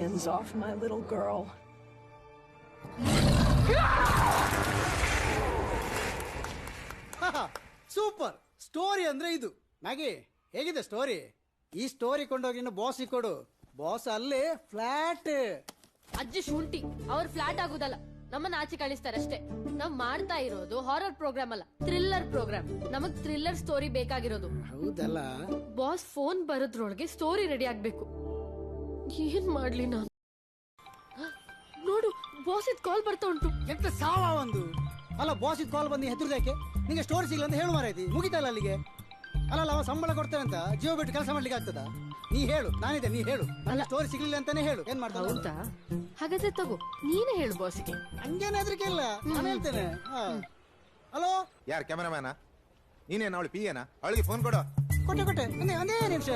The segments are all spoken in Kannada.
hands off my little girl. Super story ಅಂದ್ರೆ ಇದು. ಮ್ಯಾಗಿ ಹೇಗಿದೆ ಸ್ಟೋರಿ? ಈ ಸ್ಟೋರಿ ಕೊಂಡೋಗಿ ಬಾಸ್ ಕೊಡು. ಬಾಸ್ ಅಲ್ಲಿ ಫ್ಲಾಟ್. ಅಜ್ಜಿ ಶುಂಠಿ ಅವ್ರ ಫ್ಲಾಟ್ ಆಗುದಲ್ಲ, ನಮ್ಮನ್ನ ಆಚೆ ಕಳಿಸ್ತಾರೆ ಅಷ್ಟೇ. ನಾವ್ ಮಾಡ್ತಾ ಇರೋದು ಹಾರರ್ ಪ್ರೋಗ್ರಾಮ್ ಅಲ್ಲ, ಥ್ರಿಲ್ಲರ್ ಪ್ರೋಗ್ರಾಮ್. ನಮಗ್ ಥ್ರಿಲ್ಲರ್ ಸ್ಟೋರಿ ಬೇಕಾಗಿರೋದು. ಹೌದಲ್ಲ? ಬಾಸ್ ಫೋನ್ ಬರೋದ್ರೊಳಗೆ ಸ್ಟೋರಿ ರೆಡಿ ಆಗ್ಬೇಕು. ಏನ್ ಮಾಡ್ಲಿ ನಾನು? ನೋಡು, ಬಾಸ್ ಇದ್ ಕಾಲ್ ಬರ್ತಾ ಉಂಟು. ಎಂತ ಸಾವ ಒಂದು. ಅಲ್ಲ, ಬಾಸ್ ಕಾಲ್ ಬಂದು ಹೆದರ್ದಾಕೆ? ನಿಂಗೆ ಸ್ಟೋರಿ ಸಿಗ್ಲ ಅಂತ ಹೇಳು ಮಾರೈತಿ, ಮುಗಿತಲ್ಲ ಅಲ್ಲಿಗೆ. ಅಲ್ಲ ಅವ ಸಂಬಳ ಕೊಡ್ತೇನೆ ಅಂತ ಜೀವ ಬಿಟ್ಟು ಕೆಲಸ ಮಾಡ್ಲಿಕ್ಕೆ ಆಗ್ತದ? ನೀ ಹೇಳು, ನಾನಿದೆ, ನೀ ಹೇಳು. ಅಲ್ಲ, ಸ್ಟೋರಿ ಸಿಗ್ಲಿಲ್ಲ ಅಂತಾನೆ ಹೇಳು. ಏನ್ ಮಾಡ್ತಾ? ಹೌದಾ? ಹಾಗಾದ್ರೆ ತಗೋ, ನೀನೇ ಹೇಳು ಬಾಸಿಗೆ. ಹಂಗೇನ್ ಹೆದರಿಕೆ ಇಲ್ಲ, ನಾನು ಹೇಳ್ತೇನೆ. ಹಲೋ, ಯಾರು ಕ್ಯಾಮರಾಮ್ಯಾನ? ನೀನೇನ ಅವಳು ಪಿ ಏನ? ಅವಳಿಗೆ ಫೋನ್ ಕೊಡು. ಕೊಟ್ಟೆ ಒಂದೇ ನಿಮಿಷ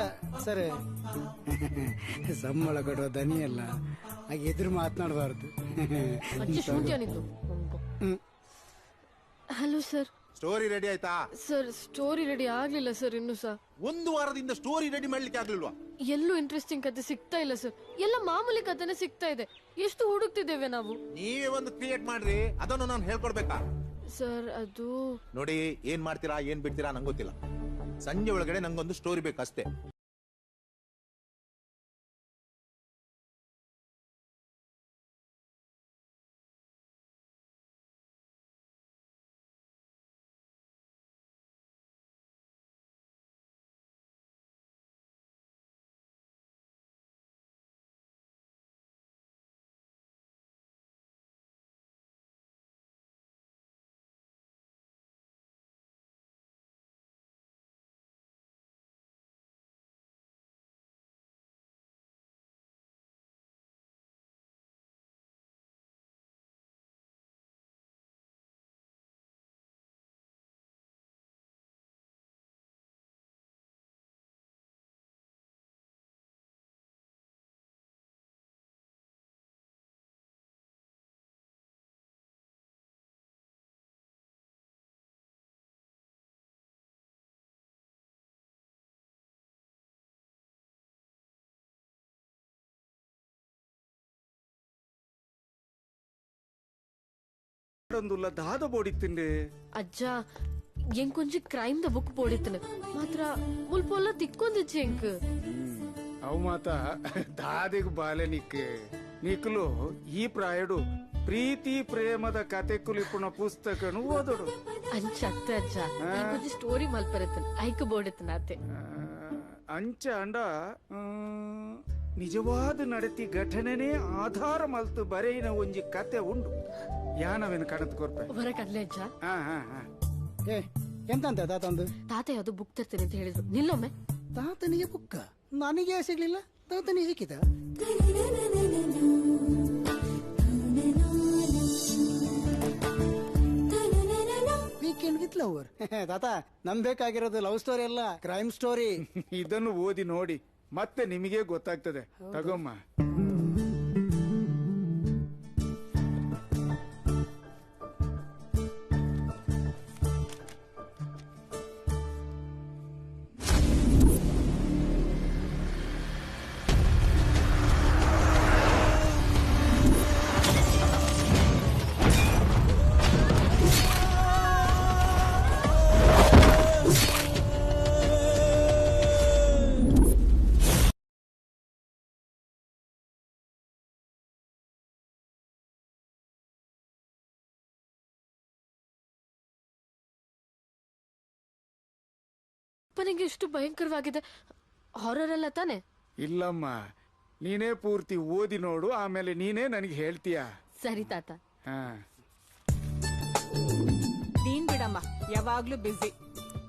ಸರ್. ಸಂಬಳ ಕೊಡುವ ದನಿ ಅಲ್ಲ, ಹಾಗೆ ಎದುರು ಮಾತನಾಡಬಾರ್ದು. ಅಜ್ಜಿ ಶುಂಠಿ ಅನ್ನಿದ್ದು. Hello sir. ಸ್ಟೋರಿ ರೆಡಿ ಆಯ್ತಾ? ಸರ್, ಸ್ಟೋರಿ ರೆಡಿ ಆಗ್ಲಿಲ್ಲ ಸರ್ ಇನ್ನು ಸರ್. ಒಂದು ವಾರದಿಂದ ಸ್ಟೋರಿ ರೆಡಿ ಮಾಡ್ಲಿಕ್ಕೆ ಆಗ್ಲಿಲ್ವಾ? ಎಲ್ಲೂ ಇಂಟ್ರೆಸ್ಟಿಂಗ್ ಕತೆ ಸಿಗ್ತಾ ಇಲ್ಲ ಸರ್. ಎಲ್ಲ ಮಾಮೂಲಿ ಕತೆನೆ ಸಿಗ್ತಾ ಇದೆ. ಎಷ್ಟು ಹುಡುಕ್ತಿದ್ದೇವೆ ನಾವು. ನೀವೇ ಒಂದು ಕ್ರಿಯೇಟ್ ಮಾಡ್ರಿ, ಅದನ್ನು ನಾನು ಹೇಳ್ಕೊಡ್ಬೇಕಾ? ಸರ್ ಅದು ನೋಡಿ, ಏನ್ ಮಾಡ್ತೀರಾ ಏನ್ ಬಿಡ್ತೀರಾ ನಂಗೆ ಗೊತ್ತಿಲ್ಲ. ಸಂಜೆ ಒಳಗಡೆ ನಂಗೊಂದು ಸ್ಟೋರಿ ಬೇಕಷ್ಟೇ. దాద పోడిత్తుండే అజ్జ ఎంకొంచెం క్రైమ్ ద బుక్ పోడిత్తను మాత్ర ముల్పొల్ల తిక్కొందిచ్చి ఎంకు అవు మాత దాదెకు బాలే నీకులో ఈ ప్రాయుడు ಪ್ರೀತಿ ಪ್ರೇಮದ ಕತೆಕುಲಿಪುಣ ಪುಸ್ತಕನು ಓದೋಡು ಅಂಚತ್ತ ಅಜ್ಜ ಎಂಕೊಂచెం ಸ್ಟೋರಿ ಮಲ್ಪರತ್ತನು ಐಕ ಬೋಡಿತ್ತನ ಅತ್ತೆ ಅಂಚ ಅಂಡ ನಿಜವಾದ ನಡತಿ ಘಟನೆನೇ ಆಧಾರ ಮಲ್ತು ಬರೆಯಿನ ಒಂಜಿ ಕತೆ ಉಂಡು ಯಾನವೇನು ಕಣತ್ ಕೊರ್ಪೆ ಹೊರ ಕಡ್ಲೆ ಅಜ್ಜ. ಎಂತ ತಾತಂದು? ತಾತ ಯಾವ್ದು ಬುಕ್ ತರ್ತೇನೆ ಅಂತ ಹೇಳಿದ್ರು. ನಿಲ್ಲೊಮ್ಮೆ. ತಾತನಿಗೆ ಬುಕ್ಕ ನನಗೆ ಸಿಗ್ಲಿಲ್ಲ, ತಾತನಿಗೆ ಸಿಕ್ಕಿದ? Weekend with lover. ತಾತ, ನಮ್ ಬೇಕಾಗಿರೋದು ಲವ್ ಸ್ಟೋರಿ ಅಲ್ಲ, ಕ್ರೈಮ್ ಸ್ಟೋರಿ. ಇದನ್ನು ಓದಿ ನೋಡಿ, ಮತ್ತೆ ನಿಮಗೆ ಗೊತ್ತಾಗ್ತದೆ. ತಗೊಮ್ಮ. ಅಪ್ಪನಿಗೆ ಎಷ್ಟು ಭಯಂಕರವಾಗಿದೆ. ಹಾರರ್ ಅಲ್ಲ ತಾನೆ? ಇಲ್ಲಮ್ಮ, ನೀನೇ ಪೂರ್ತಿ ಓದಿ ನೋಡು, ಆಮೇಲೆ ನೀನೇ ನನಗೆ ಹೇಳ್ತೀಯ. ಸರಿ ತಾತ. ನೀನ್ ಬಿಡಮ್ಮ, ಯಾವಾಗ್ಲೂ ಬಿಸಿ.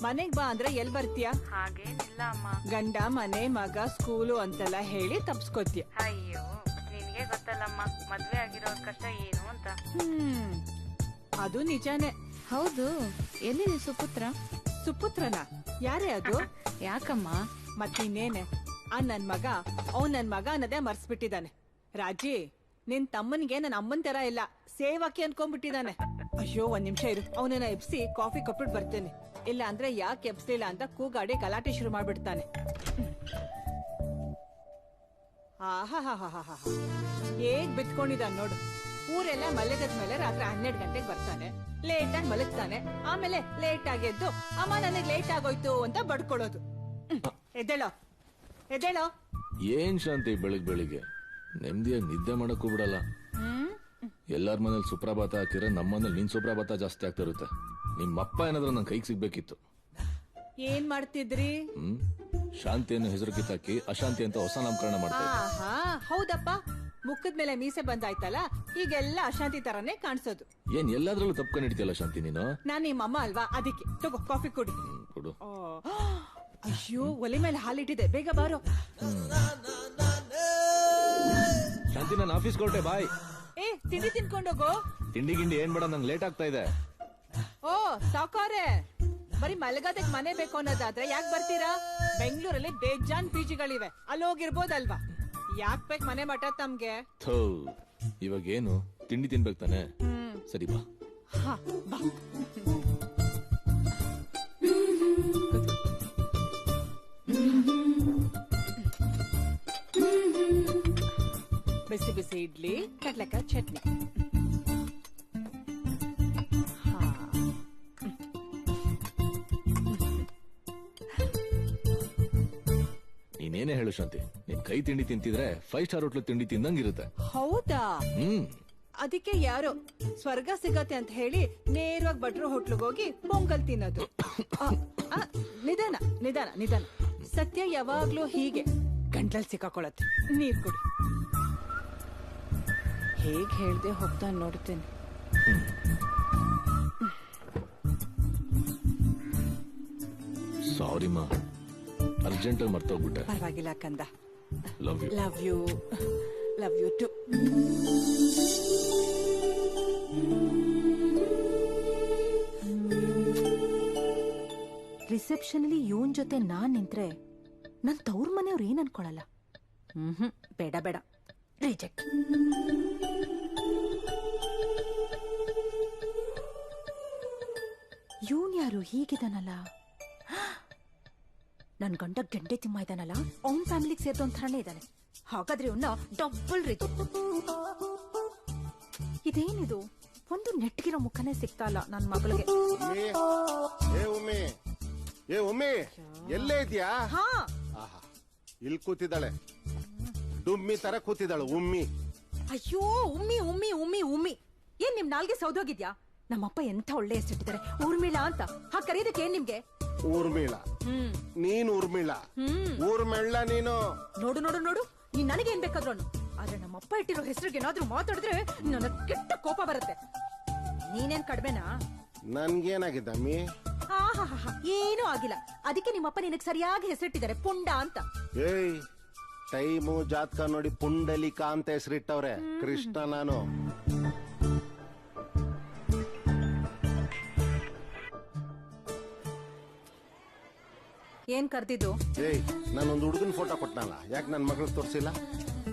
ಮನೆಗ್ ಬಾ ಅಂದ್ರೆ ಎಲ್ ಬರ್ತೀಯ? ಹಾಗೇನಿಲ್ಲ ಅಮ್ಮ. ಗಂಡ ಮನೆ ಮಗ ಸ್ಕೂಲು ಅಂತೆಲ್ಲ ಹೇಳಿ ತಪ್ಸ್ಕೊತೀಯ. ಅಯ್ಯೋ, ನಿನ್ಗೆ ಗೊತ್ತಲ್ಲಮ್ಮ ಮದ್ವೆ ಆಗಿರೋರ್ ಕಷ್ಟ ಏನು ಅಂತ. ಅದು ನಿಜಾನೇ. ಹೌದು. ಎಲ್ಲಿದೆ ಸುಪುತ್ರ? ಸುಪುತ್ರನ? ಯಾರೇ ಅದು? ಯಾಕಮ್ಮ? ಮತ್ತಿನ್ನೇನೆ, ನನ್ ಮಗ ನನ್ ಮಗ ಅನ್ನೋದೇ ಮರ್ಸ್ಬಿಟ್ಟಿದ್ದಾನೆ. ರಾಜಿ, ನಿನ್ ತಮ್ಮನಿಗೆ ನನ್ನ ಅಮ್ಮನ್ ತರ ಇಲ್ಲ, ಸೇವಕಿ ಅನ್ಕೊಂಡ್ಬಿಟ್ಟಿದ್ದಾನೆ. ಅಯ್ಯೋ, ಒಂದ್ ನಿಮಿಷ ಇರು, ಅವನನ್ನ ಎಬ್ಸಿ ಕಾಫಿ ಕೊಟ್ಬಿಟ್ಟು ಬರ್ತೇನೆ. ಇಲ್ಲ ಅಂದ್ರೆ ಯಾಕೆ ಎಬ್ಸ್ಲಿಲ್ಲ ಅಂತ ಕೂಗಾಡಿ ಗಲಾಟೆ ಶುರು ಮಾಡ್ಬಿಡ್ತಾನೆ. ಆಹಾಹಾಹಾಹಾ ಹೇಗ್ ಬಿತ್ಕೊಂಡಿದ್ದಾನ್ ನೋಡು. ಊರೆಲ್ಲ ಮಲಗದ ಮೇಲೆ ರಾತ್ರಿ 12 ಗಂಟೆಗೆ ಬರ್ತಾನೆ, ಲೇಟ್ ಆಗಿ ಮಲಗ್ತಾನೆ, ಆಮೇಲೆ ಲೇಟ್ ಆಗಿ ಎದ್ದು ಅಮ್ಮ ನನಗ್ ಲೇಟ್ ಆಗೋಯ್ತು ಅಂತ ಬಡ್ಕೊಳ್ಳೋದು. ಎದ್ದೇಳೋ ಎದ್ದೇಳೋ. ಏನ್ ಶಾಂತಿ ಬೆಳಿಗ್ಗೆ ನೆಮ್ಮದಿಯಾಗಿ ನಿದ್ದೆ ಮಾಡಕ್ಕೂ ಬಿಡಲ್ಲ. ಎಲ್ಲಾರ ಮನೇಲಿ ಸುಪ್ರಭಾತ ಹಾಕಿದ್ರೆ ನಮ್ಮ ಮನೇಲಿ ನಿನ್ ಸುಪ್ರಭಾತ ಜಾಸ್ತಿ ಆಗ್ತಾ ಇರುತ್ತೆ. ನಿಮ್ಮಪ್ಪ ಏನಾದ್ರೂ ನನ್ ಕೈಗೆ ಸಿಗ್ಬೇಕಿತ್ತು. ಏನ್ ಮಾಡ್ತಿದ್ರಿ? ಶಾಂತಿಯನ್ನು ಹೆಸರು ಕಿತ್ತಾಕಿ ಅಶಾಂತಿ ಅಂತ ಹೊಸ ನಾಮಕರಣ ಮಾಡ್ತಾ ಆಹಾ ಹೌದಪ್ಪ, ಮುಖದ ಮೇಲೆ ಮೀಸೆ ಬಂದಾಯ್ತಲ್ಲ, ಈಗೆಲ್ಲ ಅಶಾಂತಿ ತರಾನೇ ಕಾಣಿಸೋದು. ಏನ್ ಎಲ್ಲಾದ್ರಲ್ಲೂ ತಪ್ಕೊಂಡು ಹಿಡಿತಿಯಲ್ಲ ಶಾಂತಿ ನೀನು. ನಾನ್ ನಿಮ್ಮಮ್ಮ ಅಲ್ವಾ, ಅದಕ್ಕೆ ತಗೋ ಕಾಫಿ ಕುಡಿ. ಕೊಡು. ಅಯ್ಯೋ ಒಲೆ ಮೇಲೆ ಹಾಲಿಟ್ಟಿದೆ, ಬೇಗ ಬಾರೋ. ಶಾಂತಿ ನಾನು ಆಫೀಸ್ ಕೊಟ್ಟೆ, ಬಾಯ್. ಏ ತಿಂಡಿ ತಿನ್ಕೊಂಡೋಗೋ. ತಿಂಡಿ ಗಿಂಡಿ ಏನ್ ಬೇಡ, ನಂಗೆ ಲೇಟ್ ಆಗ್ತಾ ಇದೆ. ಓ ಸಾವ್ಕಾರೆ, ಬರೀ ಮಲಗೋದಕ್ ಮನೆ ಬೇಕು ಅನ್ನೋದಾದ್ರೆ ಯಾಕೆ ಬರ್ತೀರಾ? ಬೆಂಗಳೂರಲ್ಲಿ ಬೇಜಾನ್ ಪಿಜಿಗಳಿವೆ, ಅಲ್ಲಿ ಹೋಗಿರ್ಬೋದಲ್ವಾ? ಯಾಕ್ ಬೇಕು ಮನೆ ಮಠ ತಮ್ಗೆ? ಥೂ, ಇವಾಗ ಏನು ತಿಂಡಿ ತಿನ್ಬೇಕು ತಾನೆ? ಸರಿ ಬಾ. ಹಾ ಬಾ. ಬಿಸಿ ಬಿಸಿ ಇಡ್ಲಿ, ಕಡ್ಲೆಕಾಯಿ ಚಟ್ನಿ. ನೀನೇನೇ ಹೇಳು ಶಾಂತಿ, ನಿನ್ ಕೈ ತಿಂಡಿ ತಿಂತಿದ್ರೆ 5 ಸ್ಟಾರ್ ಹೋಟ್ಲು ತಿಂಡಿ ತಿಂದಂಗಿರುತ್ತೆ. ಹೌದಾ? ಅದಕ್ಕೆ ಯಾರೋ ಸ್ವರ್ಗ ಸಿಗತ್ತೆ ಅಂತ ಹೇಳಿ ನೇರವಾಗಿ ಭಟ್ರು ಹೋಟ್ಲಿಗೆ ಹೋಗಿ ಪೊಂಗಲ್ ತಿನ್ನೋದು. ನಿಧಾನ ನಿಧಾನ ನಿಧಾನ. ಸತ್ಯ ಯಾವಾಗ್ಲೂ ಹೀಗೆ ಗಂಟ್ಲಲ್ಲಿ ಸಿಕ್ಕಾಕೊಳತ್ತೆ. ನೀರ್ ಕುಡಿ. ಹೇಗ್ ಹೇಳ್ದೆ ಹೋಗ್ತಾ ನೋಡ್ತೇನೆ. ಸಾರಿ ಮಾ, ಅರ್ಜೆಂಟ್ ಅಲ್ಲಿ ಮರ್ತೋಗ್ಬಿಟ್ಟೆ. ಪರವಾಗಿಲ್ಲ ಕಂದ. Love you. Love you. Love you too. Reception ಅಲ್ಲಿ ಇವನ್ ಜೊತೆ ನಾನ್ ನಿಂತ್ರೆ ನನ್ ತವ್ರ ಮನೆಯವ್ರು ಏನ್ ಅನ್ಕೊಳಲ್ಲ. ಬೇಡ ಬೇಡ, ರಿಜೆಕ್ಟ್. ಇವನ್ ಯಾರು ಹೀಗಿದಾನಲ್ಲ? ನನ್ ಗಂಡ ಗೆಂಡೆ ತಿಮ್ಮ ಇದಾನಲ್ಲ, ಅವನ್ ಫ್ಯಾಮಿಲಿಗೆ ಸೇರ್ದ ಥರನೇ ಇದ್ದಾನೆ. ಹಾಗಾದ್ರೆ ಇವನ್ನ ಡಬಲ್ ರಿಜೆಕ್ಟ್. ಇದೇನಿದು, ಒಂದು ನೆಟ್ಗಿರೋ ಮುಖನೇ ಸಿಗ್ತಾ ಇಲ್ಲ ನನ್ ಮಗಳಿಗೆ. ಏ ಉಮ್ಮಿ, ಎಲ್ಲೇ ಇದ್ಯಾ? ಹಾ, ಇಲ್ಲಿ ಕೂತಿದ್ದಾಳೆ, ಡುಮ್ಮಿ ತರ ಕೂತಿದ್ದಾಳೆ ಉಮ್ಮಿ. ಅಯ್ಯೋ ಉಮ್ಮಿ ಉಮ್ಮಿ ಉಮ್ಮಿ ಉಮ್ಮಿ, ಏನ್ ನಿಮ್ ನಾಲ್ಗೆ ಸೌದೋಗಿದ್ಯಾ? ನಮ್ಮಪ್ಪ ಎಂತ ಒಳ್ಳೆ ಹೆಸರಿಟ್ಟಿದ್ದಾರೆ, ಊರ್ಮಿಳಾ ಅಂತ. ಹಾ ಕರೀದಕ್ಕೆ ಏನ್ ನಿಮ್ಗೆ? ಊರ್ಮಿಳ? ನೀನ್ ಊರ್ಮಿಳ? ಊರ್ಮೆಳ್ಳ ನೀನು. ನೋಡು ನೋಡು ನೋಡು, ನೀನ್ ನನಗೆ ಏನ್ ಬೇಕಾದ್ರು ಅನ್ನು, ಆದ್ರೆ ನಮ್ಮಪ್ಪ ಇಟ್ಟಿರೋ ಹೆಸರಿಗೆ ಏನಾದ್ರೂ ಮಾತಾಡಿದ್ರೆ ನನ್ನ ಕೆಟ್ಟ ಕೋಪ ಬರುತ್ತೆ. ನೀನೇನ್ ಕಡ್ಮೆನಾ? ನನ್ಗೇನಾಗಿದ್ದಮ್ಮಿ? ಏನೂ ಆಗಿಲ್ಲ, ಅದಕ್ಕೆ ನಿಮ್ಮಪ್ಪ ನಿನಗ್ ಸರಿಯಾಗಿ ಹೆಸರಿಟ್ಟಿದ್ದಾರೆ, ಪುಂಡ ಅಂತ. ಏಯ್, ಟೈಮು ಜಾತಕ ನೋಡಿ ಪುಂಡಲಿಕ ಅಂತ ಹೆಸರಿಟ್ಟವ್ರೆ. ಕೃಷ್ಣ ನಾನು. ಏನ್ ಕರ್ದಿದ್ದು? ಏಯ್, ನಾನೊಂದು ಹುಡುಗನ ಫೋಟೋ ಕೊಟ್ಟನಲ್ಲ, ಯಾಕೆ ನನ್ ಮಗಳು ತೋರ್ಸಿಲ್ಲ?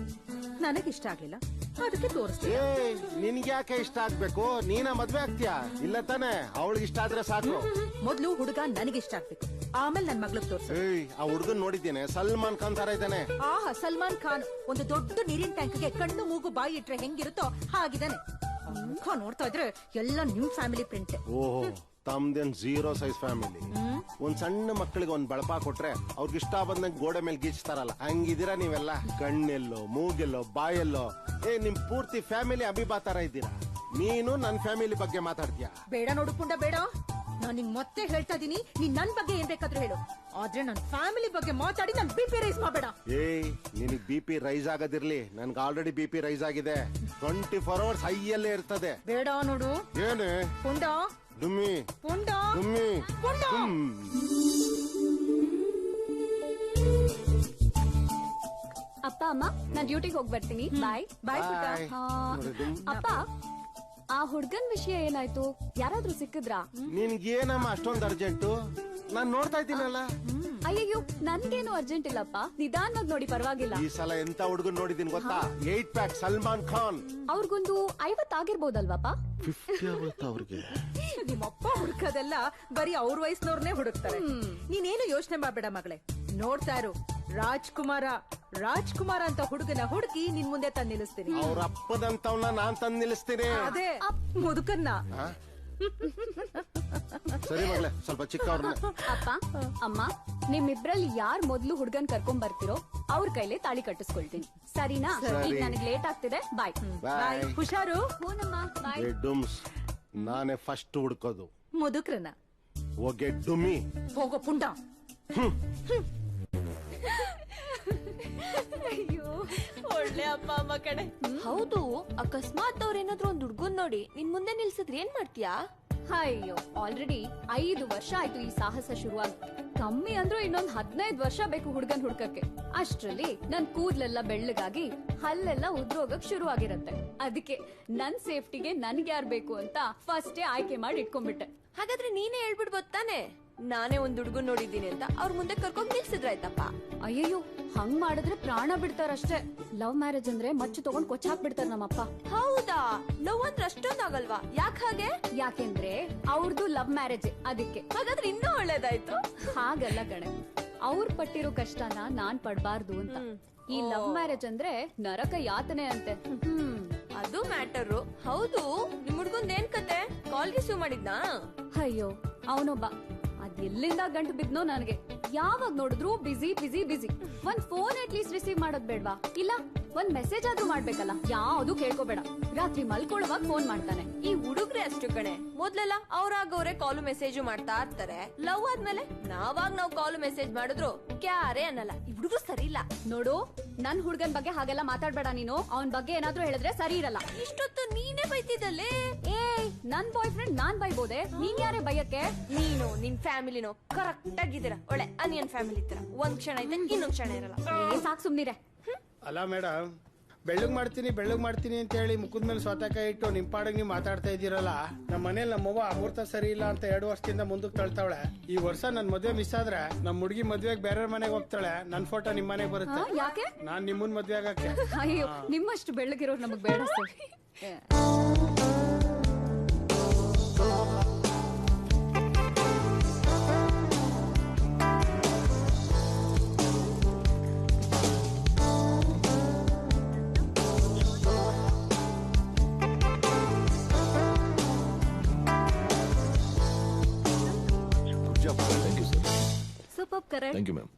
ನನಗಿಷ್ಟ ಆಗ್ಲಿಲ್ಲ, ಅದಕ್ಕೆ ತೋರಿಸ್ತೀನಿ. ಏಯ್, ನಿನ್ಗೆ ಯಾಕೆ ಇಷ್ಟ ಆಗ್ಬೇಕು? ನೀನ ಮದ್ವೆ ಆಗ್ತೀಯಾ? ಇಲ್ಲ ತಾನೆ, ಅವಳಿಗೆ ಇಷ್ಟ ಆದ್ರೆ ಸಾಕು. ಮೊದ್ಲು ಹುಡುಗ ನನಗಿಷ್ಟ ಆಗ್ಬೇಕು, ಆಮೇಲೆ ನನ್ ಮಗ್ಳಿಗೆ ತೋರ್ಸ. ಏಯ್, ಆ ಹುಡುಗನ್ ನೋಡಿದ್ದೇನೆ, ಸಲ್ಮಾನ್ ಖಾನ್ ತರ ಇದ್ದಾನೆ. ಆಹಾ, ಸಲ್ಮಾನ್ ಖಾನ್ ಒಂದು ದೊಡ್ಡ ನೀರಿನ ಟ್ಯಾಂಕ್ಗೆ ಕಣ್ಣು ಮೂಗು ಬಾಯಿ ಇಟ್ರೆ ಹೆಂಗಿರುತ್ತೋ ಹಾಗಿದ್ದಾನೆ. ಮುಖ ನೋಡ್ತಾ ಇದ್ರೆ ಎಲ್ಲ ನಿಮ್ ಫ್ಯಾಮಿಲಿ ಪ್ರಿಂಟ್. ಓಹೋ, ತಮ್ದೇನ್ 0 ಸೈಜ್ ಫ್ಯಾಮಿಲಿ. ಒಂದ್ ಸಣ್ಣ ಮಕ್ಕಳಿಗೆ ಒಂದ್ ಬಳಪ ಕೊಟ್ರೆ ಅವ್ರಿಗೆ ಇಷ್ಟ ಬಂದಂಗೆ ಗೋಡೆ ಮೇಲೆ ಗೀಚ್ತಾರಲ್ಲ, ಹಂಗಿದ್ದೀರಾ ನೀವೆಲ್ಲ. ಕಣ್ಣೆಲ್ಲೋ, ಮೂಗೆಲ್ಲೋ, ಬಾಯೆಲ್ಲೋ. ನಿಮ್ ಪೂರ್ತಿ ಫ್ಯಾಮಿಲಿ ಅಭಿಬಾ ತರ ಇದ್ದೀರಾ. ನೀನು ನನ್ ಫ್ಯಾಮಿಲಿ ಬಗ್ಗೆ ಮಾತಾಡ್ತೀಯ? ಬೇಡ ನೋಡು ಪುಂಡ, ಬೇಡ. ನಾನ್ ನಿಂಗ್ ಮತ್ತೆ ಹೇಳ್ತಾ ಇದೀನಿ, ನೀನ್ ನನ್ ಬಗ್ಗೆ ಏನ್ ಬೇಕಾದ್ರೂ ಹೇಳು, ಆದ್ರೆ ನನ್ ಫ್ಯಾಮಿಲಿ ಬಗ್ಗೆ ಮಾತಾಡಿ ನನ್ BP ರೈಸ್ ಮಾಡಬೇಡ. ಏಯ್, ನಿನಗ್ BP ರೈಸ್ ಆಗೋದಿರ್ಲಿ, ನನ್ಗೆ ಆಲ್ರೆಡಿ BP ರೈಸ್ ಆಗಿದೆ. 24 hours ಹೈಯಲ್ಲೇ ಇರ್ತದೆ. ಬೇಡ ನೋಡು. ಏನೇ ಪುಂಡ? ಡುಮ್ಮಿ ಪುಂಡ ಡುಮ್ಮಿ ಪುಂಡ. ಅಪ್ಪ ಅಮ್ಮ, ನಾನ್ ಡ್ಯೂಟಿಗೆ ಹೋಗಿ ಬರ್ತೀನಿ. ಬಾಯ್ ಬಾಯ್ ಪುಟ್ಟ. ಅಪ್ಪ, ಆ ಹುಡ್ಗನ್ ವಿಷಯ ಏನಾಯ್ತು? ಯಾರಾದ್ರೂ ಸಿಕ್ಕಿದ್ರಾ? ನಿನ್ಗೇನಮ್ಮ ಅಷ್ಟೊಂದು ಅರ್ಜೆಂಟು? ನಾನ್ ನೋಡ್ತಾ ಇದ್ದೀನಲ್ಲ. ಅಯ್ಯಯ್ಯೋ, ನನ್ಗೇನು ಅರ್ಜೆಂಟ್ ಇಲ್ಲಪ್ಪ, ನಿಧಾನವಾಗಿ ನೋಡಿ, ಪರವಾಗಿಲ್ಲ. ಈ ಸಲ ಎಂತ ಹುಡುಗನ್ ನೋಡಿದೀನಿ ಗೊತ್ತಾ? 8 ಪ್ಯಾಕ್ ಸಲ್ಮಾನ್ ಖಾನ್. ಅವ್ರಿಗೊಂದು 50 ಆಗಿರ್ಬೋದಲ್ವಾಪ? 50 ಆಗುತ್ತೆ ಅವ್ರಿಗೆ. ನಿಮ್ಮಪ್ಪ ಹುಡುಕದೆಲ್ಲ ಬರೀ ಅವ್ರ ವಯಸ್ಸಿನವ್ರನ್ನೇ ಹುಡುಕ್ತಾರೆ. ನೀನೇನು ಯೋಚನೆ ಮಾಡ್ಬೇಡ ಮಗಳೇ, ನೋಡ್ತಾ ಇರು, ರಾಜ್ಕುಮಾರ ರಾಜ್ಕುಮಾರ ಅಂತ ಹುಡುಗನ ಹುಡುಕಿ ನಿನ್ ಮುಂದೆ ತಂದು ನಿಲ್ಲಿಸ್ತೀನಿ. ಅವ್ರ ಅಪ್ಪದಂತವ್ನ ನಾನ್ ತಂದ್ ನಿಲ್ಲಿಸ್ತೀನಿ. ಅದೇ ಮುದುಕನ್ನ. ಸರಿ ಮಗಳೇ, ಸ್ವಲ್ಪ ಚಿಕ್ಕವ್ರನ್ನ. ಅಪ್ಪ ಅಮ್ಮ, ನಿಮ್ಮಿಬ್ರಲ್ಲಿ ಯಾರ್ ಮೊದ್ಲು ಹುಡ್ಗನ್ ಕರ್ಕೊಂಡ್ ಬರ್ತಿರೋ ಅವ್ರ ಕೈಲೇ ತಾಳಿ ಕಟ್ಟಿಸ್ಕೊಳ್ತೀನಿ. ಸರಿನಾ? ಈಗ ನನಗೆ ಲೇಟ್ ಆಗ್ತಿದೆ. ಬಾಯ್. ಬಾಯ್. ಹುಷಾರು. ಹೂನಮ್ಮ, ಬಾಯ್. ಡುಮ್ಸ್, ನಾನೇ ಫಸ್ಟ್ ಹುಡ್ಕೋದು. ಮುದುಕ್ರನ್ನ. ಹೋಗೆ ಡುಮ್ಮಿ. ಹೋಗೋ ಪುಂಡ. ಅಯ್ಯೋ, ಒಳ್ಳೆ ಅಪ್ಪ ಅಮ್ಮ ಕಡೆ. ಹೌದು, ಅಕಸ್ಮಾತ್ ಅವ್ರೇನಾದ್ರೂ ಒಂದ್ ಹುಡ್ಗನ್ ನೋಡಿ ನಿನ್ ಮುಂದೆ ನಿಲ್ಸಿದ್ರೆ ಏನ್ ಮಾಡ್ತೀಯಾ? ಅಯ್ಯೋ, ಆಲ್ರೆಡಿ 5 ವರ್ಷ ಆಯ್ತು ಈ ಸಾಹಸ ಶುರುವಾಗಿ. ಕಮ್ಮಿ ಅಂದ್ರೂ ಇನ್ನೊಂದ್ 15 ವರ್ಷ ಬೇಕು ಹುಡ್ಗನ್ ಹುಡ್ಕಕ್ಕೆ. ಅಷ್ಟ್ರಲ್ಲಿ ನನ್ ಕೂದ್ಲೆಲ್ಲ ಬೆಳ್ಳಗಾಗಿ ಹಲ್ಲೆಲ್ಲ ಉದ್ರೋಗಕ್ ಶುರು ಆಗಿರತ್ತೆ. ಅದಕ್ಕೆ ನನ್ ಸೇಫ್ಟಿಗೆ ನನ್ಗೆ ಯಾರ್ ಬೇಕು ಅಂತ ಫಸ್ಟೇ ಆಯ್ಕೆ ಮಾಡಿ ಇಟ್ಕೊಂಡ್ಬಿಟ್ಟೆ. ಹಾಗಾದ್ರೆ ನೀನೇ ಹೇಳ್ಬಿಡ್ಬೋದು ತಾನೆ, ನಾನೇ ಒಂದ್ ಹುಡ್ಗನ್ ನೋಡಿದ್ದೀನಿ ಅಂತ ಅವ್ರ ಮುಂದೆ ಕರ್ಕೊಂಡ್ ನಿಲ್ಸಿದ್ರಾಯ್ತಪ್ಪ. ಅಯ್ಯಯ್ಯೋ, ಹಂಗ್ ಮಾಡಿದ್ರೆ ಪ್ರಾಣ ಬಿಡ್ತಾರಷ್ಟೇ. ಲವ್ ಮ್ಯಾರೇಜ್ ಅಂದ್ರೆ ಮಚ್ಚು ತಗೊಂಡ್ ಕೊಚ್ಚಾಕ್ ಬಿಡ್ತಾರ ನಮ್ಮಪ್ಪ. ಹೌದಾ? ಲವ್ ಅಂದ್ರೆ ಅಷ್ಟೊಂದಾಗಲ್ವಾ? ಯಾಕೆ ಹಾಗೆ? ಯಾಕೆಂದ್ರೆ ಅವ್ರದ್ದು ಲವ್ ಮ್ಯಾರೇಜ್, ಅದಕ್ಕೆ. ಹಾಗಾದ್ರೆ ಇನ್ನೂ ಒಳ್ಳೇದಾಯ್ತು. ಹಾಗಲ್ಲ ಕಣೆ, ಅವ್ರ್ ಪಟ್ಟಿರೋ ಕಷ್ಟನ ನಾನ್ ಪಡ್ಬಾರ್ದು ಅಂತ. ಈ ಲವ್ ಮ್ಯಾರೇಜ್ ಅಂದ್ರೆ ನರಕ ಯಾತನೆ ಅಂತೆ. ಅದು ಮ್ಯಾಟರು. ಹೌದು, ನಿಮ್ ಹುಡ್ಗಂದ್ ಏನ್ ಕತೆ? ಕಾಲ್ ರಿಸೀವ್ ಮಾಡಿದ್ನಾ? ಅಯ್ಯೋ, ಅವನೊಬ್ಬ ಎಲ್ಲಿಂದ ಗಂಟು ಬಿದ್ನೋ ನನಗೆ. ಯಾವಾಗ ನೋಡಿದ್ರು ಬಿಸಿ ಬಿಸಿ ಬಿಸಿ. ಒಂದ್ ಫೋನ್ ಅಟ್ ಲೀಸ್ಟ್ ರಿಸೀವ್ ಮಾಡೋದ್ ಬೇಡ್ವಾ? ಇಲ್ಲ ಒಂದ್ ಮೆಸೇಜ್ ಆದ್ರೂ ಮಾಡ್ಬೇಕಲ್ಲ. ಯಾವ್ದು ಕೇಳ್ಕೋಬೇಡ, ರಾತ್ರಿ ಮಲ್ಕೊಳ್ಳುವಾಗ ಫೋನ್ ಮಾಡ್ತಾನೆ. ಈ ಹುಡುಗ್ರೆ ಅಷ್ಟು ಕಣೆ. ಮೊದ್ಲೆಲ್ಲ ಅವ್ರಾಗವ್ರೆ ಕಾಲು ಮೆಸೇಜ್ ಮಾಡ್ತಾ ಇರ್ತಾರೆ. ಲವ್ ಆದ್ಮೇಲೆ ನಾವ್ ಕಾಲು ಮೆಸೇಜ್ ಮಾಡಿದ್ರು ಕ್ಯಾರೇ ಅನ್ನಲ್ಲ. ಈ ಹುಡುಗರು ಸರಿ ಇಲ್ಲ ನೋಡು. ನನ್ ಹುಡ್ಗನ್ ಬಗ್ಗೆ ಹಾಗೆಲ್ಲ ಮಾತಾಡ್ಬೇಡ ನೀನು. ಅವನ್ ಬಗ್ಗೆ ಏನಾದ್ರೂ ಹೇಳಿದ್ರೆ ಸರಿ ಇರಲ್ಲ. ಇಷ್ಟೊತ್ತು ನೀನೇ ಬೈತಿದ್ದಲ್ಲೇ. ಏಯ್, ನನ್ ಬಾಯ್ ಫ್ರೆಂಡ್ ನಾನ್ ಬೈಬೋದೆ, ನೀನ್ ಯಾರೇ ಬೈಯಕ್ಕೆ? ನೀನು ನಿನ್ ಫ್ಯಾಮಿಲಿನೋ ಕರೆಕ್ಟ್ ಆಗಿದ್ದೀರಾ. ಒಳ್ಳೆ ಅನಿಯನ್ ಫ್ಯಾಮಿಲಿ ಇದ್ದೀರಾ. ಒಂದ್ ಕ್ಷಣ ಐತೆ, ಇನ್ನೊಂದ್ ಕ್ಷಣ ಇರಲ್ಲ. ಸಾಕ್ ಸುಮ್ನಿರೆ. ಅಲ್ಲ ಮೇಡಮ್, ಬೆಳ್ಳಗ್ ಮಾಡ್ತೀನಿ ಅಂತ ಹೇಳಿ ಮುಖದ ಮೇಲೆ ಸ್ವತಃ ಇಟ್ಟು ನಿಮ್ ಪಾಡಿಗೆ ನೀವು ಮಾತಾಡ್ತಾ ಇದ್ದೀರಲ್ಲ. ನಮ್ಮ ಮನೇಲಿ ನಮ್ಮವ್ವ ಅಮೃತ ಸರಿ ಇಲ್ಲ ಅಂತ 2 ವರ್ಷದಿಂದ ಮುಂದಕ್ಕೆ ತಳ್ತಾವಳೆ. ಈ ವರ್ಷ ನನ್ ಮದ್ವೆ ಮಿಸ್ ಆದ್ರೆ ನಮ್ ಹುಡುಗಿ ಮದ್ವೆಗೆ ಬೇರೆ ಮನೆಗೆ ಹೋಗ್ತಾಳೆ. ನನ್ ಫೋಟೋ ನಿಮ್ ಮನೆಗೆ ಬರುತ್ತೆ. ಯಾಕೆ? ನಾನ್ ನಿಮ್ಮನ್ ಮದ್ವೆ ಆಗಕ್ಕೆ. ಅಯ್ಯೋ, ನಿಮ್ಮಷ್ಟು ಬೆಳ್ಳಗಿರೋರು ನಮಗ್ ಬೇಡ sir. Thank you sir. Super correct. Thank you ma'am.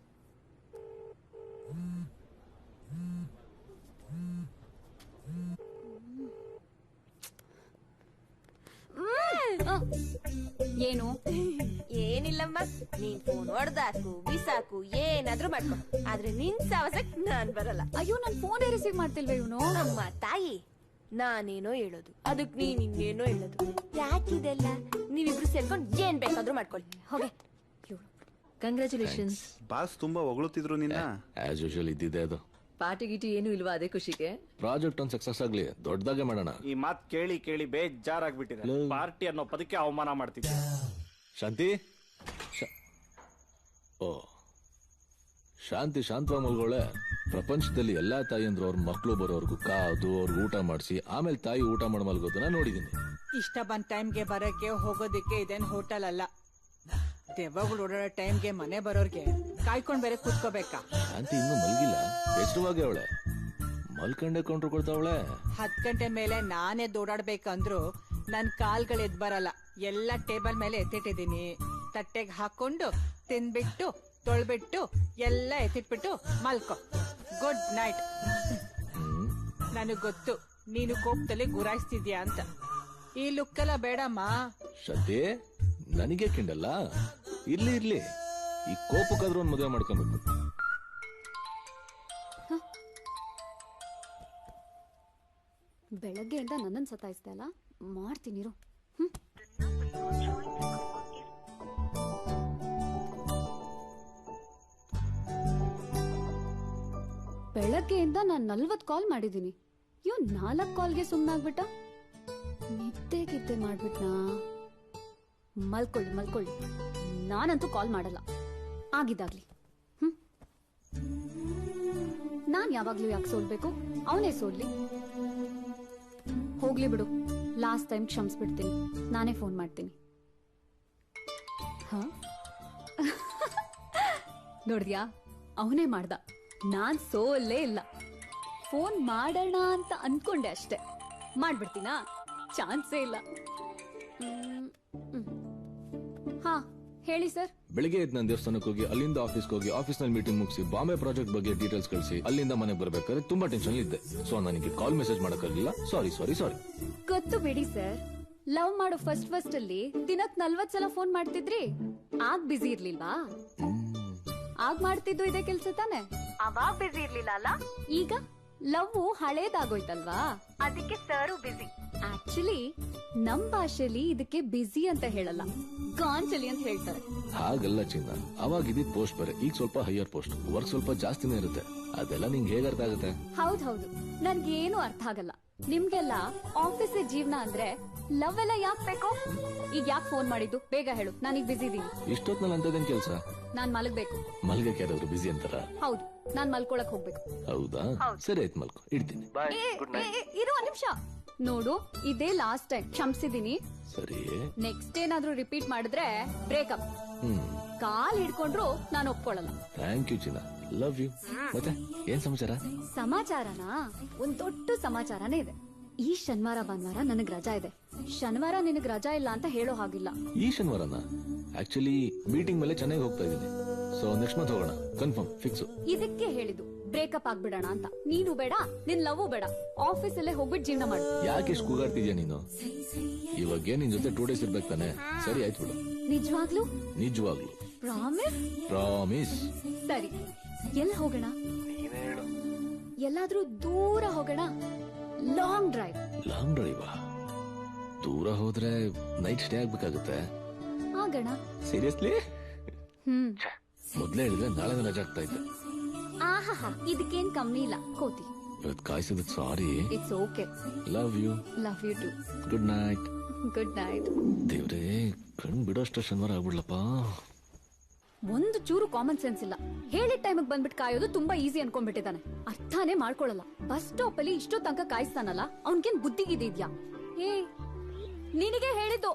ಏನು? ಏನಿಲ್ಲಮ್ಮ, ನೀನ್ ಫೋನ್ ಹೊಡ್ದಾಕು ಬಿಸಾಕು ಏನಾದ್ರೂ ಮಾಡ್ಕೊ, ಆದ್ರೆ ನಿನ್ ಸಾವಸಕ್ ನಾನ್ ಬರಲ್ಲ. ಅಯ್ಯೋ, ನನ್ ಫೋನೇ ರಿಸೀವ್ ಮಾಡ್ತಿಲ್ವೇ ಇವನು? ಅಮ್ಮ ತಾಯಿ, ನಾನೇನೋ ಹೇಳೋದು, ಅದಕ್ ನೀನ್ ಇನ್ನೇನೋ ಹೇಳೋದು. ಯಾಕಿದೆಲ್ಲ? ನೀವಿಬ್ರು ಸೇರ್ಕೊಂಡ್ ಏನ್ ಬೇಕಾದ್ರೂ ಮಾಡ್ಕೊಳ್ಳಿ. ಹೋಗೆ. ಕಂಗ್ರ್ಯಾಚುಲೇಷನ್ಸ್. ಬಾಸ್ ತುಂಬಾ ಹೊಗಳುತ್ತಿದ್ರು ನಿನ್ನ. ಆಸ್ ಯೂಶುವಲ್ ಇದ್ದಿದೆ ಅದು. ಪಾರ್ಟಿ ಗಿಟಿ ಏನು ಇಲ್ವಾ ಅದೇ ಖುಷಿಗೆ? ಪ್ರಾಜೆಕ್ಟ್ ಒಂದು ಸಕ್ಸಸ್ ಆಗ್ಲಿ, ದೊಡ್ಡದಾಗೆ ಮಾಡೋಣ. ಈ ಮಾತ್ ಕೇಳಿ ಕೇಳಿ ಬೇಜಾರಾಗ್ಬಿಟ್ಟಿದೆ. ಪಾರ್ಟಿ ಅನ್ನೋ ಪದಕ್ಕೆ ಅವಮಾನ ಮಾಡ್ತಿದ್ದೆ. ಶಾಂತಿ, ಓ ಶಾಂತಿ, ಶಾಂತ ಮಲ್ಗೋಳೆ. ಪ್ರಪಂಚದಲ್ಲಿ ಎಲ್ಲಾ ತಾಯಿಯಂದ್ರು ಅವ್ರ ಮಕ್ಳು ಬರೋರ್ಗು ಕಾದು ಅವ್ರಿಗೆ ಊಟ ಮಾಡಿಸಿ ಆಮೇಲೆ ತಾಯಿ ಊಟ ಮಾಡಿ ಮಲ್ಗೋದನ್ನ ನೋಡಿದೀನಿ. ಇಷ್ಟ ಬಂದ್ ಟೈಮ್ಗೆ ಬರಕ್ಕೆ ಹೋಗೋದಿಕ್ಕೆ ಇದೇನ್ ಹೋಟೆಲ್ ಅಲ್ಲ. ದೆವ್ವಗಳು ಓಡಾಡೋ ಟೈಮ್ಗೆ ಮನೆ ಬರೋರ್ಗೆ ಕಾಯ್ಕೊಂಡ್ ಬೇರೆ ಕೂತ್ಕೋಬೇಕಾ? ಶಾಂತಿ ಇನ್ನೂ ಮಲ್ಗಿಲ್ಲ, ಎಷ್ಟರವಾಗಿ ಅವಳೆ ಮಲ್ಕಂಡೆ ಕೊಂಡ್ರು ಕೊಡ್ತಾವಳೆ. 10 ಗಂಟೆ ಮೇಲೆ ನಾನೇ ಓಡಾಡ್ಬೇಕಂದ್ರು ನನ್ ಕಾಲ್ಗಳು ಎದ್ ಬರಲ್ಲ. ಎಲ್ಲ ಟೇಬಲ್ ಮೇಲೆ ಎತ್ತಿಟ್ಟಿದೀನಿ. ತಟ್ಟೆಗೆ ಹಾಕೊಂಡು ತಿನ್ಬಿಟ್ಟು ತೊಳ್ಬಿಟ್ಟು ಎಲ್ಲ ಎತ್ತಿಟ್ಬಿಟ್ಟು ಮಲ್ಕೋ. Good night. ನನಗ್ ಗೊತ್ತು ನೀನು ಕೋಪದಲ್ಲಿ ಗುರಾಯಿಸ್ತಿದ್ಯಾ ಅಂತ. ಈ ಲುಕ್ಕೆಲ್ಲ ಬೇಡಮ್ಮ. ಶಾಂತಿ, ನನಗೆ ಕಿಂಡಲ್ಲ, ಇರ್ಲಿ ಇರ್ಲಿ, ಈ ಕೋಪಕ್ಕಾದ್ರೂ ಒಂದು ಮದುವೆ ಮಾಡ್ಕೊಬೇಕು. ಬೆಳಗ್ಗೆಯಿಂದ ನನ್ನನ್ನು ಸತಾಯಿಸ್ದೆ ಅಲ್ಲ, ಮಾಡ್ತೀನಿರು. ಬೆಳಗ್ಗೆಯಿಂದ ನಾನು 40 ಕಾಲ್ ಮಾಡಿದ್ದೀನಿ. ಇವ್ 4 ಕಾಲ್ಗೆ ಸುಮ್ಮನಾಗ್ಬಿಟ್ಟ. ನಿದ್ದೆ ಮಾಡ್ಬಿಟ್ನಾ? ಮಲ್ಕೊಳ್ಳಿ, ನಾನಂತೂ ಕಾಲ್ ಮಾಡಲ್ಲ. ಆಗಿದ್ದಾಗ್ಲಿ. ನಾನ್ ಯಾವಾಗ್ಲೂ ಯಾಕೆ ಸೋಲ್ಬೇಕು? ಅವನೇ ಸೋಲ್ಲಿ. ಹೋಗ್ಲಿ ಬಿಡು, ಲಾಸ್ಟ್ ಟೈಮ್ ಕ್ಷಮಿಸ್ಬಿಡ್ತೀನಿ. ನಾನೇ ಫೋನ್ ಮಾಡ್ತೀನಿ. ನೋಡಿದ್ಯಾ, ಅವನೇ ಮಾಡ್ದ. ನಾನ್ ಸೋಲೇ ಇಲ್ಲ. ಫೋನ್ ಮಾಡೋಣ ಅಂತ ಅನ್ಕೊಂಡೆ ಅಷ್ಟೆ. ಮಾಡ್ಬಿಡ್ತೀನಾ? ಚಾನ್ಸೇ ಇಲ್ಲ. ಹಾ ಹೇಳಿ ಸರ್. ಬೆಳಿಗ್ಗೆ ಎದ್ದು ನಾನು ದೇವಸ್ಥಾನಕ್ಕೆ ಹೋಗಿ ಅಲ್ಲಿಂದ ಆಫೀಸ್ಗೆ ಹೋಗಿ ಆಫೀಸ್ನಲ್ಲಿ ಮೀಟಿಂಗ್ ಮುಗಿಸಿ ಬಾಂಬೆ ಪ್ರಾಜೆಕ್ಟ್ ಬಗ್ಗೆ ಡೀಟೇಲ್ಸ್ ಕಳಿಸಿ ಅಲ್ಲಿಂದ ಮನೆಗೆ ಬರ್ಬೇಕಾದ್ರೆ ತುಂಬಾ ಟೆನ್ಷನ್ ಇದ್ದೆ. ಸೊ ನನಗೆ ಕಾಲ್ ಮೆಸೇಜ್ ಮಾಡಕ್ಕಾಗಲಿಲ್ಲ. ಸಾರಿ. ಗೊತ್ತು ಬಿಡಿ ಸರ್. ಲವ್ ಮಾಡೋ ಫಸ್ಟ್ ಅಲ್ಲಿ ದಿನಕ್ 40 ಸಲ ಫೋನ್ ಮಾಡ್ತಿದ್ರಿ. ಆಗ ಬಿಸಿ ಇರ್ಲಿಲ್ವಾ? ಆಗ ಮಾಡ್ತಿದ್ದು ಇದೇ ಕೆಲ್ಸ ತಾನೆ. ಅವಾಗ ಬಿಸಿ ಇರ್ಲಿಲ್ಲ ಅಲ್ಲ? ಈಗ ಲವ್ ಹಳೇದಾಗೋಯ್ತಲ್ವಾ, ಅದಕ್ಕೆ ಸರು ಬಿಸಿ. ಆಕ್ಚುಲಿ ನಮ್ ಭಾಷೆಲಿ ಇದಕ್ಕೆ ಬಿಸಿ ಅಂತ ಹೇಳಲ್ಲ, ಗಾಂಚಲಿ ಅಂತ ಹೇಳ್ತಾರೆ. ಹಾಗಲ್ಲ ಚಿನ್ನ, ಅವಾಗ ಇದ್ದಿದ್ ಪೋಸ್ಟ್ ಬೇರೆ, ಈಗ ಸ್ವಲ್ಪ ಹೈಯರ್ ಪೋಸ್ಟ್, ವರ್ಕ್ ಸ್ವಲ್ಪ ಜಾಸ್ತಿನೇ ಇರುತ್ತೆ. ಅದೆಲ್ಲ ನಿಂಗೆ ಹೇಗೆ ಅರ್ಥ ಆಗುತ್ತೆ? ಹೌದು, ನನ್ಗೇನು ಅರ್ಥ ಆಗಲ್ಲ. ನಿಮ್ಗೆಲ್ಲ ಆಫೀಸ್ ಜೀವನ ಅಂದ್ರೆ ಲವ್ ಎಲ್ಲ ಯಾಕೆ ಬೇಕು? ಈಗ ಯಾಕೆ ಫೋನ್ ಮಾಡಿದ್ದು? ಬೇಗ ಹೇಳು, ನಾನೀಗ ಬಿಸಿ ಇದೀನಿ. ಇಷ್ಟೊತ್ನಲ್ಲಿ ಅಂತದೇನ್ ಕೆಲ್ಸ? ನಾನ್ ಮಲಗ್ಬೇಕು. ಮಲ್ಗಕ್ಕೆ ಯಾರಾದ್ರು ಬಿಸಿ ಅಂತಾರ? ಹೌದು, ನಾನ್ ಮಲ್ಕೊಳಕ್ ಹೋಗ್ಬೇಕು. ಹೌದಾ? ಸರಿ ಆಯ್ತು, ಮಲ್ಕೊ, ಇಡ್ತೀನಿ. ಇರು ಒಂದ್ ನಿಮಿಷ. ನೋಡು, ಇದೇ ಲಾಸ್ಟ್ ಟೈಮ್, ಕ್ಷಮಿಸಿದೀನಿ. ಸರಿ. ನೆಕ್ಸ್ಟ್ ಏನಾದ್ರೂ ರಿಪೀಟ್ ಮಾಡಿದ್ರೆ ಬ್ರೇಕಪ್. ಕಾಲ್ ಹಿಡ್ಕೊಂಡ್ರು ನಾನು ಒಪ್ಕೊಳ್ಳಲ್ಲ. ಥ್ಯಾಂಕ್ ಯು ಚಿನ್ನ, ಲವ್ ಯು. ಮತ್ತೆ ಏನ್ ಸಮಾಚಾರ? ಸಮಾಚಾರನಾ? ಒಂದ್ ದೊಡ್ಡ ಸಮಾಚಾರನೇ ಇದೆ. ಈ ಶನಿವಾರ ಭಾನುವಾರ ನನಗ್ ರಜಾ ಇದೆ. ಶನಿವಾರ ನಿನಗ್ ರಜಾ ಇಲ್ಲ ಅಂತ ಹೇಳೋ ಹಾಗಿಲ್ಲ. ಈ ಶನಿವಾರನ? ಆಕ್ಚುಲಿ ಮೀಟಿಂಗ್ ಮೇಲೆ ಚೆನ್ನಾಗಿ ಹೋಗ್ತಾ ಇದೀನಿ. ಸೊ ನೆಕ್ಸ್ಟ್ ಮಂತ್ ಹೋಗೋಣ, ಕನ್ಫರ್ಮ್, ಫಿಕ್ಸ್. ಇದಕ್ಕೆ ಹೇಳಿದ್ದು ಬ್ರೇಕಪ್ ಆಗ್ಬಿಡೋಣ ಅಂತ. ನೀನು ಬೇಡ, ನಿನ್ ಲವ್ ಬೇಡ, ಆಫೀಸ್ ಅಲ್ಲೇ ಹೋಗ್ಬಿಟ್ಟು ಜೀವನ ಮಾಡು. ಯಾಕೆ ಇಷ್ಟು ಕೂಗಾಡ್ತಿದ್ಯಾ ನೀನು? ಇವಾಗ ನಿನ್ ಜೊತೆ 2 days ಇರ್ಬೇಕು ತಾನೆ? ಸರಿ ಆಯ್ತು ಬಿಡು. ನಿಜವಾಗ್ಲು? ನಿಜವಾಗ್ಲು. ಪ್ರಾಮಿಸ್? ಪ್ರಾಮಿಸ್. ಸರಿ, ಎಲ್ಲಿ ಹೋಗೋಣ? ಎಲ್ಲಾದ್ರೂ ದೂರ ಹೋಗೋಣ. Long drive. ಲಾಂಗ್ ಡ್ರೈವಾ? ದೂರ ಹೋದ್ರೆ ನೈಟ್ ಸ್ಟೇ ಆಗ್ಬೇಕಾಗುತ್ತೆ. ಆಗೋಣ. ಸೀರಿಯಸ್ಲಿ? ಮೊದ್ಲೇ ಹೇಳಿದ್ರೆ ನಾಳೆ ರಜೆ ಆಗ್ತಾ ಇದ್ದೆ. ಆಹಾ, ಇದಕ್ಕೇನ್ ಕಮ್ಮಿ ಇಲ್ಲ. ಕೋತಿ ಇವತ್ತು ಕಾಯಿಸಿದ sorry. It's okay. Love you. Love you too. Good night. Good night. ದೇವ್ರೇ, ಕಣ್ ಬಿಡೋಷ್ಟ ಶನಿವಾರ ಆಗ್ಬಿಡ್ಲಪ್ಪ. ಒಂದು ಚೂರು ಕಾಮನ್ ಸೆನ್ಸ್ ಇಲ್ಲ. ಹೇಳಿದ ಟೈಮಿಗೆ ಬಂದ್ಬಿಟ್ಟು ಕಾಯೋದು ತುಂಬಾ ಈಸಿ ಅನ್ಕೊಂಡ್ಬಿಟ್ಟಿದ್ದಾನೆ. ಅರ್ಥನೇ ಮಾಡ್ಕೊಳಲ್ಲ. ಬಸ್ ಸ್ಟಾಪ್ ಅಲ್ಲಿ ಇಷ್ಟೋ ತನಕ ಕಾಯಿಸ್ತಾನಲ್ಲ, ಅವನ್ಗೇನ್ ಬುದ್ಧಿಗಿದ್ಯಾ? ಏ, ನಿನಗೆ ಹೇಳಿದ್ದು.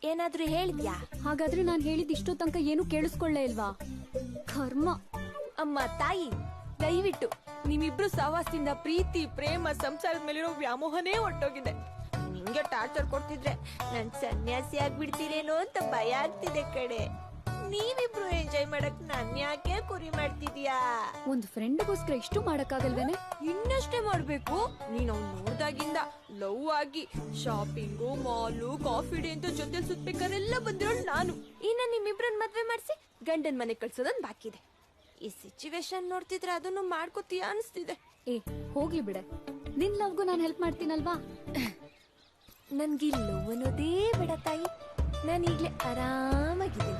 ಏನಾದ್ರೂ ಹೇಳಿದ್ಯಾ? ಹಾಗಾದ್ರೆ ನಾನ್ ಹೇಳಿದ್ ಇಷ್ಟೋ ತನಕ ಏನು ಕೇಳಿಸ್ಕೊಳ್ಳೇ ಇಲ್ವಾ? ಕರ್ಮ. ಅಮ್ಮ ತಾಯಿ, ದಯವಿಟ್ಟು ನಿಮ್ಮಿಬ್ರು ಸಹವಾಸದಿಂದ ಪ್ರೀತಿ, ಪ್ರೇಮ, ಸಂಸಾರದ ಮೇಲಿರೋ ವ್ಯಾಮೋಹನೇ ಹೊಟ್ಟೋಗಿದೆ. ನಿಂಗೆ ಟಾರ್ಚರ್ ಕೊಡ್ತಿದ್ರೆ ನನ್ ಸನ್ಯಾಸಿ ಆಗ್ಬಿಡ್ತೀರೇನೋ ಅಂತ ಭಯ ಆಗ್ತಿದೆ ಕಡೆ. ನೀವಿಬ್ರು ಎಂಜಾಯ್ ಮಾಡಕ್ ನನ್ ಯಾಕೆ ಕುರಿ ಮಾಡ್ತಿದ್ಯಾ? ಒಂದ್ ಫ್ರೆಂಡ್ಗೋಸ್ಕರ ಇಷ್ಟು ಮಾಡಕ್ಕಾಗಲ್ವೇನೆ? ಇನ್ನಷ್ಟೇ ಮಾಡ್ಬೇಕು. ನೀನ್ ಅವ್ನ್ ನೋಡ್ದಾಗಿಂದ ಲವ್ ಆಗಿ ಶಾಪಿಂಗು, ಮಾಲು, ಕಾಫಿ ಡೇ ಅಂತ ಜೊತೆ ಸುತ್ಬೇಕಾರೆಲ್ಲ ಬಂದಿರೋಳು ನಾನು. ಇನ್ನ ನಿಮ್ಮಿಬ್ರನ್ ಮದ್ವೆ ಮಾಡ್ಸಿ ಗಂಡನ್ ಮನೆ ಕಳ್ಸೋದನ್ ಬಾಕಿ ಇದೆ. ಈ ಸಿಚುವೇಶನ್ ನೋಡ್ತಿದ್ರೆ ಅದನ್ನು ಮಾಡ್ಕೋತೀಯ ಅನ್ಸ್ತಿದೆ. ಏ, ಹೋಗ್ಲಿ ಬಿಡೆ. ನಿನ್ ಲವ್ಗೂ ನಾನ್ ಹೆಲ್ಪ್ ಮಾಡ್ತೀನಲ್ವಾ? ನನ್ಗಿಲ್ಲೋ ಅನ್ನೋದೇ ಬೇಡ ತಾಯಿ. ನಾನು ಈಗ್ಲೇ ಆರಾಮಾಗಿದ್ದೀನಿ.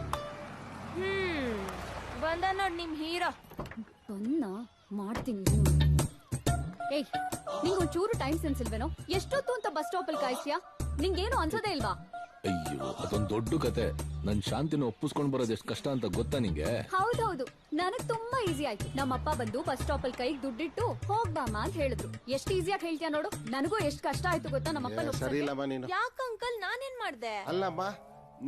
ಬಂದ ನೋಡ್ ನಿಮ್ ಹೀರೋ. ಬನ್ನ ಮಾಡ್ತೀನಿ. ಏಯ್, ನಿಂಗೊಂದ್ ಚೂರು ಟೈಮ್ ಸೆನ್ಸ್ ಇಲ್ವೇನೋ? ಎಷ್ಟೊತ್ತು ಅಂತ ಬಸ್ ಸ್ಟಾಪ್ ಅಲ್ಲಿ ಕಾಯಿಸ್ಯಾ? ನಿಂಗೇನು ಅನ್ಸೋದೇ ಇಲ್ವಾ? ಅಯ್ಯೋ, ಅದೊಂದ್ ದೊಡ್ಡ ಕತೆ. ನನ್ ಶಾಂತಿನ ಒಪ್ಪಿಸ್ಕೊಂಡ್ ಬರೋದು ಎಷ್ಟು ಕಷ್ಟ ಅಂತ ಗೊತ್ತಾ ನಿಂಗೆ? ಹೌದೌದು, ನನಗ್ ತುಂಬಾ ಈಸಿ ಆಯ್ತು. ನಮ್ಮಪ್ಪ ಬಂದು ಬಸ್ ಸ್ಟಾಪ್ ಅಲ್ಲಿ ಕೈಗೆ ದುಡ್ಡಿಟ್ಟು ಹೋಗ್ಬಾಮ ಅಂತ ಹೇಳಿದ್ರು. ಎಷ್ಟು ಈಸಿಯಾಗಿ ಹೇಳ್ತೀಯ ನೋಡು. ನನಗೂ ಎಷ್ಟು ಕಷ್ಟ ಆಯ್ತು ಗೊತ್ತಾ ನಮ್ಮಪ್ಪ. ಸರಿ ಇಲ್ಲಮ್ಮ ನೀನು. ಯಾಕ ಅಂಕಲ್, ನಾನೇನ್ ಮಾಡ್ದೆ? ಅಲ್ಲಮ್ಮ,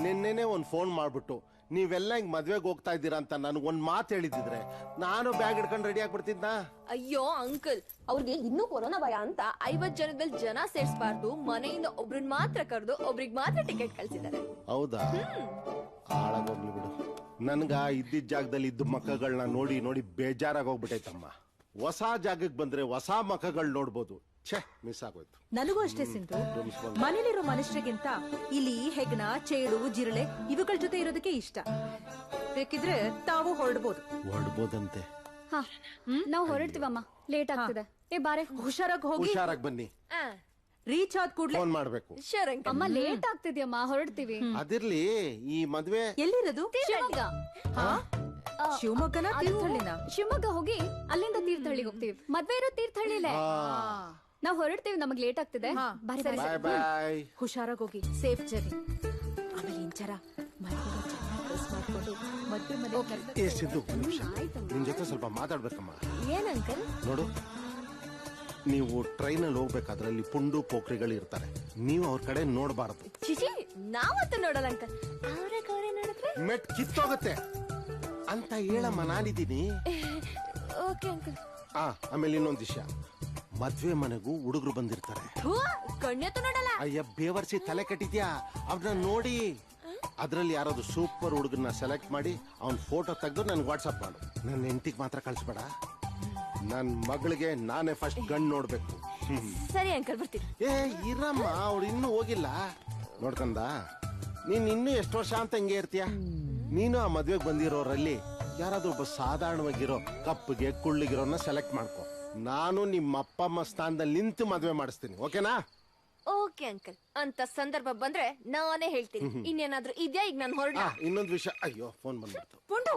ನಿನ್ನೆನೆ ಒಂದ್ ಫೋನ್ ಮಾಡ್ಬಿಟ್ಟು ನೀವೆಲ್ಲ ಹಿಂಗ್ ಮದ್ವೆಗೆ ಹೋಗ್ತಾ ಇದ್ದೀರಾ ಅಂತ ನನಗ್ ಒಂದ್ ಮಾತು ಹೇಳಿದಿದ್ರೆ ನಾನು ಬ್ಯಾಗ್ ಹಿಡ್ಕೊಂಡು ರೆಡಿ ಆಗ್ಬಿಡ್ತಿದ್ನ. ಅಯ್ಯೋ ಅಂಕಲ್, ಅವ್ರಿಗೆ ಇನ್ನೂ ಕೊರೋನಾ ಭಯ ಅಂತ 50 ಜನದಲ್ಲಿ ಜನ ಸೇರ್ಸ್ಬಾರ್ದು, ಮನೆಯಿಂದ ಒಬ್ರನ್ ಮಾತ್ರ ಕರೆದು ಒಬ್ರಿಗೆ ಮಾತ್ರ ಟಿಕೆಟ್ ಕಳ್ಸಿದ್ದಾರೆ. ಹೌದಾ? ಹಾಳಾಗೋಗ್ಲಿ ಬಿಡು. ನನ್ಗ ಇದ್ದಿದ್ ಜಾಗದಲ್ಲಿ ಇದ್ದ ಮಕ್ಕಗಳನ್ನ ನೋಡಿ ನೋಡಿ ಬೇಜಾರಾಗಿ ಹೋಗ್ಬಿಟ್ಟೈತಮ್ಮ. ಹೊಸ ಜಾಗಕ್ಕೆ ಬಂದ್ರೆ ಹೊಸ ಮಕ್ಕಗಳು ನೋಡ್ಬೋದು. ಛೇ, ಮಿಸ್ ಆಗೋಯ್ತು. ನನಗೂ ಅಷ್ಟೇ ಸಿಂಧು. ಮನೇಲಿರೋ ಮನುಷ್ಯರಿಗಿಂತ ಇಲ್ಲಿ ಹೆಗ್ಣ, ಚೇಳು, ಜಿರಳೆ ಇವುಗಳ ಜೊತೆ ಇರೋದಕ್ಕೆ ಇಷ್ಟ. ಬೇಕಿದ್ರೆ ತಾವು ಹೊರಡ್ಬೋದಂತೆ. ಹಾ, ನಾವ್ ಹೊರಡ್ತೀವಮ್ಮ. ಲೇಟ್ ಆಗ್ತಿದೆ. ಏ ಬಾರೆ, ಹುಷಾರಾಗಿ ಹೋಗಿ. ಹುಷಾರಾಗಿ ಬನ್ನಿ. ರೀಚ್ ಆದ ಕೂಡಲೇ ಫೋನ್ ಮಾಡ್ಬೇಕು. ಅಮ್ಮ, ಲೇಟ್ ಆಗ್ತಿದ್ಯಮ್ಮ, ಹೊರಡ್ತೀವಿ. ಅದಿರ್ಲಿ, ಈ ಮದ್ವೆ ಎಲ್ಲಿರೋದು? ಶಿವಮೊಗ್ಗ. ಶಿವಮೊಗ್ಗನ ತೀರ್ಥಹಳ್ಳಿನ? ಶಿವಮೊಗ್ಗ ಹೋಗಿ ಅಲ್ಲಿಂದ ತೀರ್ಥಹಳ್ಳಿಗೆ ಹೋಗ್ತೀವಿ. ಮದ್ವೆ ಇರೋ ತೀರ್ಥಹಳ್ಳಿಲೇ. ನಾವ್ ಹೊರಡ್ತೀವಿ, ನಮಗ್ ಲೇಟ್ ಆಗ್ತಿದೆ. ಬಾಯ್ ಬಾಯ್. ಹುಷಾರಾಗಿ ಹೋಗಿ, ಸೇಫ್ ಜರ್ನಿ. ಆಮೇಲೆ ಇಂಚರ ಮಾಡ್ಕೊಂಡು ಮದ್ವೆ ಮನೆ. ಏ ಸಿದ್ದು, ಒಂದ್ ನಿಮಿಷ ನಿನ್ ಜೊತೆ ಸ್ವಲ್ಪ ಮಾತಾಡ್ಬೇಕಮ್ಮ. ಏನಂಕಲ್? ನೋಡು, ನೀವು ಟ್ರೈನಲ್ಲಿ ಹೋಗ್ಬೇಕಾದ್ರೆ ಅಲ್ಲಿ ಪುಂಡು ಪೋಖ್ರಿಗಳು ಇರ್ತಾರೆ. ನೀವು ಅವ್ರ ಕಡೆ ನೋಡಬಾರದು. ಚಿಚಿ, ನಾವತ್ತ ನೋಡಲ್ಲ ಅಂಕಲ್. ಅವ್ರೆ ನೋಡಿದ್ರೆ ಮೆಟ್ ಕಿತ್ತೋಗತ್ತೆ. ಅಂತ ಹೇಳಮ್ಮ, ನಾನಿದ್ದೀನಿ. Okay uncle. ಆಮೇಲೆ ಇನ್ನೊಂದ್ ವಿಷಯ, ಮದ್ವೆ ಮನೆಗೂ ಹುಡುಗರು ಬಂದಿರ್ತಾರೆ. ಕಣ್ಣೆತ್ತು ನೋಡಲ್ಲ. ಅಯ್ಯ ಬೇವರ್ಸಿ ತಲೆ ಕಟ್ಟಿದ್ಯಾ? ಅವ್ರನ್ನ ನೋಡಿ ಅದ್ರಲ್ಲಿ ಯಾರಾದ್ರು ಸೂಪರ್ ಹುಡುಗನ್ನ ಸೆಲೆಕ್ಟ್ ಮಾಡಿ ಅವ್ನ ಫೋಟೋ ತೆಗೆದು ನನ್ಗೆ ವಾಟ್ಸಪ್ ಮಾಡು. ನನ್ನ ಹೆಂಡತಿಗೆ ಮಾತ್ರ ಕಳಿಸ್ಬೇಡ. ನನ್ ಮಗಳಿಗೆ ನಾನೇ ಫಸ್ಟ್ ಗಂಡ್ ನೋಡ್ಬೇಕು. ಸರಿ ಅಂಕಲ್, ಬರ್ತೀನಿ. ಇರಮ್ಮ, ಅವ್ರು ಇನ್ನೂ ಹೋಗಿಲ್ಲ. ನೋಡ್ಕಂದ, ನೀನ್ ಇನ್ನೂ ಎಷ್ಟು ವರ್ಷ ಅಂತ ಹಿಂಗೆ ಇರ್ತೀಯ? ನೀನು ಆ ಮದ್ವೆಗೆ ಬಂದಿರೋರಲ್ಲಿ ಯಾರಾದ್ರೂ ಒಬ್ಬ ಸಾಧಾರಣವಾಗಿರೋ ಕಪ್ಪಗೆ ಕುಳ್ಳಿಗಿರೋನ್ನ ಸೆಲೆಕ್ಟ್ ಮಾಡ್ಕೊ. ನಾನು ನಿಮ್ಮ ಅಪ್ಪ ಅಮ್ಮ ಸ್ಥಾನದಲ್ಲಿ ನಿಂತು ಮದ್ವೆ ಮಾಡಿಸ್ತೀನಿ. ಓಕೆನಾ? Okay uncle. ಅಂತ ಸಂದರ್ಭ ಬಂದ್ರೆ ನಾನೇ ಹೇಳ್ತೀನಿ. ಇನ್ನೇನಾದ್ರೂ ಇದ್ಯಾ? ಈಗ ನಾನು ಹೊರಡ. ಇನ್ನೊಂದು ವಿಷಯ. ಅಯ್ಯೋ, ಫೋನ್ ಬಂದ್ಬಿಡ್ತು. ಪುಂಡು,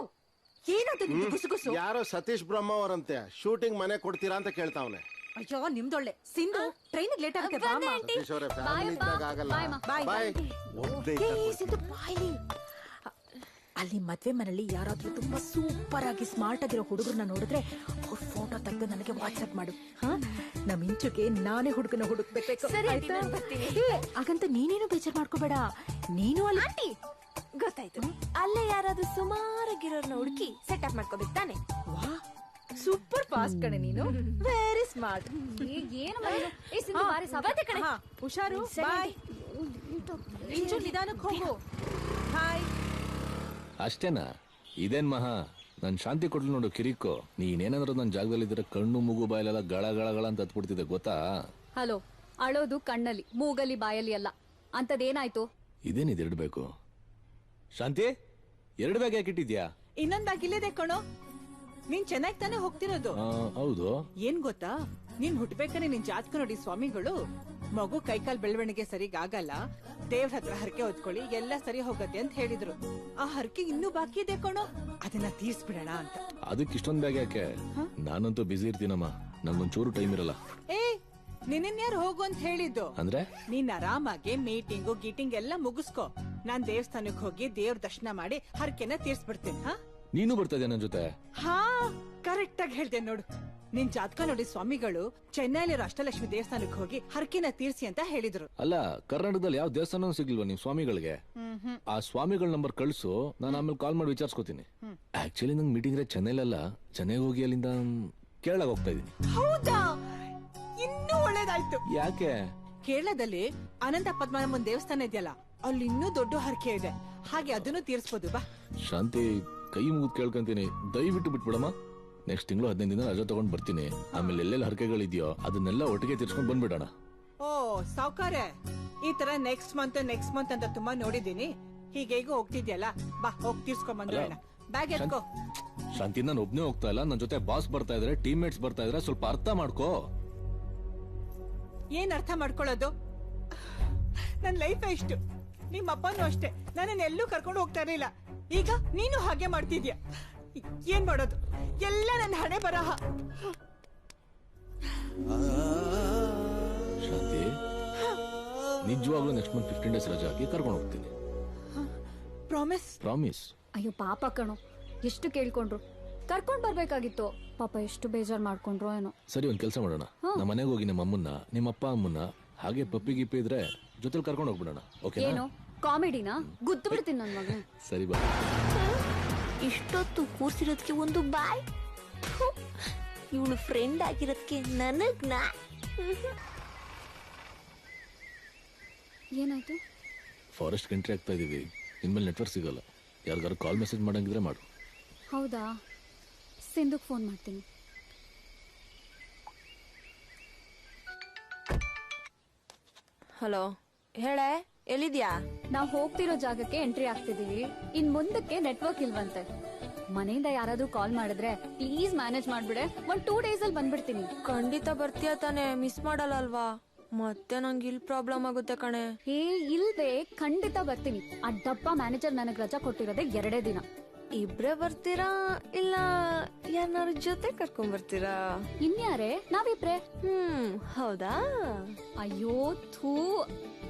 ಏನದು ನಿಮ್ದು ಗುಸುಗುಸು? ಯಾರೋ ಸತೀಶ್ ಬ್ರಹ್ಮ ಅವರಂತೆ ಶೂಟಿಂಗ್ ಮನೆ ಕೊಡ್ತೀರಾ ಅಂತ ಕೇಳ್ತಾವನೆ. ಅಯ್ಯೋ, ನಿಮ್ದೊಳ್ಳೆ. ಸಿಂಧು ಟ್ರೈನ್ ಲೇಟ್ ಆಗುತ್ತೆ. ಸತೀಶ್ ಅವರೇ, ಫ್ಯಾಮಿಲಿ ಇದ್ದಾಗ ಆಗಲ್ಲ. ಬಾಯ್. ಸಿಂಧು ಬಾಯ್ಲಿ. ಅಲ್ಲಿ ಮದ್ವೆ ಮನೇಲಿ ಯಾರಾದ್ರೂ ತುಂಬಾ ಸೂಪರ್ ಆಗಿ ಸ್ಮಾರ್ಟ್ ಆಗಿರೋ ಹುಡುಗರನ್ನ ನೋಡಿದ್ರೆ ಅವ್ರ ಫೋಟೋ ತೆಗೆದು ನನಗೆ ವಾಟ್ಸ್ಆಪ್ ಮಾಡು. ನಮ್ ಇಂಚುಗೆ ನಾನೇ ಹುಡುಗನ ಹುಡುಕ್ಬೇಕು. ಹಾಗಂತ ನೀನೇನು ಬೇಜಾರ್ ಮಾಡ್ಕೋಬೇಡ. ನೀನು ಅಲ್ಲಿ ಗೊತ್ತಾಯ್ತು. ಅಲ್ಲೇ ಯಾರಾದ್ರೂ ಸುಮಾರಾಗಿರೋರ್ನ ಹುಡುಕಿ ಸೆಟಪ್ ಮಾಡ್ಕೋಬೇಕು ತಾನೆ. ಸೂಪರ್ ಫಾಸ್ಟ್ ಕಣೆ ನೀನು. Very smart. ಹುಷಾರು. ಬಾಯ್. ಇಂಚು ನಿಧಾನಕ್ಕೆ ಹೋಗು. ಹಾಯ್. ಅಷ್ಟೇನಾ? ಇದೇನ್ ಮಹಾ, ನನ್ ಶಾಂತಿ ಕೊಡ್ಲಿ ನೋಡು ಕಿರಿಕೋ. ನೀನೇನಾದ್ರೂ ನನ್ ಜಾಗದಲ್ಲಿದ್ರೆ ಕಣ್ಣು ಮೂಗು ಬಾಯಲೆಲ್ಲ ಗಳ ಗಳ ಗಳ ಅಂತ ಹತ್ಬಿಡ್ತಿದೆ ಗೊತ್ತಾ? ಹಲೋ, ಅಳೋದು ಕಣ್ಣಲ್ಲಿ, ಮೂಗಲ್ಲಿ, ಬಾಯಲ್ಲಿ ಅಲ್ಲ. ಅಂತದೇನಾಯ್ತು? ಇದೇನಿದೆ ಎರಡು ಬೇಕು? ಶಾಂತಿ, ಎರಡು ಬ್ಯಾಗ್ ಯಾಕಿಟ್ಟಿದ್ಯಾ? ಇನ್ನೊಂದ್ ಬ್ಯಾಗ್ ಇಲ್ಲಿದೆ ಕಣೋ. ನೀನ್ ಚೆನ್ನಾಗಿ ತಾನೇ ಹೋಗ್ತಿರೋದು. ಹೌದು. ಏನ್ ಗೊತ್ತಾ, ನೀನ್ ಹುಟ್ಬೇಕಾದ್ರೆ ನಿನ್ ಜಾತಕ ನೋಡಿ ಸ್ವಾಮಿಗಳು ಮಗು ಕೈಕಾಲ್ ಬೆಳವಣಿಗೆ ಸರಿಗಾಗಲ್ಲ, ದೇವ್ರ ಹತ್ರ ಹರಕೆ ಹೊತ್ಕೊಳ್ಳಿ, ಎಲ್ಲ ಸರಿ ಹೋಗತ್ತೆ ಅಂತ ಹೇಳಿದ್ರು. ಆ ಹರಕೆ ಇನ್ನೂ ಬಾಕಿ ಇದೆ ಕಣೋ, ಅದನ್ನ ತೀರ್ಸ್ಬಿಡೋಣ ಅಂತ. ಅದಕ್ಕೆ ಇಷ್ಟೊಂದ್ ಬ್ಯಾಗ್ ಯಾಕೆ? ನಾನಂತೂ ಬಿಸಿ ಇರ್ತೀನಮ್ಮ, ನಂಗೊಂಚೂರು ಟೈಮ್ ಇರಲ್ಲ. ನಿನ್ಯಾರು ಹೋಗು ಅಂತ ಹೇಳಿದ್ದು? ಅಂದ್ರೆ ನೀನ್ ಆರಾಮಾಗಿ ಮೀಟಿಂಗು ಗೀಟಿಂಗ್ ಎಲ್ಲ ಮುಗಿಸ್ಕೊ. ನಾನ್ ದೇವಸ್ಥಾನಕ್ ಹೋಗಿ ದೇವ್ರ ದರ್ಶನ ಮಾಡಿ ಹರಕೆನ ತೀರ್ಸ್ಬಿಡ್ತೇನೆ. ನೀನು ಬರ್ತಾ ಇದೆಯಾ ನನ್ ಜೊತೆ? ಕರೆಕ್ಟ್ ಆಗಿ ಹೇಳ್ದೆ ನೋಡು. ನಿನ್ ಜಾತಕ ನೋಡಿ ಸ್ವಾಮಿಗಳು ಚೆನ್ನೈಲಿರೋ ಅಷ್ಟಲಕ್ಷ್ಮಿ ದೇವಸ್ಥಾನಕ್ಕೆ ಹೋಗಿ ಹರಕೆನ ತೀರ್ಸಿ ಅಂತ ಹೇಳಿದ್ರು. ಅಲ್ಲ, ಕರ್ನಾಟಕದಲ್ಲಿ ಯಾವ ದೇವಸ್ಥಾನ ಸಿಗ್ಲಿಲ್ವಾ ನಿಮ್ ಸ್ವಾಮಿಗಳಿಗೆ? ಆ ಸ್ವಾಮಿಗಳ ನಂಬರ್ ಕಳ್ಸು, ನಾನು ಆಮೇಲೆ ಕಾಲ್ ಮಾಡಿ ವಿಚಾರಿಸ್ಕೋತೀನಿ. ಆಕ್ಚುಲಿ ನಂಗೆ ಮೀಟಿಂಗ್ ಇರೋ ಚೆನ್ನೈಲಲ್ಲ, ಚೆನ್ನೈಗೆ ಹೋಗಿ ಅಲ್ಲಿಂದ ಕೇರಳಕ್ಕೆ ಹೋಗ್ತಾ ಇದೀನಿ. ಹೌದಾ? ಇನ್ನೂ ಒಳ್ಳೇದಾಯ್ತು. ಯಾಕೆ? ಕೇರಳದಲ್ಲಿ ಅನಂತ ಪದ್ಮನಾಭನ್ ದೇವಸ್ಥಾನ ಇದೆಯಲ್ಲ, ಅಲ್ಲಿ ಇನ್ನೂ ದೊಡ್ಡ ಹರಕೆ ಇದೆ. ಹಾಗೆ ಅದನ್ನು ತೀರ್ಸ್ಬೋದು. ಬಾ ಶಾಂತಿ, ಕೈ ಮುಗಿದು ಕೇಳ್ಕೊಂತೀನಿ, ದಯವಿಟ್ಟು ಬಿಟ್ಬಿಡಮ್ಮ. ನೆಕ್ಸ್ಟ್ ತಿಂಗಳು 15 ದಿನ ರಜೆ ತಗೊಂಡ್ ಬರ್ತೀನಿ. ಆಮೇಲೆ ಎಲ್ಲೆಲ್ಲ ಹರಕೆಗಳಿದೆಯೋ ಅದನ್ನೆಲ್ಲ ಒಟ್ಟಿಗೆ ತೀರ್ಸ್ಕೊಂಡ್ ಬಂದ್ಬಿಡೋಣ. ಓ ಸಾವ್ಕಾರೆ, ಈ ತರ ನೆಕ್ಸ್ಟ್ ಮಂತ್ ಅಂತ ತುಂಬಾ ನೋಡಿದೀನಿ. ಹೀಗೇಗೂ ಹೋಗ್ತಿದ್ಯಲ್ಲ, ಬಾ ಹೋಗಿ ತೀರ್ಸ್ಕೊಂಡ್ ಬಂದ್ಬಿಡೋಣ. ಬ್ಯಾಗ್ ಎತ್ಕೋ. ಶಾಂತಿ, ನಾನು ಒಬ್ನೇ ಹೋಗ್ತಾ ಇಲ್ಲ, ನನ್ನ ಜೊತೆ ಬಾಸ್ ಬರ್ತಾ ಇದಾರೆ, ಟೀಮ್ ಮೇಟ್ಸ್ ಬರ್ತಾ ಇದಾರೆ, ಸ್ವಲ್ಪ ಅರ್ಥ ಮಾಡ್ಕೋ. ಏನ್ ಅರ್ಥ ಮಾಡ್ಕೊಳ್ಳೋದು? ನನ್ ಲೈಫ್ ಇಷ್ಟು. ನಿಮ್ಮ ಅಪ್ಪನೂ ಅಷ್ಟೇ, ನನ್ನನ್ನ ಎಲ್ಲೂ ಕರ್ಕೊಂಡು ಹೋಗ್ತಾ ಇರ್ಲಿಲ್ಲ. ಈಗ ನೀನು ಹಾಗೆ ಮಾಡ್ತಿದ್ಯಾ. ಏನ್ ಮಾಡೋದು? ಎಲ್ಲ ನನ್ನ ಹಣೆ ಬರಹ. ಶಾಂತಿ, ನಿಜವಾಗ್ಲೂ ನೆಕ್ಸ್ಟ್ ಮಂತ್ 15 ಡೇಸ್ ರಜೆ ಹಾಕಿ ಕರ್ಕೊಂಡು ಹೋಗ್ತೀನಿ. ಪ್ರಾಮಿಸ್. ಅಯ್ಯೋ ಪಾಪ ಕಣೋ, ಎಷ್ಟು ಕೇಳ್ಕೊಂಡ್ರು. ಕರ್ಕೊಂಡ್ ಬರ್ಬೇಕಾಗಿತ್ತು. ಪಾಪ ಎಷ್ಟು ಬೇಜಾರ್ ಮಾಡ್ಕೊಂಡ್ರು ಏನೋ. ಸರಿ, ಒಂದ್ ಕೆಲಸ ಮಾಡೋಣ. ನಮ್ಮ ಮನೆಗೆ ಹೋಗಿ ನಿಮ್ಮ ಅಮ್ಮನ್ನ, ನಿಮ್ಮ ಅಪ್ಪ ಅಮ್ಮನ್ನ, ಹಾಗೆ ಪಪ್ಪಿ ಗಿಪ್ಪಿ ಇದ್ರೆ ಜೊತೆಲಿ ಕರ್ಕೊಂಡು ಹೋಗ್ಬಿಡೋಣ. ಓಕೆ? ಏನೋ ಕಾಮಿಡಿನಾ? ಗುದ್ದು ಬಿಡ್ತೀನಿ ನನ್ ಮಗ. ಸರಿ ಬಾ. ಇಷ್ಟೊತ್ತು ಕೂರ್ಸಿರೋದಕ್ಕೆ ಒಂದು ಬಾಯ್. ಇವಳು ಫ್ರೆಂಡ್ ಆಗಿರೋದಕ್ಕೆ ನನಗ್ ನಾ. ಏನಾಯ್ತು? ಫಾರೆಸ್ಟ್ ಎಂಟ್ರಿ ಆಗ್ತಾ ಇದೀವಿ. ಇನ್ಮೇಲೆ ನೆಟ್ವರ್ಕ್ ಸಿಗಲ್ಲ. ಯಾರಿಗಾರು ಕಾಲ್ ಮೆಸೇಜ್ ಮಾಡಂಗಿದ್ರೆ ಮಾಡು. ಹೌದಾ? ಸಿಂಧುಗ್ ಫೋನ್ ಮಾಡ್ತೀನಿ. ಹಲೋ, ಹೇಳೆ, ಎಲ್ಲಿದ್ಯಾ? ನಾವ್ ಹೋಗ್ತಿರೋ ಜಾಗಕ್ಕೆ ಎಂಟ್ರಿ ಆಗ್ತಿದೀವಿ. ಇನ್ ಮುಂದಕ್ಕೆ ನೆಟ್ವರ್ಕ್ ಇಲ್ವಂತೆ. ಮನೆಯಿಂದ ಯಾರಾದ್ರೂ ಕಾಲ್ ಮಾಡಿದ್ರೆ ಪ್ಲೀಸ್ ಮ್ಯಾನೇಜ್ ಮಾಡ್ಬಿಡೆ. 2 days ಅಲ್ಲಿ ಬಂದ್ಬಿಡ್ತೀನಿ. ಖಂಡಿತ ಬರ್ತೀಯ ತಾನೆ? ಮಿಸ್ ಮಾಡಲ್ಲ ಅಲ್ವಾ? ಮತ್ತೆ ನಂಗೆ ಇಲ್ಲಿ ಪ್ರಾಬ್ಲಮ್ ಆಗುತ್ತೆ ಕಣೆ. ಇಲ್ವೇ, ಖಂಡಿತ ಬರ್ತೀನಿ. ಆ ಡಬ್ಬ ಮ್ಯಾನೇಜರ್ ನನಗ್ ರಜಾ ಕೊಟ್ಟಿರೋದೇ 2 ದಿನ. ಇಬ್ರೇ ಬರ್ತೀರಾ ಇಲ್ಲ ಯಾರು ಜೊತೆ ಕರ್ಕೊಂಡ್ ಬರ್ತೀರಾ? ಇನ್ಯಾರೇ? ನಾವಿಬ್ರೆ. ಹೌದಾ? ಅಯ್ಯೋ ಥೂ,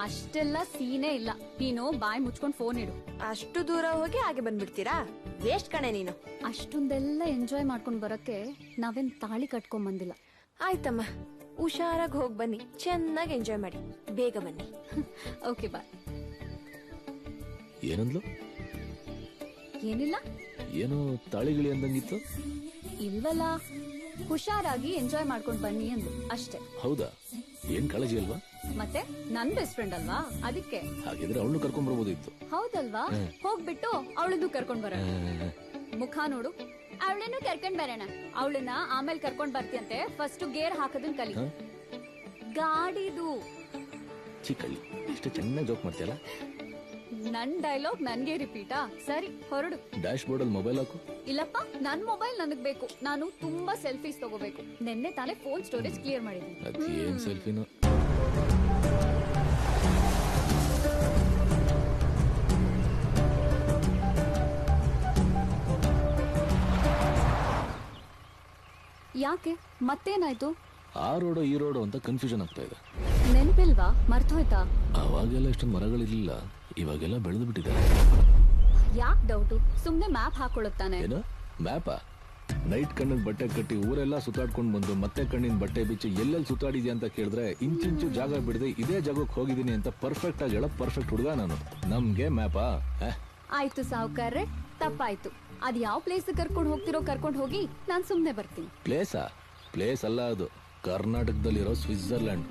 ಅಷ್ಟೆಲ್ಲ ಸೀನೇ ಇಲ್ಲ. ನೀನು ಬಾಯ್ ಮುಚ್ಕೊಂಡ್ ಫೋನ್ ಇಡು. ಅಷ್ಟು ದೂರ ಹೋಗಿ ಹಾಗೆ ಬಂದ್ಬಿಡ್ತೀರಾ? ವೇಸ್ಟ್ ಕಣೆ ನೀನು. ಅಷ್ಟೊಂದೆಲ್ಲ ಎಂಜಾಯ್ ಮಾಡ್ಕೊಂಡ್ ಬರಕ್ಕೆ ನಾವೇನ್ ತಾಳಿ ಕಟ್ಕೊಂಡ್ ಬಂದಿಲ್ಲ. ಆಯ್ತಮ್ಮ, ಹುಷಾರಾಗಿ ಹೋಗಿ ಬನ್ನಿ. ಚೆನ್ನಾಗಿ ಎಂಜಾಯ್ ಮಾಡಿ. ಬೇಗ ಬನ್ನಿ. Okay bye. ಏನಂದ್ಲು? ಏನಿಲ್ಲ. ಏನೋ ತಾಳಿಗಿಳಿ ಅಂದಂಗಿತ್ತು. ಇಲ್ವಲ್ಲ, ಹುಷಾರಾಗಿ ಎಂಜಾಯ್ ಮಾಡ್ಕೊಂಡ್ ಬನ್ನಿ ಅಂದ್ರು ಅಷ್ಟೇ. ಹೌದಾ? ಏನ್ ಕಾಳಜಿ ಅಲ್ವಾ? ಮತ್ತೆ ನನ್ ಬೆಸ್ಟ್ ಫ್ರೆಂಡ್ ಅಲ್ವಾ, ಅದಕ್ಕೆ. ಹಾಗಿದ್ರೆ ಅವಳು ಕರ್ಕೊಂಡ್ ಬರ್ಬೋದಿತ್ತು. ಹೌದಲ್ವಾ? ಹೋಗ್ಬಿಟ್ಟು ಅವಳನ್ನು ಕರ್ಕೊಂಡ್ ಬರೋಣ. ಮುಖ ನೋಡು. ಅವಳನ್ನು ಕರ್ಕೊಂಡ್ ಬರೋಣ. ಅವಳನ್ನ ಆಮೇಲೆ ಕರ್ಕೊಂಡ್ ಬರ್ತಿಯಂತೆ. ಫಸ್ಟ್ ಗೇರ್ ಹಾಕೋದನ್ ಕಲಿ. ಗಾಡಿದು ಚಿಕ್ಕಳ್ಳಿ ಇಷ್ಟು ಚೆನ್ನಾಗಿ ಜೋಕ್ ಮಾಡ್ತೀಯಲ್ಲ. ನನ್ ಡೈಲಾಗ್ ನನ್ಗೆ ರಿಪೀಟಾ? ಸರಿ ಹೊರಡು. ಡ್ಯಾಶ್ ಬೋರ್ಡ್ ಅಲ್ಲಿ ಮೊಬೈಲ್ ಹಾಕು. ಇಲ್ಲಪ್ಪ, ನನ್ ಮೊಬೈಲ್ ನನಗ್ ಬೇಕು. ನಾನು ತುಂಬಾ ಸೆಲ್ಫೀಸ್ ತಗೋಬೇಕು. ನೆನ್ನೆ ತಾನೇ ಫೋನ್ ಸ್ಟೋರೇಜ್ ಕ್ಲಿಯರ್ ಮಾಡಿದ್ದೀನಿ. ಅದೇನ್ ಸೆಲ್ಫಿನೋ. ಯಾಕೆ ಮತ್ತೇನಾಯ್ತು? ಆ ರೋಡು ಈ ರೋಡು ಅಂತ ಕನ್ಫ್ಯೂಷನ್ ಆಗ್ತಾ ಇದೆ. ನೆನ್ಪಿಲ್ವಾ? ಮರ್ತೋಯ್ತಾ? ಅವಾಗೆಲ್ಲ ಇಷ್ಟೊಂದು ಮರಗಳಿರ್ಲಿಲ್ಲ, ಇವಾಗೆಲ್ಲ ಬೆಳೆದು ಬಿಟ್ಟಿದ್ದಾರೆ. ಯಾಕ್ ಡೌಟು? ಸುಮ್ನೆ ಮ್ಯಾಪ್ ಹಾಕೊಳ್ಳುತ್ತಾನೆ. ಏನು ಮ್ಯಾಪಾ? ನೈಟ್ ಕಣ್ಣಿಗೆ ಬಟ್ಟೆ ಕಟ್ಟಿ ಊರೆಲ್ಲ ಸುತ್ತಾಡ್ಕೊಂಡು ಬಂದು ಮತ್ತೆ ಕಣ್ಣಿನ ಬಟ್ಟೆ ಬಿಚ್ಚಿ ಎಲ್ಲೆಲ್ಲಿ ಸುತ್ತಾಡಿದ್ಯಾ ಅಂತ ಕೇಳಿದ್ರೆ ಇಂಚಿಂಚು ಜಾಗ ಬಿಡದೆ ಇದೇ ಜಾಗಕ್ಕೆ ಹೋಗಿದ್ದೀನಿ ಅಂತ ಪರ್ಫೆಕ್ಟ್ ಆಗಿ ಹೇಳೋ ಪರ್ಫೆಕ್ಟ್ ಹುಡುಗ ನಾನು. ನಮ್ಗೆ ಮ್ಯಾಪಾ? ಆಯ್ತು ಸಾವುಕಾರ್ರೆ, ತಪ್ಪಾಯ್ತು. ಅದ್ ಯಾವ ಪ್ಲೇಸ್ ಕರ್ಕೊಂಡು ಹೋಗ್ತಿರೋ ಕರ್ಕೊಂಡು ಹೋಗಿ, ನಾನ್ ಸುಮ್ನೆ ಬರ್ತೀನಿ. ಪ್ಲೇಸ್ ಅಲ್ಲ ಅದು, ಕರ್ನಾಟಕದಲ್ಲಿರೋ ಸ್ವಿಟ್ಜರ್ಲ್ಯಾಂಡ್.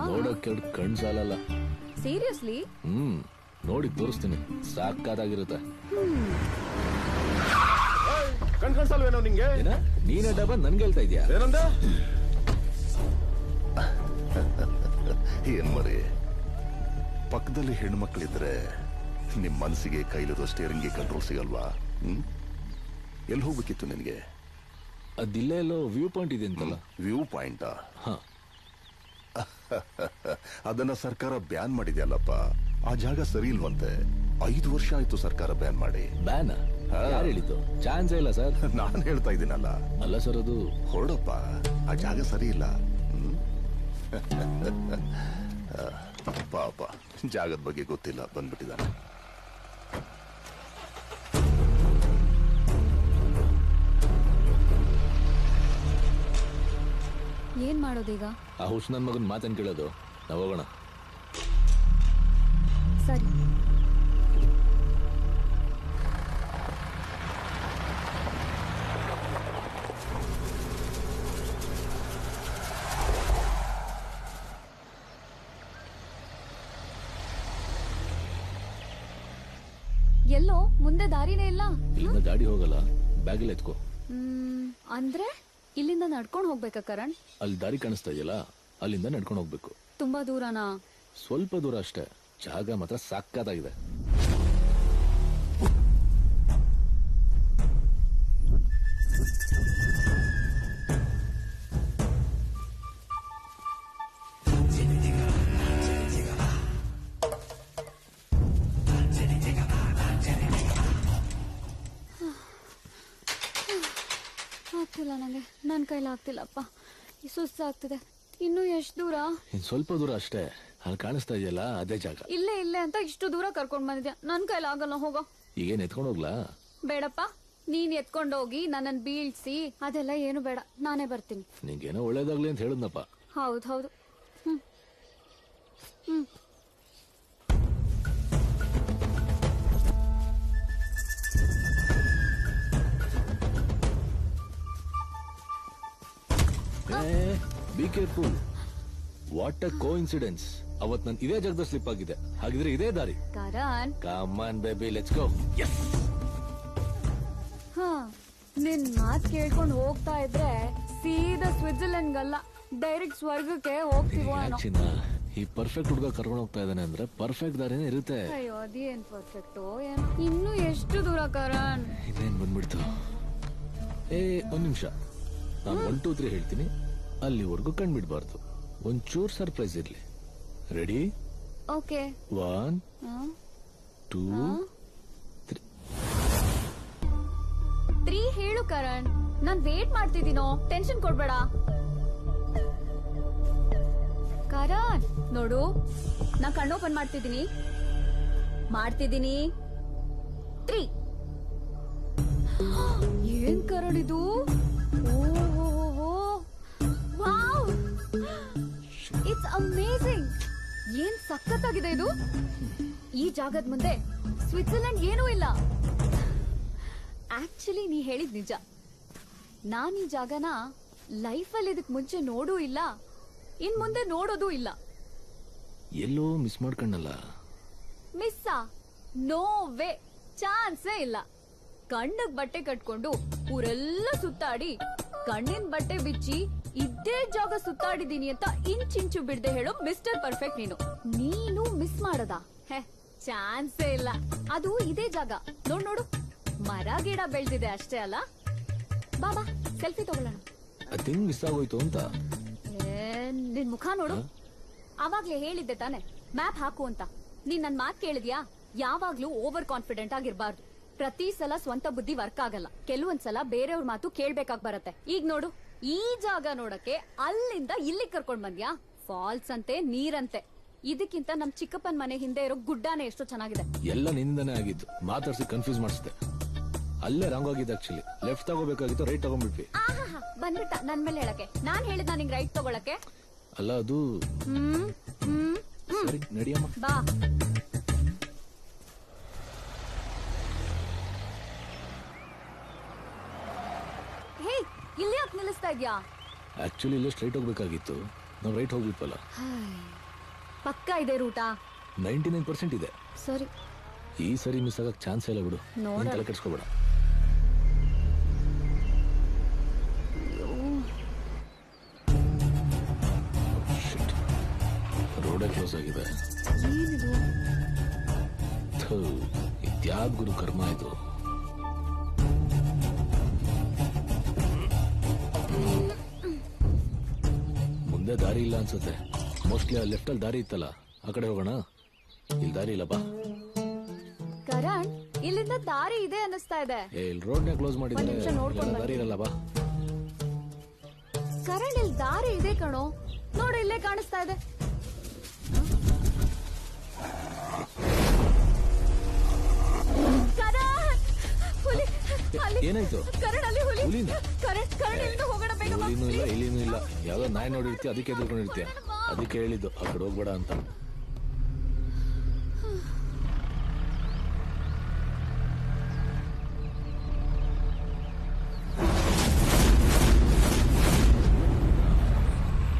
ನೋಡೋಕೆ ಕಣ್ ಸಾಲಲ್ಲ. ಸೀರಿಯಸ್ಲಿ? ನೋಡಿ ತೋರಿಸ್ತೀನಿ, ಸಾಕಾಗಿರುತ್ತೆ. ಕಣ್ಸಲ್ವೇನೋ ನಿಂಗೆ? ನೀನೇ ಡಬ ನನ್ಗೆ ಹೇಳ್ತಾ ಇದ್ಯಾ? ಏನಂದ? ಏನ್ ಮರಿ, ಪಕ್ಕದಲ್ಲಿ ಹೆಣ್ಮಕ್ಳಿದ್ರೆ ನಿಮ್ ಮನಸ್ಸಿಗೆ ಕೈಲಿರೋ ಸ್ಟೇರಿಂಗ್ಗೆ ಕಂಟ್ರೋಲ್ ಸಿಗಲ್ವಾ? ಎಲ್ಲಿ ಹೋಗ್ಬೇಕಿತ್ತು ನಿನ್ಗೆ? ಅದಿಲ್ಲೇ ಎಲ್ಲೋ ವ್ಯೂ ಪಾಯಿಂಟ್ ಇದೆ ಅಂತಲ್ಲ. View point? ಅದನ್ನ ಸರ್ಕಾರ ಬ್ಯಾನ್ ಮಾಡಿದ್ಯಲ್ಲಪ್ಪ. ಆ ಜಾಗ ಸರಿ ಇಲ್ವಂತೆ. 5 ವರ್ಷ ಆಯ್ತು ಸರ್ಕಾರ ಬ್ಯಾನ್ ಮಾಡಿ. ಬ್ಯಾನ್? ಯಾರು ಹೇಳಿದ್ದು? ಚಾನ್ಸೇ ಇಲ್ಲ ಸರ್. ನಾನ್ ಹೇಳ್ತಾ ಇದ್ದೀನಲ್ಲ. ಅಲ್ಲ ಸರ್, ಅದು ಹೊರಡಪ್ಪ, ಆ ಜಾಗ ಸರಿ ಇಲ್ಲ. ಪಾಪ, ಜಾಗದ ಬಗ್ಗೆ ಗೊತ್ತಿಲ್ಲ, ಬಂದ್ಬಿಟ್ಟಿದ್ದಾನೆ. ಏನ್ ಮಾಡೋದೀಗ? ಆ ಹುಷ್ ನನ್ ಮಗನ್ ಮಾತನ್ ಕೇಳೋದು. ನಾವ್ ಹೋಗೋಣ. ಸರಿ. ಎಲ್ಲೋ ಮುಂದೆ ದಾರಿನೇ ಇಲ್ಲ. ಇಲ್ಲಿಂದ ಗಾಡಿ ಹೋಗಲ್ಲ, ಬ್ಯಾಗಲ್ಲಿ ಎತ್ಕೋ. ಅಂದ್ರೆ ಇಲ್ಲಿಂದ ನಡ್ಕೊಂಡು ಹೋಗ್ಬೇಕಾ ಕರಣ್? ಅಲ್ಲಿ ದಾರಿ ಕಾಣಿಸ್ತಾ ಇದೆಯಲ್ಲ, ಅಲ್ಲಿಂದ ನಡ್ಕೊಂಡು ಹೋಗ್ಬೇಕು. ತುಂಬಾ ದೂರನಾ? ಸ್ವಲ್ಪ ದೂರ ಅಷ್ಟೇ. ಜಾಗ ಮಾತ್ರ ಸಾಕಾಗಿದೆ. ಆಗ್ತಿಲ್ಲ ನಂಗೆ, ನನ್ ಕೈಲಿ ಆಗ್ತಿಲ್ಲಪ್ಪ. ಸುಸ್ತಾಗ್ತಿದೆ. ಇನ್ನು ಎಷ್ಟು ದೂರ? ಇನ್ ಸ್ವಲ್ಪ ದೂರ ಅಷ್ಟೇ. ಅಲ್ಲಿ ಕಾಣಿಸ್ತಾ ಇದೆಯಲ್ಲ, ಅದೇ ಜಾಗ. ಇಲ್ಲೇ ಅಂತ ಇಷ್ಟು ದೂರ ಕರ್ಕೊಂಡ್ ಬಂದಿದ್ಯಾ. ನನ್ ಕೈಲಿ ಆಗಲ್ಲ, ಹೋಗೋ. ಈಗೇನ್ ಎತ್ಕೊಂಡು ಹೋಗ್ಲಾ? ಬೇಡಪ್ಪ, ನೀನ್ ಎತ್ಕೊಂಡೋಗಿ ನನ್ನನ್ ಬೀಳ್ಸಿ ಅದೆಲ್ಲ ಏನು ಬೇಡ, ನಾನೇ ಬರ್ತೀನಿ. ನಿಂಗೇನೋ ಒಳ್ಳೇದಾಗ್ಲಿ ಅಂತ ಹೇಳಿದ್ನಪ್ಪ. ಹೌದು. Be careful. What a coincidence. ಅವತ್ ನನ್ ಇದೇ ಜಾಗದ ಸ್ಲಿಪ್ ಆಗಿದೆ. ಹಾಗಿದ್ರೆ ಇದೇ ದಾರಿ. Come on baby, let's go. ನಿನ್ ಮಾತ್ ಕೇಳ್ಕೊಂಡ್ ಹೋಗ್ತಾ ಇದ್ರೆ ಸೀದಾ ಸ್ವಿಟ್ಜರ್ಲೆಂಡ್ ಗಲ್ಲ, ಡೈರೆಕ್ಟ್ ಸ್ವರ್ಗಕ್ಕೆ ಹೋಗ್ತೀವೋ. ಈ ಪರ್ಫೆಕ್ಟ್ ಹುಡುಗ ಕರ್ಕೊಂಡು ಹೋಗ್ತಾ ಇದ್ದಾನೆ ಅಂದ್ರೆ ಪರ್ಫೆಕ್ಟ್ ದಾರಿನೇ ಇರುತ್ತೆ. ಅಯ್ಯೋ, ಅದೇನ್ ಪರ್ಫೆಕ್ಟ್ ಏನೋ. ಇನ್ನು ಎಷ್ಟು ದೂರ ಕರಣ್? ಇದೇನ್ ಬಂದ್ಬಿಡ್ತು. ಒಂದ್ ನಿಮಿಷ, ನಾನು 1 2 3 ಹೇಳ್ತೀನಿ, ಅಲ್ಲಿವರೆಗೂ ಕಣ್ಬಿಡ್ಬಾರ್ದು. ಒಂಚೂರ್ ಸರ್ಪ್ರೈಸ್ ಇರ್ಲಿ. ರೆಡಿ? ಓಕೆ. 1 2 3 ಹೇಳು ಕರಣ್, ನಾನ್ ವೇಟ್ ಮಾಡ್ತಿದ್ದೀನೋ. ಟೆನ್ಷನ್ ಕೊಡ್ಬೇಡ ಕರಣ್. ನೋಡು, ನಾ ಕಣ್ಣು ಓಪನ್ ಮಾಡ್ತಿದ್ದೀನಿ. 3. ಏನ್ ಕರಣ್ ಇದು? Wow, it's amazing. ಏನ್ ಸಖತ್ತಾಗಿದೆ ಇದು. ಈ ಜಾಗದ ಮುಂದೆ ಸ್ವಿಟ್ಜರ್ಲೆಂಡ್ ಏನೂ ಇಲ್ಲ. ಆಕ್ಚುಲಿ ನೀ ಹೇಳಿದ್ ನಿಜ. ನಾನ್ ಈ ಜಾಗನ ಲೈಫಲ್ಲಿ ಇದಕ್ ಮುಂಚೆ ನೋಡೂ ಇಲ್ಲ, ಇನ್ ಮುಂದೆ ನೋಡೋದೂ ಇಲ್ಲ. ಎಲ್ಲೋ ಮಿಸ್ ಮಾಡ್ಕೊಂಡಲ್ಲ. ಮಿಸ್ಸಾ? ನೋ ವೇ, ಚಾನ್ಸೇ ಇಲ್ಲ. ಕಣ್ಣಿಗ್ ಬಟ್ಟೆ ಕಟ್ಕೊಂಡು ಊರೆಲ್ಲ ಸುತ್ತಾಡಿ ಕಣ್ಣಿನ ಬಟ್ಟೆ ಬಿಚ್ಚಿ ಇದೇ ಜಾಗ ಸುತ್ತಾಡಿದೀನಿ ಅಂತ ಇಂಚಿಂಚು ಬಿಡದೆ ಹೇಳೋ ಮಿಸ್ಟರ್ ಪರ್ಫೆಕ್ಟ್ ನೀನು ಮಿಸ್ ಮಾಡದ? ಚಾನ್ಸೇ ಇಲ್ಲ. ಅದು ಇದೇ ಜಾಗ. ನೋಡು, ಮರ ಗಿಡ ಬೆಳ್ದಿದೆ ಅಷ್ಟೇ ಅಲ್ಲ. ಬಾಬಾ ಸೆಲ್ಫಿ ತಗೊಳ್ಳೋಣ. ಅದಿಂಗ್ ಮಿಸ್ ಆಗೋಯ್ತು ಅಂತ. ನಿನ್ ಮುಖ ನೋಡು. ಅವಾಗ್ಲೇ ಹೇಳಿದ್ದೆ ತಾನೆ ಮ್ಯಾಪ್ ಹಾಕು ಅಂತ. ನೀನ್ ನನ್ ಮಾತ್ ಕೇಳಿದ್ಯಾ? ಯಾವಾಗ್ಲೂ ಓವರ್ ಕಾನ್ಫಿಡೆಂಟ್ ಆಗಿರ್ಬಾರ್ದು. ಪ್ರತಿ ಸಲ ಸ್ವಂತ ಬುದ್ಧಿ ವರ್ಕ್ ಆಗಲ್ಲ. ಕೆಲವೊಂದ್ಸಲ ಬೇರೆಯವ್ರ ಮಾತು ಕೇಳ್ಬೇಕಾಗ್ ಬರತ್ತೆ. ಈಗ ನೋಡು, ಈ ಜಾಗ ನೋಡಕ್ಕೆ ಅಲ್ಲಿಂದ ಇಲ್ಲಿ ಕರ್ಕೊಂಡ್ ಬಂದ್ಯಾ? ಫಾಲ್ಸ್ ಅಂತೆ, ನೀರಂತೆ. ಇದಕ್ಕಿಂತ ನಮ್ ಚಿಕ್ಕಪ್ಪನ್ ಮನೆ ಹಿಂದೆ ಇರೋ ಗುಡ್ಡಾನೆ ಎಷ್ಟೋ ಚೆನ್ನಾಗಿದೆ. ಎಲ್ಲ ನಿಂದನೆ ಆಗಿತ್ತು. ಮಾತಾಡ್ಸಿ ಕನ್ಫ್ಯೂಸ್ ಮಾಡಿಸ್ದೆ. ಅಲ್ಲೇ ರಾಂಗ್ ಆಗಿದ್ದು. ಆಕ್ಚುಲಿ ಲೆಫ್ಟ್ ತಗೋಬೇಕಾಗಿತ್ತು, ರೈಟ್ ತಗೊಂಡ್ಬಿಟ್ವಿ. ಬಂದ್ಬಿಟ್ಟ ನನ್ ಮೇಲೆ ಹೇಳಕ್ಕೆ. ನಾನ್ ಹೇಳಿದ ನಿಂಗ್ ರೈಟ್ ತಗೊಳಕ್ಕೆ. ಅಲ್ಲ ಅದು ಸರಿ ನಡಿಯಮ್ಮ. ಬಾ. ಹೇ, ಇಲ್ಲಿ ಯಾಕೆ ನಿಲ್ಲಿಸ್ತಾ ಇದ್ಯಾ? ಆಕ್ಚುಲಿ ಇಲ್ಲೇ ಸ್ಟ್ರೈಟ್ ಹೋಗ್ಬೇಕಾಗಿತ್ತು, ನಾವು ರೈಟ್ ಹೋಗ್ಬಿಟ್ವಲ್ಲ. ಪಕ್ಕ ಇದೆ ರೂಟಾ? 99% ಇದೆ. ಸರಿ, ಈ ಸರಿ ಮಿಸ್ ಆಗಕ್ ಚಾನ್ಸ್ ಇಲ್ಲ ಬಿಡು. ನೀನ್ ತಲೆ ಕೆಡ್ಸ್ಕೊಬೇಡ. ರೋಡೇ ಕ್ಲೋಸ್ ಆಗಿದೆ. ಇದ್ಯಾವ್ ಗುರು ಕರ್ಮ ಇದು. ಮುಂದೆ ದಾರಿ ಇಲ್ಲ ಅನ್ಸುತ್ತೆ. ಮೋಸ್ಟ್ಲಿ ಲೆಫ್ಟ್ ಅಲ್ಲಿ ದಾರಿ ಇತ್ತಲ್ಲ, ಆ ಕಡೆ ಹೋಗೋಣ. ಇಲ್ಲಿ ದಾರಿ ಇಲ್ಲ, ಬಾ. ಕರಣ್, ಇಲ್ಲಿಂದ ದಾರಿ ಇದೆ ಅನ್ನಿಸ್ತಾ ಇದೆ. ಇಲ್ಲಿ ರೋಡ್ನೇ ಕ್ಲೋಸ್ ಮಾಡಿದ್ರೆ ದಾರಿ ಇರಲ್ಲ, ಬಾ. ಕರಣ್, ಇಲ್ಲಿ ದಾರಿ ಇದೆ ಕಣೋ. ನೋಡು, ಇಲ್ಲೇ ಕಾಣಿಸ್ತಾ ಇದೆ. ಏನಾಯ್ತು? ಕರಣ್, ಅಲ್ಲಿ ಹುಲಿ. ಕರಣ್, ಇಲ್ಲಿಂದ ಹೋಗೋಣ ಬೇಗ ಬಾ. ಹುಲಿನೂ ಇಲ್ಲ, ಇಲ್ಲಿನೂ ಇಲ್ಲ. ಯಾವ್ದೋ ನಾಯಿ ನೋಡಿರ್ತೀಯ, ಅದಕ್ಕೆ ಎದುರ್ಕೊಂಡಿರ್ತೀಯ. ಅದಕ್ಕೆ ಹೇಳಿದ್ದು ಆ ಕಡೆ ಹೋಗ್ಬೇಡ ಅಂತ.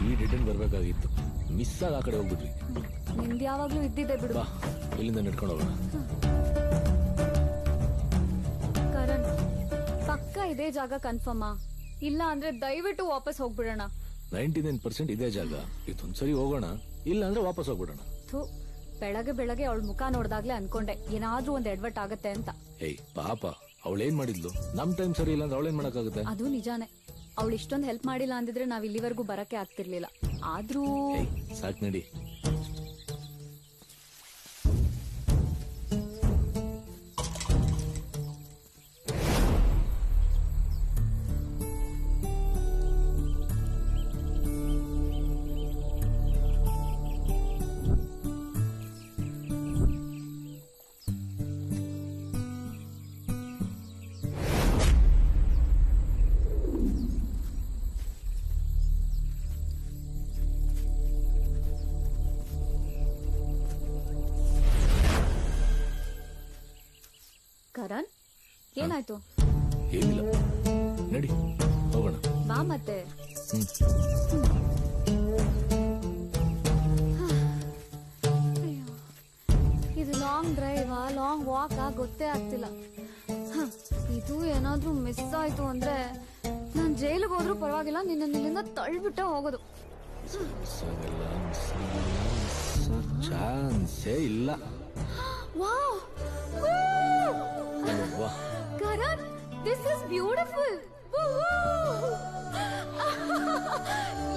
ಈ ಡಿಟೇನ್ ಬರ್ಬೇಕಾಗಿತ್ತು. ಮಿಸ್ ಆಗ ಆ ಕಡೆ ಹೋಗ್ಬಿಟ್ವಿ. ನಿಮ್ದು ಯಾವಾಗ್ಲೂ ಇದ್ದಿದೆ ಬಿಡು. ಬಾ, ಇಲ್ಲಿಂದ ನಡ್ಕೊಂಡು ಹೋಗೋಣ. ಕರಣ್, ಪಕ್ಕ ಇದೇ ಜಾಗ ಕನ್ಫರ್ಮ್? ಇಲ್ಲ ಅಂದ್ರೆ ದಯವಿಟ್ಟು ವಾಪಸ್ ಹೋಗ್ಬಿಡೋಣ. 99% ಇದೇ ಜಾಗ. ಇದೊಂದ್ಸರಿ ಹೋಗೋಣ, ಇಲ್ಲ ಅಂದ್ರೆ ವಾಪಸ್ ಹೋಗ್ಬಿಡೋಣ. ಬೆಳಗ್ಗೆ ಅವಳ ಮುಖ ನೋಡ್ದಾಗ್ಲೇ ಅನ್ಕೊಂಡೆ ಏನಾದ್ರೂ ಒಂದ್ ಎಡ್ವರ್ಟ್ ಆಗತ್ತೆ ಅಂತ. ಏಯ್ ಪಾಪ, ಅವಳೇನ್ ಮಾಡಿದ್ಲು? ನಮ್ ಟೈಮ್ ಸರಿ ಇಲ್ಲ ಅಂದ್ರೆ ಅವಳೇನ್ ಮಾಡಕ್ಕಾಗುತ್ತೆ? ಅದು ನಿಜಾನೇ. ಅವಳು ಇಷ್ಟೊಂದು ಹೆಲ್ಪ್ ಮಾಡಿಲ್ಲ ಅಂದಿದ್ರೆ ನಾವ್ ಇಲ್ಲಿವರೆಗೂ ಬರಕ್ಕೆ ಆಗ್ತಿರ್ಲಿಲ್ಲ. ಆದ್ರೂ ಸಾಕ್ ನಡಿ. ಕರಣ್, ಏನಾಯ್ತು? ಏನಿಲ್ಲ, ನಡಿ ಹೋಗೋಣ. ಬಾ ಮತ್ತೆ. ಇದು ಲಾಂಗ್ ಡ್ರೈವಾ ಲಾಂಗ್ ವಾಕಾ ಗೊತ್ತೇ ಆಗ್ತಿಲ್ಲ. ಇದು ಏನಾದ್ರೂ ಮಿಸ್ ಆಯ್ತು ಅಂದ್ರೆ ನಾನ್ ಜೈಲಿಗೆ ಹೋದ್ರೂ ಪರವಾಗಿಲ್ಲ, ನಿನ್ನ ಇಲ್ಲಿಂದ ತಳ್ಳಿಬಿಟ್ಟೆ ಹೋಗೋದು. ಚಾನ್ಸೇ ಇಲ್ಲ. Karan, this is beautiful.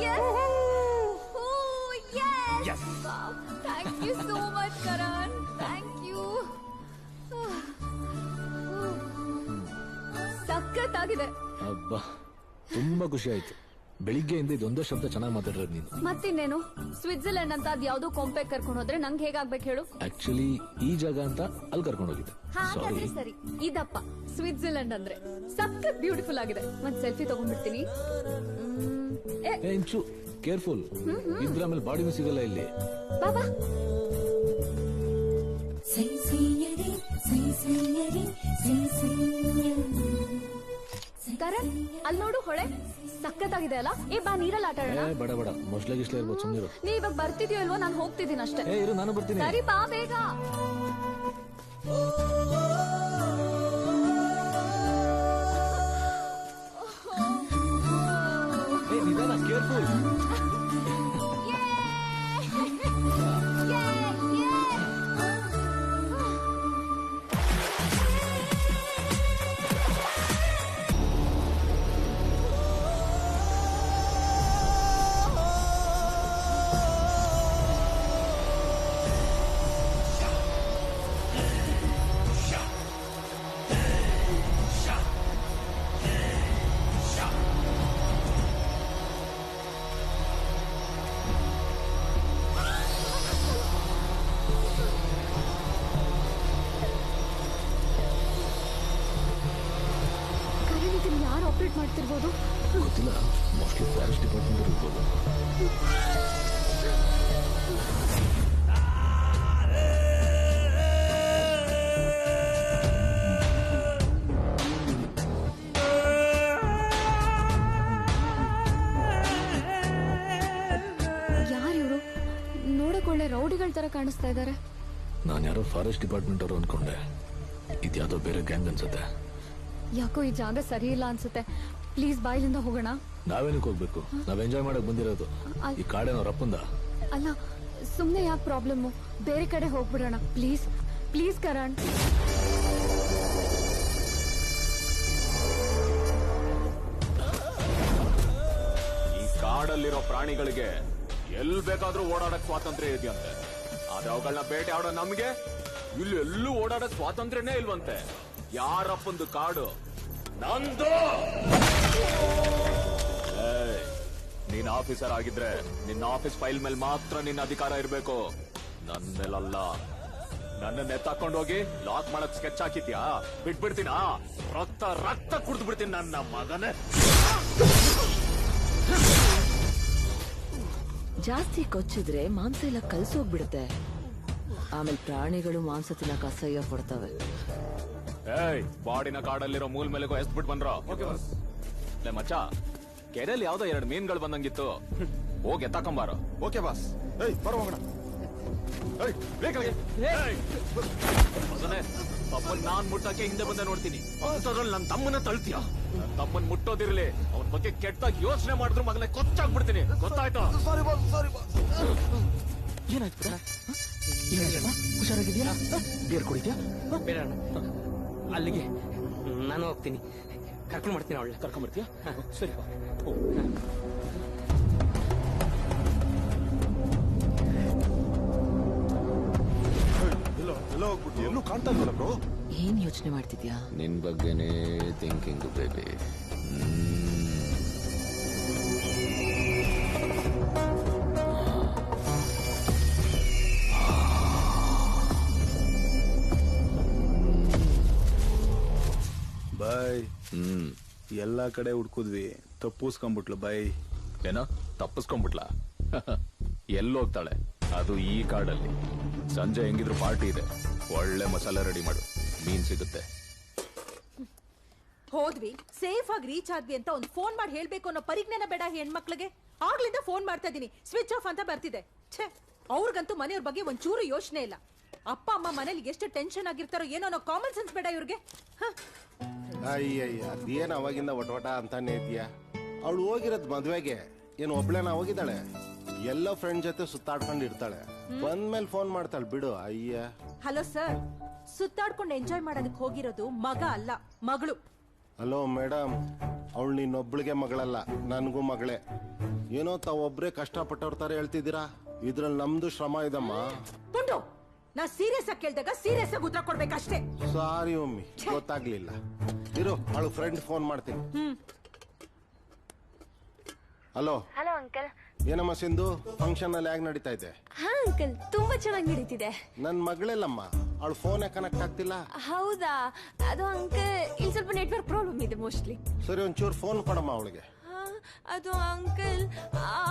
Yes. Oh, yes. Yes. Wow. Thank you so much, Karan. Thank you. ಸಖತ್ತಾಗಿದೆ. ಅಬ್ಬಾ, ತುಂಬಾ ಖುಷಿ ಆಯ್ತು. ಬೆಳಿಗ್ಗೆಯಿಂದ ಇದೊಂದೇ ಶಬ್ದ ಚೆನ್ನಾಗಿ ಮಾತಾಡಿರೋದು ನೀನು. ಮತ್ತಿನ್ನೇನು, ಸ್ವಿಟ್ಜರ್ಲೆಂಡ್ ಅಂತ ಅದ್ ಯಾವ್ದೋ ಕೊಂಪೆ ಕರ್ಕೊಂಡು ಹೋದ್ರೆ ನಂಗೆ ಹೇಗಾಗ್ಬೇಕು ಹೇಳು? ಆಕ್ಚುಲಿ ಈ ಜಾಗ ಅಂತ ಅಲ್ಲಿ ಕರ್ಕೊಂಡು ಹೋಗಿದ್ದೆ. ಹಾಗಾದ್ರೆ ಸರಿ. ಇದಪ್ಪ ಸ್ವಿಟ್ಜರ್ಲೆಂಡ್ ಅಂದ್ರೆ ಸಖತ್ ಬ್ಯೂಟಿಫುಲ್ ಆಗಿದೆ. ಒಂದ್ ಸೆಲ್ಫಿ ತಗೊಂಡ್ಬಿಡ್ತೀನಿ. ಇಂಚು ಕೇರ್ಫುಲ್, ಇದ್ರ ಆಮೇಲೆ ಬಾಡಿನೂ ಸಿಗಲ್ಲ ಇಲ್ಲಿ. ಬಾಬಾ. ಸೈ ಸೈಯರಿ ಸೈ ಸೈಯರಿ ಸೈ ಸೈಯರಿ ನೋಡೋಕೊಳೆ ಸಖತ್ತಾಗಿದೆ ಅಲ್ಲ. ಏ ಬಾ ನೀರಲ್ಲಿ ಆಟ ಆಡೋಣ. ಬೇಡ ಬೇಡ ಮೊಸ್ಲೆ ಗಿಸ್ಲೆ ಇರ್ಬೋದು ಸುಮ್ಮನಿರು. ನೀ ಇವಾಗ ಬರ್ತಿದ್ಯೋ ಇಲ್ವೋ, ನಾನು ಹೋಗ್ತಿದ್ದೀನಿ ಅಷ್ಟೇ. ಇರು ನಾನು ಬರ್ತೀನಿ. ಸರಿ ಬಾ ಬೇಗ. ನಿಧಾನ, ಕೇರ್ಫುಲ್. ಯಾರು ಆಪರೇಟ್ ಮಾಡ್ತಿರ್ಬೋದು ಗೊತ್ತಿಲ್ಲ, ಮೋಸ್ಟ್ಲಿ ಫಾರೆಸ್ಟ್ ಡಿಪಾರ್ಟ್ಮೆಂಟ್ ಇರ್ಬೋದು. ಯಾರಿವ್ರು? ನೋಡಕೊಳ್ಳೆ ರೌಡಿಗಳ ತರ ಕಾಣಿಸ್ತಾ ಇದ್ದಾರೆ. ನಾನು ಯಾರೋ ಫಾರೆಸ್ಟ್ ಡಿಪಾರ್ಟ್ಮೆಂಟ್ ಅವರು ಅನ್ಕೊಂಡೆ. ಇದ್ಯಾವುದೋ ಬೇರೆ ಗ್ಯಾಂಗ್ ಅನ್ಸುತ್ತೆ. ಯಾಕೋ ಈ ಜಾಗ ಸರಿ ಇಲ್ಲ ಅನ್ಸುತ್ತೆ. ಪ್ಲೀಸ್ ಬಾಯಿಲಿಂದ ಹೋಗೋಣ. ನಾವೇನಕ್ಕೆ ಹೋಗ್ಬೇಕು? ನಾವ್ ಎಂಜಾಯ್ ಮಾಡಕ್ ಬಂದಿರೋದು. ಈ ಕಾಡೇನೋ ರಪ್ಪಂದ ಅಲ್ಲ, ಸುಮ್ನೆ ಯಾಕೆ ಪ್ರಾಬ್ಲಮ್? ಬೇರೆ ಕಡೆ ಹೋಗ್ಬಿಡೋಣ ಪ್ಲೀಸ್. ಪ್ಲೀಸ್ ಕರಣ್. ಈ ಕಾಡಲ್ಲಿರೋ ಪ್ರಾಣಿಗಳಿಗೆ ಎಲ್ ಬೇಕಾದ್ರೂ ಓಡಾಡಕ್ ಸ್ವಾತಂತ್ರ್ಯ ಇದೆಯಂತೆ. ಆದ್ರೆ ಅವುಗಳನ್ನ ಬೇಟೆ ಆಡೋ ನಮ್ಗೆ ಇಲ್ಲಿ ಎಲ್ಲೂ ಓಡಾಡಕ್ ಸ್ವಾತಂತ್ರ್ಯನೇ ಇಲ್ವಂತೆ. ಯಾರಪ್ಪಂದು ಕಾಡು ನಂದು. ನೀನ್ ಆಫೀಸರ್ ಆಗಿದ್ರೆ ನಿನ್ನ ಆಫೀಸ್ ಫೈಲ್ ಮೇಲೆ ಮಾತ್ರ ನಿನ್ನ ಅಧಿಕಾರ ಇರ್ಬೇಕು, ನನ್ ಮೇಲಲ್ಲ. ನನ್ನ ತಕೊಂಡೋಗಿ ಲಾಕ್ ಮಾಡಕ್ ಸ್ಕೆಚ್ ಹಾಕಿದ್ಯಾ? ಬಿಟ್ಬಿಡ್ತೀನಾ? ರಕ್ತ ರಕ್ತ ಕುಡ್ದು ಬಿಡ್ತೀನಿ ನನ್ನ ಮಗನೇ. ಜಾಸ್ತಿ ಕೊಚ್ಚಿದ್ರೆ ಮಾಂಸ ಎಲ್ಲ ಕಲ್ಸೋಗ್ಬಿಡುತ್ತೆ. ಆಮೇಲೆ ಪ್ರಾಣಿಗಳು ಮಾಂಸ ತಿನ್ನಕ್ ಅಸಹ್ಯ ಪಡ್ತವೆ. ಬಾಡಿನ ಕಾಡಲ್ಲಿರೋ ಮೂಲ್ ಮೇಲೆಗೋ ಎಸ್ಬಿಟ್ ಬಂದ್ರ ಮಚ್ಚ. ಕೆರೆಯಲ್ಲಿ ಯಾವ್ದೋ 2 ಮೀನ್ಗಳು ಬಂದಂಗಿತ್ತು, ಹೋಗಿ ಎತ್ತಾಕೊಂಬಾರ. Okay boss. ಬರೋಣ. ತಮ್ಮನ್ ನಾನ್ ಮುಟ್ಟಕ್ಕೆ ಹಿಂದೆ ಬಂದೆ ನೋಡ್ತೀನಿ. ಅದ್ರಲ್ಲಿ ನನ್ನ ತಮ್ಮನ್ನ ತಳ್ತೀಯ? ನನ್ನ ತಮ್ಮನ್ ಮುಟ್ಟೋದಿರ್ಲಿ, ಅವನ ಬಗ್ಗೆ ಕೆಟ್ಟಾಗಿ ಯೋಚನೆ ಮಾಡಿದ್ರು ಮಗನೇ ಕೊಚ್ಚಾಕ್ಬಿಡ್ತೀನಿ. ಗೊತ್ತಾಯ್ತಾ? ಏನಾಯ್ತು? ಹುಷಾರಾಗಿದ್ಯಾ? ಬೇರ್ ಕುಡಿದ್ಯಾ? ಬೇಡ ಅಲ್ಲಿಗೆ ನಾನು ಹೋಗ್ತೀನಿ. ಕರ್ಕೊಂಡು ಮಾಡ್ತೀನಿ. ಅವಳ ಕರ್ಕೊಂಡ್ ಬರ್ತೀಯಾ? ಸರಿ. ಎಲ್ಲೂ ಕಾಣ್ತಾ ಇಲ್ವಲ್ಲ ಬ್ರೋ? ಏನ್ ಯೋಚನೆ ಮಾಡ್ತಿದ್ಯಾ? ನಿನ್ ಬಗ್ಗೆನೇ ಥಿಂಕಿಂಗ್ ಬೇಬಿ. ಬಾಯ್. ಎಲ್ಲಾ ಕಡೆ ಹುಡ್ಕುದ್ವಿ, ತಪ್ಪಿಸ್ಕೊಂಡ್ಬಿಟ್ಲು ಬಾಯ್. ಏನೋ ತಪ್ಪಿಸ್ಕೊಂಡ್ಬಿಟ್ಲಾ? ಎಲ್ಲೋಗ್ತಾಳೆ? ಅದು ಈ ಕಾಡಲ್ಲಿ. ಸಂಜೆ ಹೆಂಗಿದ್ರು ಪಾರ್ಟಿ ಇದೆ, ಒಳ್ಳೆ ಮಸಾಲೆ ರೆಡಿ ಮಾಡು, ಮೀನ್ ಸಿಗುತ್ತೆ. ಹೋದ್ವಿ, ಸೇಫ್ ಆಗಿ ರೀಚ್ ಆದ್ವಿ ಅಂತ ಒಂದು ಫೋನ್ ಮಾಡಿ ಹೇಳ್ಬೇಕು ಅನ್ನೋ ಪರಿಜ್ಞಾನ ಬೇಡ ಹೆಣ್ಮಕ್ಳಿಗೆ? ಆಗ್ಲಿಂದ ಫೋನ್ ಮಾಡ್ತಾ ಇದೀನಿ, ಸ್ವಿಚ್ ಆಫ್ ಅಂತ ಬರ್ತಿದೆ. ಛೇ, ಅವ್ರಿಗಂತೂ ಮನೆಯವ್ರ ಬಗ್ಗೆ ಒಂಚೂರು ಯೋಚನೆ ಇಲ್ಲ. ಅಪ್ಪ ಅಮ್ಮ ಮನೇಲಿ ಎಷ್ಟು ಟೆನ್ಷನ್ ಆಗಿರ್ತಾರೋ ಏನೋ ಅನ್ನೋ ಕಾಮನ್ ಸೆನ್ಸ್ ಬೇಡ ಇವ್ರಿಗೆ. ಅಯ್ಯಯ್ಯ, ಅದೇನ್ ಅವಾಗಿಂದ ಒಟವಟ ಅಂತಾನೆ ಇದೆಯಾ? ಅವಳು ಹೋಗಿರೋದ್ ಮದ್ವೆಗೆ. ಏನು ಒಬ್ಳೇನ ಹೋಗಿದ್ದಾಳೆ? ಎಲ್ಲ ಫ್ರೆಂಡ್ ಜೊತೆ ಸುತ್ತಾಡ್ಕೊಂಡು ಇರ್ತಾಳೆ. ಬಂದ್ಮೇಲೆ ಫೋನ್ ಮಾಡ್ತಾಳೆ ಬಿಡು. ಅಯ್ಯ. ಹಲೋ ಸರ್, ಸುತ್ತಾಡ್ಕೊಂಡು ಎಂಜಾಯ್ ಮಾಡೋದಕ್ಕೆ ಹೋಗಿರೋದು ಮಗ ಅಲ್ಲ, ಮಗಳು. ಹಲೋ ಮೇಡಮ್, ಅವಳು ನಿನ್ನೊಬ್ಳಿಗೆ ಮಗಳಲ್ಲ, ನನ್ಗೂ ಮಗಳೇ. ಏನೋ ತಾವೊಬ್ರೇ ಕಷ್ಟಪಟ್ಟವ್ರ ತರ ಹೇಳ್ತಿದ್ದೀರಾ. ಇದ್ರಲ್ಲಿ ನಮ್ದು ಶ್ರಮ ಇದಮ್ಮ. ಪುಂಡು, ನಾ ಸೀರಿಯಸ್ ಆಗಿ ಕೇಳಿದಾಗ ಸೀರಿಯಸ್ ಆಗಿ ಉತ್ತರ ಕೊಡ್ಬೇಕಷ್ಟೇ. ಸಾರಿ ಒಮ್ಮಿ, ಗೊತ್ತಾಗ್ಲಿಲ್ಲ. ಇರು, ಅವಳು ಫ್ರೆಂಡ್ ಫೋನ್ ಮಾಡ್ತೀನಿ. ಹಲೋ. Hello uncle. ಏನಮ್ಮ ಸಿಂಧು, ಫಂಕ್ಷನ್ ಅಲ್ಲಿ ಹೇಗ್ ನಡೀತಾ ಇದೆ? ಹಾ ಅಂಕಲ್, ತುಂಬಾ ಚೆನ್ನಾಗಿ ನಡೀತಿದೆ. ನನ್ ಮಗಳಲ್ಲಮ್ಮ, ಅವಳು ಫೋನ್ ಕನೆಕ್ಟ್ ಆಗ್ತಿಲ್ಲ. ಹೌದಾ? ಅದು ಅಂಕಲ್ ಇಲ್ಲಿ ಸ್ವಲ್ಪ ನೆಟ್ವರ್ಕ್ ಪ್ರಾಬ್ಲಮ್ ಇದೆ ಮೋಸ್ಟ್ಲಿ. ಸರಿ, ಒಂಚೂರು ಫೋನ್ ಕೊಡಮ್ಮ ಅವಳಿಗೆ. ಅದು ಅಂಕಲ್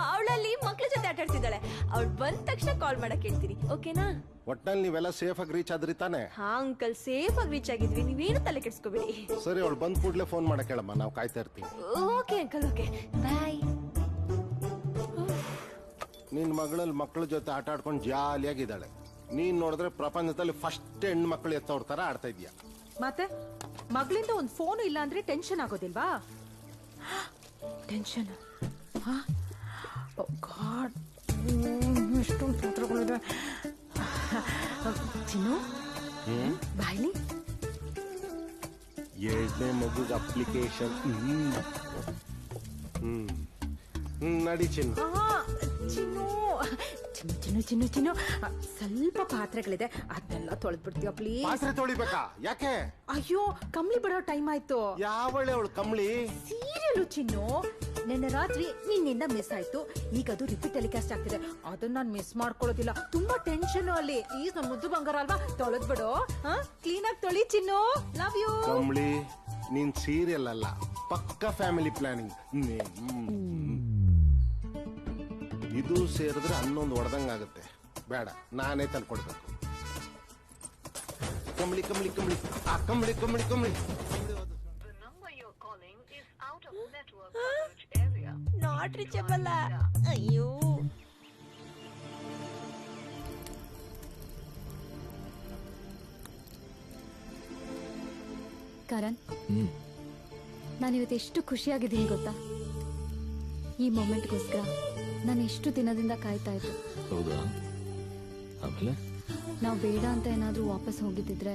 ಅವಳಲ್ಲಿ ಮಕ್ಳ ಜೊತೆ ಆಟ ಆಡ್ತಿದ್ದಾಳೆ. ಅವಳು ಬಂದ ತಕ್ಷಣ ಕಾಲ್ ಮಾಡಕ್ ಹೇಳ್ತೀನಿ, ಓಕೆನಾ? ಒಟ್ನಲ್ಲಿ ನೀವೆಲ್ಲ ಸೇಫ್ ಆಗಿ ರೀಚ್ ಆದ್ರಿ ತಾನೆ? ಹಾ ಅಂಕಲ್, ಸೇಫ್ ಆಗಿ ರೀಚ್ ಆಗಿದ್ವಿ, ನೀವೇನು ತಲೆ ಕೆಡ್ಸ್ಕೋಬೇಡಿ. ಸರಿ, ಅವಳು ಬಂದ್ ಕೂಡ್ಲೆ ಫೋನ್ ಮಾಡಕ್ ಹೇಳಮ್ಮ, ನಾವು ಕಾಯ್ತಾ ಇರ್ತೀವಿ. Okay uncle, okay bye. ನಿನ್ ಮಗಳಲ್ಲಿ ಮಕ್ಕಳ ಜೊತೆ ಆಟ ಆಡ್ಕೊಂಡು ಜಾಲಿಯಾಗಿದ್ದಾಳೆ. ನೀನ್ ನೋಡಿದ್ರೆ ಪ್ರಪಂಚದಲ್ಲಿ ಫಸ್ಟ್ ಹೆಣ್ಣು ಮಕ್ಕಳು ಎತ್ತವ್ರ ತರ ಆಡ್ತಾ ಇದೀಯ. ಮತ್ತೆ ಮಗಳಿಂದ ಒಂದು ಫೋನು ಇಲ್ಲ ಅಂದ್ರೆ ಟೆನ್ಷನ್ ಆಗೋದಿಲ್ವಾ? ಟೆನ್ಷನ್ ಗಾಡ್, ಎಷ್ಟೊಂದು ಪತ್ರಗಳಿದೆ. ಚಿನ್ನು ಬಾಯ್ಲಿ, 7ನೇ ಮಗುಗೆ ಅಪ್ಲಿಕೇಶನ್. ನಡಿ ಚಿನ್ನು. ಚಿನ್ನು ಚಿನ್ನು ಚಿನ್ನು ಚಿನ್ನು ಚಿನ್ನು, ಸ್ವಲ್ಪ ಪಾತ್ರೆಗಳಿದೆ, ಅದನ್ನೆಲ್ಲ ತೊಳೆದ್ಬಿಡ್ತೀವ ಪ್ಲೀಸ್. ಪಾತ್ರೆ ತೊಳಿಬೇಕಾ? ಯಾಕೆ? ಅಯ್ಯೋ, ಕಂಬ್ಳಿ ಬಿಡೋ ಟೈಮ್ ಆಯ್ತು. ಯಾವಳೆ ಅವಳು ಕಂಬ್ಳಿ? ಸೀರಿಯಲ್ ಚಿನ್ನು, ನಿನ್ನೆ ರಾತ್ರಿ ನಿನ್ನಿಂದ ಮಿಸ್ ಆಯ್ತು, ಈಗ ಅದು ರಿಪೀಟ್ ಟೆಲಿಕಾಸ್ಟ್ ಆಗ್ತಿದೆ. ಅದನ್ನ ನಾನು ಮಿಸ್ ಮಾಡ್ಕೊಳ್ಳೋದಿಲ್ಲ, ತುಂಬಾ ಟೆನ್ಷನ್ ಅಲ್ಲಿ. ಪ್ಲೀಸ್, ನನ್ ಮುದ್ದು ಬಂಗಾರ ಅಲ್ವಾ, ತೊಳೆದ್ಬಿಡು. ಕ್ಲೀನ್ ಆಗಿ ತೊಳಿ ಚಿನ್ನು, ಲವ್ ಯು. ಕಂಬ್ಳಿ, ನೀನ್ ಸೀರಿಯಲ್ ಅಲ್ಲ, ಪಕ್ಕ ಫ್ಯಾಮಿಲಿ ಪ್ಲಾನಿಂಗ್. ಇದು ಸೇರಿದ್ರೆ ಅನ್ನೊಂದು ಹೊಡೆದಂಗಾಗುತ್ತೆ. ಬೇಡ, ನಾನೇ ತಂದ್ಕೊಡ್ಬೇಕು. ಕಂಬ್ಳಿ ಕಂಬ್ಳಿ ಕಂಬ್ಳಿ ಕಂಬ್ಳಿ ಕಂಬ್ಳಿ ಕಂಬ್ಳಿ. Not reachable. ಅಯ್ಯೋ, ಕರಣ್, ನಾನಿವತ್ತು ಎಷ್ಟು ಖುಷಿಯಾಗಿದ್ದೀನಿ ಗೊತ್ತಾ? ಈ ಮೊಮೆಂಟ್ಗೋಸ್ಕರ ನಾನು ಎಷ್ಟು ದಿನದಿಂದ ಕಾಯ್ತಾ ಇದ್ದೆ. ಹೌದಾ? ಆಮೇಲೆ ನಾವು ಬೇಡ ಅಂತ ಏನಾದ್ರೂ ವಾಪಸ್ ಹೋಗಿದ್ದಿದ್ರೆ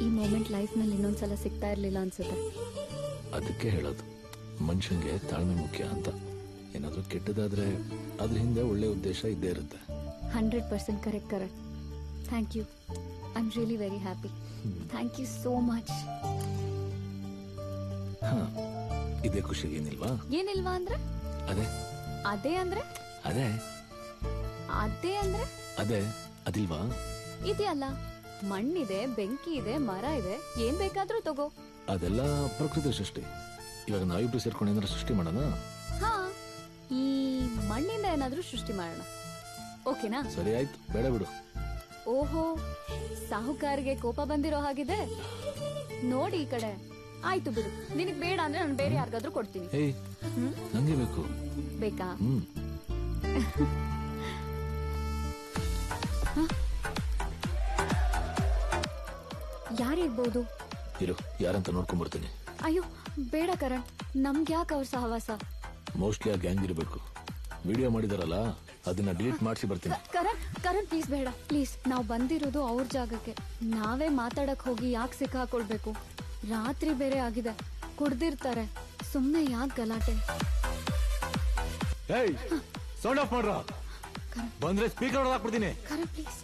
ಈ ಮೊಮೆಂಟ್ ಲೈಫ್ ನಲ್ಲಿ ಇನ್ನೊಂದ್ಸಲ ಸಿಗ್ತಾ ಇರ್ಲಿಲ್ಲ ಅನ್ಸುತ್ತೆ. ಅದಕ್ಕೆ ಹೇಳೋದು, ಮನುಷ್ಯನ್ಗೆ ತಾಳ್ಮೆ ಮುಖ್ಯ ಅಂತ. ಏನಾದ್ರೂ ಕೆಟ್ಟದಾದ್ರೆ ಅದ್ರ ಹಿಂದೆ ಒಳ್ಳೆ ಉದ್ದೇಶ ಇದ್ದೇ ಇರುತ್ತೆ. 100% correct Karan. Thank you. I am really very happy. Thank you so much. ಇದೇ ಖುಷಿಗೆ ಏನಿಲ್ವಾ? ಏನಿಲ್ವಾ ಅಂದ್ರೆ? ಅದೇ ಅದೇ ಅಂದ್ರೆ? ಅದೇ ಅದೇ ಅಂದ್ರೆ? ಅದೇ ಅದಿಲ್ವಾ? ಇದೆಯಲ್ಲ, ಮಣ್ಣಿದೆ, ಬೆಂಕಿ ಇದೆ, ಮರ ಇದೆ, ಏನ್ ಬೇಕಾದ್ರೂ ತಗೋ. ಅದೆಲ್ಲ ಪ್ರಕೃತಿ ಸೃಷ್ಟಿ. ಇವಾಗ ನಾವಿಬ್ರು ಸೇರ್ಕೊಂಡು ಏನಾದ್ರು ಸೃಷ್ಟಿ ಮಾಡೋಣ? ಹಾ, ಈ ಮಣ್ಣಿಂದ ಏನಾದ್ರೂ ಸೃಷ್ಟಿ ಮಾಡೋಣ, ಓಕೆನಾ? ಸರಿ ಆಯ್ತು, ಬೇಡ ಬಿಡು. ಓಹೋ, ಸಾಹುಕಾರಿಗೆ ಕೋಪ ಬಂದಿರೋ ಹಾಗಿದೆ ನೋಡಿ. ಈ ಕಡೆ ಆಯ್ತು ಬಿಡು, ನಿನಗ್ ಬೇಡ ಅಂದ್ರೆ ನಾನು ಬೇರೆ ಯಾರಿಗಾದ್ರೂ ಕೊಡ್ತೀನಿ. ನಂಗೆ ಬೇಕು. ಬೇಕಾ? ಯಾರಿರ್ಬೋದು? ಇರು, ಯಾರಂತ ನೋಡ್ಕೊಂಡ್ ಬರ್ತೀನಿ. ಅಯ್ಯೋ ಬೇಡ ಕರಣ್, ನಮ್ಗೆ ಯಾಕೆ ಅವ್ರ ಸಹವಾಸ? ಮೋಸ್ಟ್ಲಿ ಆ ಗ್ಯಾಂಗ್ ಇರಬೇಕು. ವಿಡಿಯೋ ಮಾಡಿದಾರಲ್ಲ, ಅದನ್ನ ಡಿಲೀಟ್ ಮಾಡಿಸಿ ಬರ್ತೀನಿ. ಕರಣ್ ಪ್ಲೀಸ್ ಬೇಡ, ಪ್ಲೀಸ್. ನಾವು ಬಂದಿರೋದು ಅವ್ರ ಜಾಗಕ್ಕೆ, ನಾವೇ ಮಾತಾಡಕ್ ಹೋಗಿ ಯಾಕೆ ಸಿಕ್ಕಾಕೊಳ್ಬೇಕು? ರಾತ್ರಿ ಬೇರೆ ಆಗಿದೆ, ಕುಡ್ದಿರ್ತಾರೆ, ಸುಮ್ನೆ ಯಾಕೆ ಗಲಾಟೆ? ಸೌಂಡ್ ಆಫ್ ಮಾಡ್ರ, ಬಂದ್ರೆ ಸ್ಪೀಕರ್ ಹಾಕ್ಬಿಡ್ತೀನಿ. ಕರಣ್ ಪ್ಲೀಸ್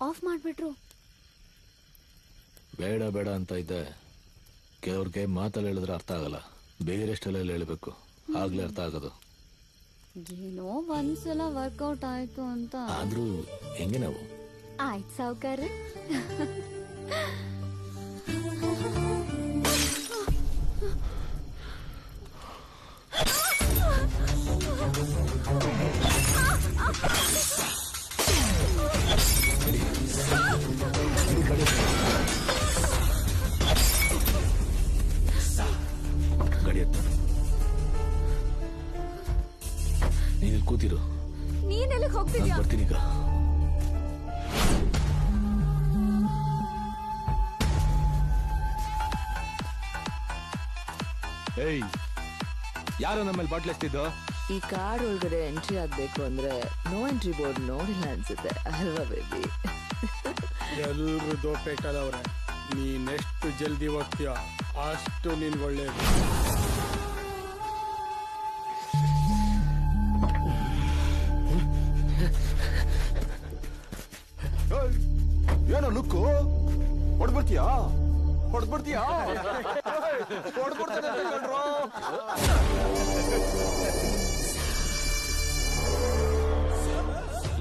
ಆಫ್ ಮಾಡ್ಬಿಟ್ರು. ಬೇಡ ಬೇಡ ಅಂತ ಇದ್ದೆ. ಕೆಲವ್ರಿಗೆ ಮಾತಲ್ಲಿ ಹೇಳಿದ್ರೆ ಅರ್ಥ ಆಗಲ್ಲ, ಬೇರೆ ಸ್ಟೈಲಲ್ಲಿ ಹೇಳ್ಬೇಕು, ಆಗ್ಲೇ ಅರ್ಥ ಆಗೋದು. ಏನೋ ಒಂದ್ಸಲ ವರ್ಕೌಟ್ ಆಯ್ತು ಅಂತ. ಆದ್ರೂ ಹೆಂಗೆ ನಾವು? ಆಯ್ತು ಸಾವ್ಕಾರ್ರಿ. ನೀನು ಕೂತಿರು, ನೀನೆಲ್ಲಿಗೆ ಹೋಗ್ತಿದ್ಯಾ? ಬರ್ತೀನಿ ಈಗ. ಏಯ್, ಯಾರು ನಮ್ಮಲ್ಲಿ ಬಾಟ್ಲ್ ಎಸ್ತಿದ್ದು? ಈ ಕಾರ್ ಒಳಗಡೆ ಎಂಟ್ರಿ ಆಗ್ಬೇಕು ಅಂದ್ರೆ ನೋ ಎಂಟ್ರಿ ಬೋರ್ಡ್ ನೋಡಿಲ್ಲ ಅನ್ಸುತ್ತೆ ಅಲ್ವಾ ಬೇಬಿ? ಎಲ್ರು ದೋಪೇಟದವ್ರೆ, ನೀನೆಷ್ಟು ಜಲ್ದಿ ಹೋಗ್ತೀಯ ಅಷ್ಟು ನಿನ್ ಒಳ್ಳೇದು. ಏನೋ ಲುಕ್ಕು? ಹೊಡ್ಬಿಡ್ತೀಯಾ? ಹೊಡ್ಬಿಡ್ತೀಯಾ?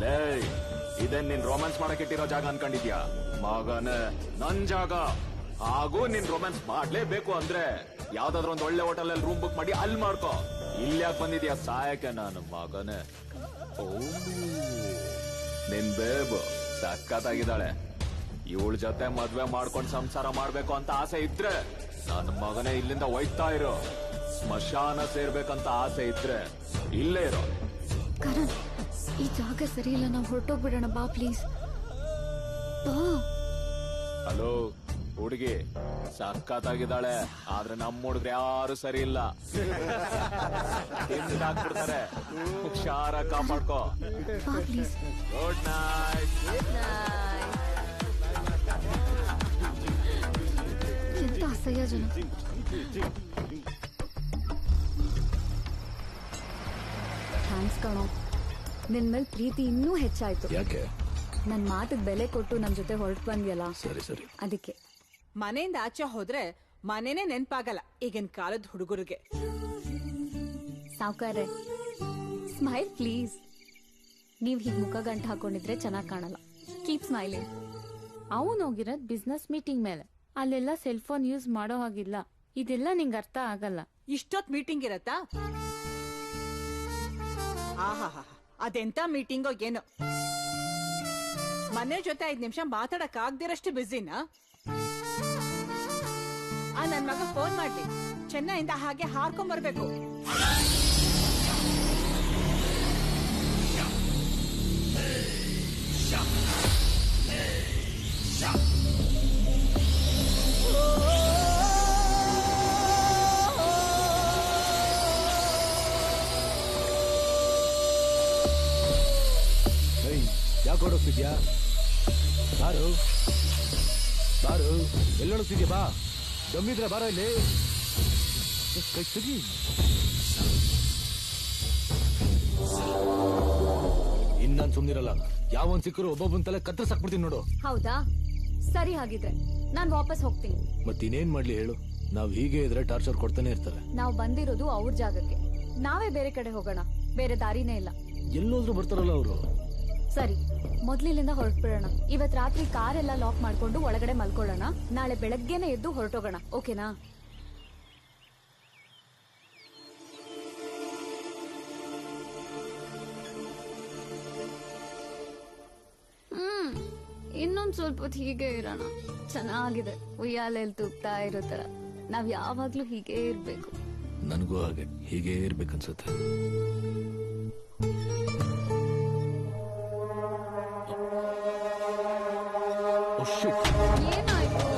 ಲೇ, ಇದೇನ್ ನಿನ್ ರೋಮ್ಯಾನ್ಸ್ ಮಾಡಕ್ ಇಟ್ಟಿರೋ ಜಾಗ ಅನ್ಕೊಂಡಿದ್ಯಾ? ಮಗನೇ, ನನ್ ಜಾಗ. ಹಾಗೂ ನಿನ್ ರೊಮ್ಯಾನ್ಸ್ ಮಾಡ್ಲೇಬೇಕು ಅಂದ್ರೆ ಯಾವ್ದಾದ್ರು ಒಂದ್ ಒಳ್ಳೆ ಹೋಟೆಲ್ ಅಲ್ಲಿ ರೂಮ್ ಬುಕ್ ಮಾಡಿ ಅಲ್ಲಿ ಮಾಡ್ಕೋ. ಇಲ್ಲಿ ಯಾಕೆ ಬಂದಿದ್ಯಾ ಸಾಯಕ್ಕೆ ನನ್ನ ಮಗನೇ? ಓ ನಿನ್ ಬೇಬ್ ಸಕ್ಕತ್ತಾಗಿದ್ದಾಳೆ. ಇವಳ ಜೊತೆ ಮದ್ವೆ ಮಾಡ್ಕೊಂಡ್ ಸಂಸಾರ ಮಾಡ್ಬೇಕು ಅಂತ ಆಸೆ ಇದ್ರೆ ನನ್ನ ಮಗನೇ ಇಲ್ಲಿಂದ ಹೋಯ್ತಾ ಇರೋ. ಸ್ಮಶಾನ ಸೇರ್ಬೇಕಂತ ಆಸೆ ಇದ್ರೆ ಇಲ್ಲೇ ಇರೋ. ಕರಣ್, ಈ ಜಾಗ ಸರಿ ಇಲ್ಲ, ನಾವು ಹೊರಟೋಗ್ಬಿಡೋಣ. ಬಾ ಪ್ಲೀಸ್ ಬಾ. ಹಲೋ ಹುಡುಗಿ, ಸಕ್ಕತ್ತಾಗಿದ್ದಾಳೆ, ಆದ್ರೆ ನಮ್ಮ ಹುಡುಗ್ರು ಯಾರು ಸರಿ ಇಲ್ಲ. ಹಾಕ್ಬಿಡ್ತಾರೆ, ಹುಷಾರ ಕಾಪಾಡ್ಕೋ. ಬಾ ಪ್ಲೀಸ್. Good night. ಎಂತ ಅಸಹ್ಯ ಜನ. ಥ್ಯಾಂಕ್ಸ್ ಕಣೋ, ನಿನ್ ಮೇಲೆ ಪ್ರೀತಿ ಇನ್ನೂ ಹೆಚ್ಚಾಯ್ತು. ಯಾಕೆ? ನನ್ ಮಾತಿಗೆ ಬೆಲೆ ಕೊಟ್ಟು ನನ್ ಜೊತೆ ಹೊರಟು ಬಂದ್ಯಲ್ಲ, ಸರಿ ಸರಿ. ಅದಕ್ಕೆ. ಮನೆಯಿಂದ ಆಚೆ ಹೋದ್ರೆ ಮನೇನೆ ನೆನ್ಪಾಗಲ್ಲ ಈಗಿನ ಕಾಲದ ಹುಡುಗರಿಗೆ. ಸಾವ್ಕಾರೆ, ಸ್ಮೈಲ್ ಪ್ಲೀಸ್. ನೀವ್ ಹೀಗ್ ಮುಖ ಗಂಟು ಹಾಕೊಂಡಿದ್ರೆ ಚೆನ್ನಾಗ್ ಕಾಣಲ್ಲ. Keep smiling. ಅವನು ಹೋಗಿರೋದ್ ಬಿಸ್ನೆಸ್ ಮೀಟಿಂಗ್ ಮೇಲೆ, ಅಲ್ಲೆಲ್ಲ ಸೆಲ್ ಫೋನ್ ಯೂಸ್ ಮಾಡೋ ಹಾಗಿಲ್ಲ. ಇದೆಲ್ಲ ನಿಂಗೆ ಅರ್ಥ ಆಗಲ್ಲ. ಇಷ್ಟೊತ್ ಮೀಟಿಂಗ್ ಇರತ್ತಾ? ಆಹಾ, ಅದೆಂತ ಮೀಟಿಂಗೋ ಏನೋ. ಮನೆ ಜೊತೆ 5 ನಿಮಿಷ ಮಾತಾಡಕ್ ಆಗ್ದಿರಷ್ಟು ಬಿಸಿನಾ? ನನ್ ಮಗ ಫೋನ್ ಮಾಡ್ಲಿ, ಚೆನ್ನೈಯಿಂದ ಹಾಗೆ ಹಾರ್ಕೊಂಡ್ ಬರ್ಬೇಕು. ಯಾಕೆ ಹೊಡೋಗ್ತಿದ್ಯಾ? ಬಾರು ಬಾರು, ಎಲ್ಲೋಡ್ತಿದ್ಯಾ? ಬಾ, ದಮ್ಮಿದ್ರೆ ಬಾರ ಇಲ್ಲಿ. ಕೈ ತೆಗಿ. ಇನ್ನನ್ ಸುಮ್ನಿರಲ್ಲ. ಯಾವನ್ ಸಿಕ್ಕರು ಒಬ್ಬೊಬ್ಬನ್ ತಲೆ ಕತ್ತರಿಸಾಕ್ಬಿಡ್ತೀನಿ ನೋಡು. ಹೌದಾ? ಸರಿ, ಹಾಗಿದ್ರೆ ನಾನ್ ವಾಪಸ್ ಹೋಗ್ತೀನಿ. ಮತ್ತಿನ್ನೇನ್ ಮಾಡ್ಲಿ ಹೇಳು? ನಾವ್ ಹೀಗೆ ಇದ್ರೆ ಟಾರ್ಚರ್ ಕೊಡ್ತಾನೆ ಇರ್ತಾರೆ. ನಾವ್ ಬಂದಿರೋದು ಅವ್ರ ಜಾಗಕ್ಕೆ, ನಾವೇ ಬೇರೆ ಕಡೆ ಹೋಗೋಣ. ಬೇರೆ ದಾರಿನೇ ಇಲ್ಲ. ಎಲ್ಲೋದ್ರು ಬರ್ತಾರಲ್ಲ ಅವರು. ಸರಿ, ಮೊದ್ಲಿಲ್ಲಿಂದ ಹೊರಟ್ಬಿಡೋಣ. ಇವತ್ ರಾತ್ರಿ ಕಾರೆಲ್ಲ ಲಾಕ್ ಮಾಡ್ಕೊಂಡು ಒಳಗಡೆ ಮಲ್ಕೊಳ್ಳೋಣ. ನಾಳೆ ಬೆಳಗ್ಗೆನೆ ಎದ್ದು ಹೊರಟೋಗೋಣ, ಓಕೆನಾ? ಇನ್ನೊಂದ್ ಸ್ವಲ್ಪ ಹೊತ್ತು ಹೀಗೆ ಇರೋಣ. ಚೆನ್ನಾಗಿದೆ, ಉಯ್ಯಾಲೆಯಲ್ಲಿ ತೂಗ್ತಾ ಇರೋ ತರ. ನಾವ್ ಯಾವಾಗ್ಲೂ ಹೀಗೆ ಇರ್ಬೇಕು. ನನಗೂ ಹಾಗೆ ಹೀಗೆ ಇರ್ಬೇಕನ್ಸುತ್ತೆ. ಏನಾಯ್ತು?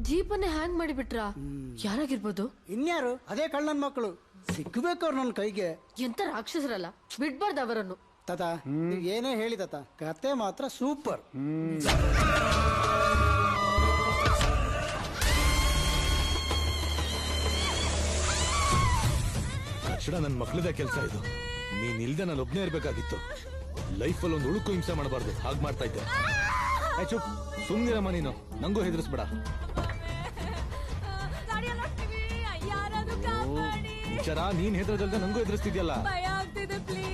ಜೀಪನ್ನೇ ಹ್ಯಾಂಗ್ ಮಾಡಿಬಿಟ್ರ? ಯಾರಾಗಿರ್ಬೋದು? ಇನ್ಯಾರು? ಅದೇ ಕಳ್ಳನ್ ಮಕ್ಕಳು. ಸಿಗ್ಬೇಕು ಅವ್ರು ನನ್ನ ಕೈಗೆ. ಎಂತ ರಾಕ್ಷಸರಲ್ಲ, ಬಿಡ್ಬಾರ್ದು ಅವರನ್ನು. ತಾತ, ನೀವ್ ಏನೇ ಹೇಳಿ ತಾತ, ಕತೆ ಮಾತ್ರ ಸೂಪರ್. ತಕ್ಷಣ ನನ್ ಮಕ್ಳದೇ ಕೆಲ್ಸ ಇದು. ನೀನ್ ಇಲ್ದೆ ನಾನು ಒಬ್ನೇ ಇರ್ಬೇಕಾಗಿತ್ತು. ಲೈಫಲ್ಲಿ ಒಂದು ಉಳುಕು ಹಿಂಸೆ ಮಾಡಬಾರ್ದು, ಹಾಗೆ ಮಾಡ್ತಾ ಇದ್ದೆ. ಚುಪ್, ಸುಮ್ನಿರಮ್ಮ ನೀನು, ನಂಗೂ ಹೆದರ್ಸ್ಬೇಡ. ವಿಚಾರ, ನೀನ್ ಹೆದರದಲ್ದೆ ನಂಗೂ ಹೆದರ್ಸ್ತಿದ್ಯಲ್ಲ. ಭಯ ಆಗ್ತಿದೆ, please.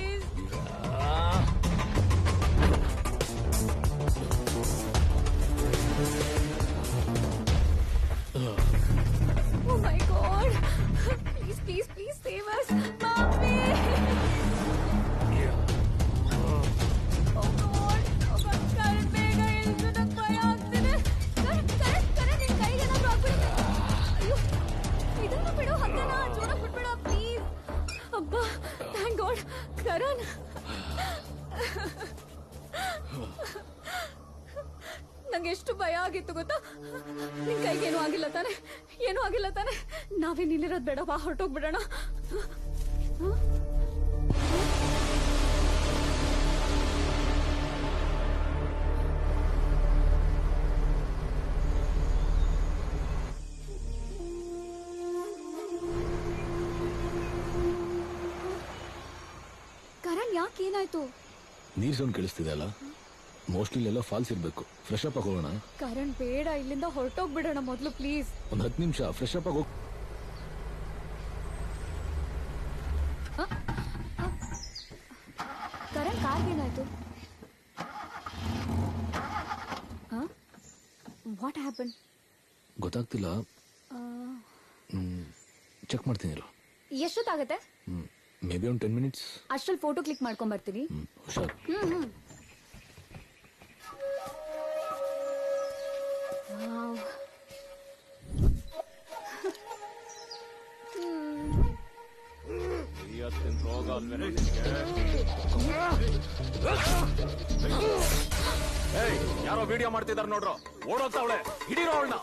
Oh my God! Please, please, please save us, Mommy! Oh God! Karan, ಬೇಗ ಇಳಿಸು, ನಂಗೆ ಭಯ ಆಗ್ತಿದೆ. ಕರಣ್, ನಿನ್ ಕೈಗೆ ಏನಾದ್ರು ಆಗ್ಬಿಡುತ್ತೆ. ಅಯ್ಯೋ, ಇದನ್ನು ಬಿಡು, ಹಗ್ಗನ ಜೋರಾಗಿ ಬಿಟ್ಬಿಡ, ಪ್ಲೀಸ್. ಅಬ್ಬಾ, ಥ್ಯಾಂಕ್ ಗಾಡ್. ಕರಣ್, ನಂಗೆ ಎಷ್ಟು ಭಯ ಆಗಿತ್ತು ಗೊತ್ತಾ? ನಿನ್ ಕೈಗೆ ಏನೂ ಆಗಿಲ್ಲ ತಾನೆ? ಏನೂ ಆಗಿಲ್ಲ ತಾನೆ? ನಾವೇ ನಿಲ್ಲಿರೋದ್ ಬೇಡ, ಬಾ ಹೊರಟೋಗ್ಬಿಡೋಣ. ಕರಣ್, ಯಾಕೆ ಏನಾಯ್ತು? ನೀರ್ ಸೌಂಡ್ ಕೇಳಿಸ್ತಿದೆ ಅಲ್ಲ? ಮೋಸ್ಟ್ಲಿ ಎಲ್ಲ ಫಾಲ್ಸ್ ಇರ್ಬೇಕು. ಫ್ರೆಶ್ ಅಪ್ ಆಗೋಣ. ಕರಣ್ ಬೇಡ, ಇಲ್ಲಿಂದ ಹೊರಟೋಗ್ಬಿಡೋಣ ಮೊದ್ಲು ಪ್ಲೀಸ್. ಒಂದು 10 ನಿಮಿಷ ಫ್ರೆಶ್ ಅಪ್ ಆಗೋ. ಕರಣ್ ಕಾರ್ಗೇನಾಯ್ತು? What happen? ಗೊತ್ತಾಗ್ತಿಲ್ಲ. ಚೆಕ್ ಮಾಡ್ತೀನಿ. ಎಷ್ಟೊತ್ತಾಗತ್ತೆ? ಮೇ ಬಿ ಒಂದು 10 ಮಿನಿಟ್ಸ್. ಅಷ್ಟ್ರಲ್ಲಿ ಫೋಟೋ ಕ್ಲಿಕ್ ಮಾಡ್ಕೊಂಡ್ ಬರ್ತೀನಿ. ಹುಷಾರ್. ಯಾರೋ ವಿಡಿಯೋ ಮಾಡ್ತಿದಾರ ನೋಡ್ರು, ಓಡೋಗ್ತಾವಳೆ, ಹಿಡೀರೋ ಅವಳನ್ನ.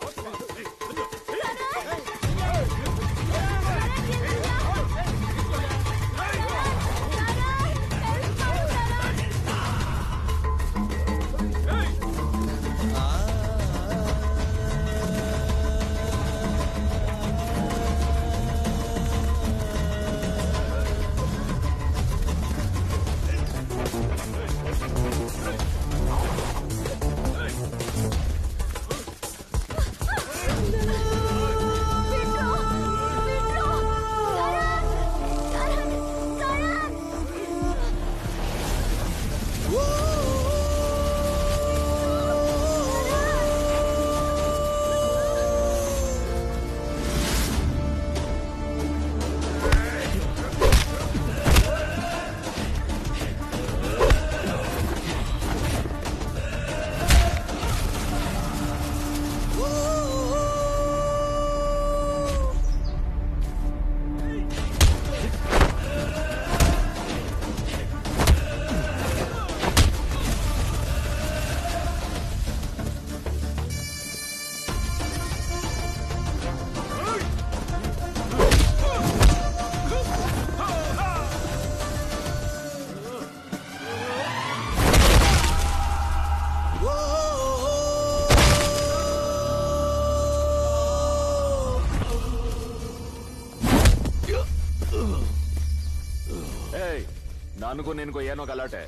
ನನಗೂ ನಿನ್ಗೂ ಏನೋ ಗಲಾಟೆ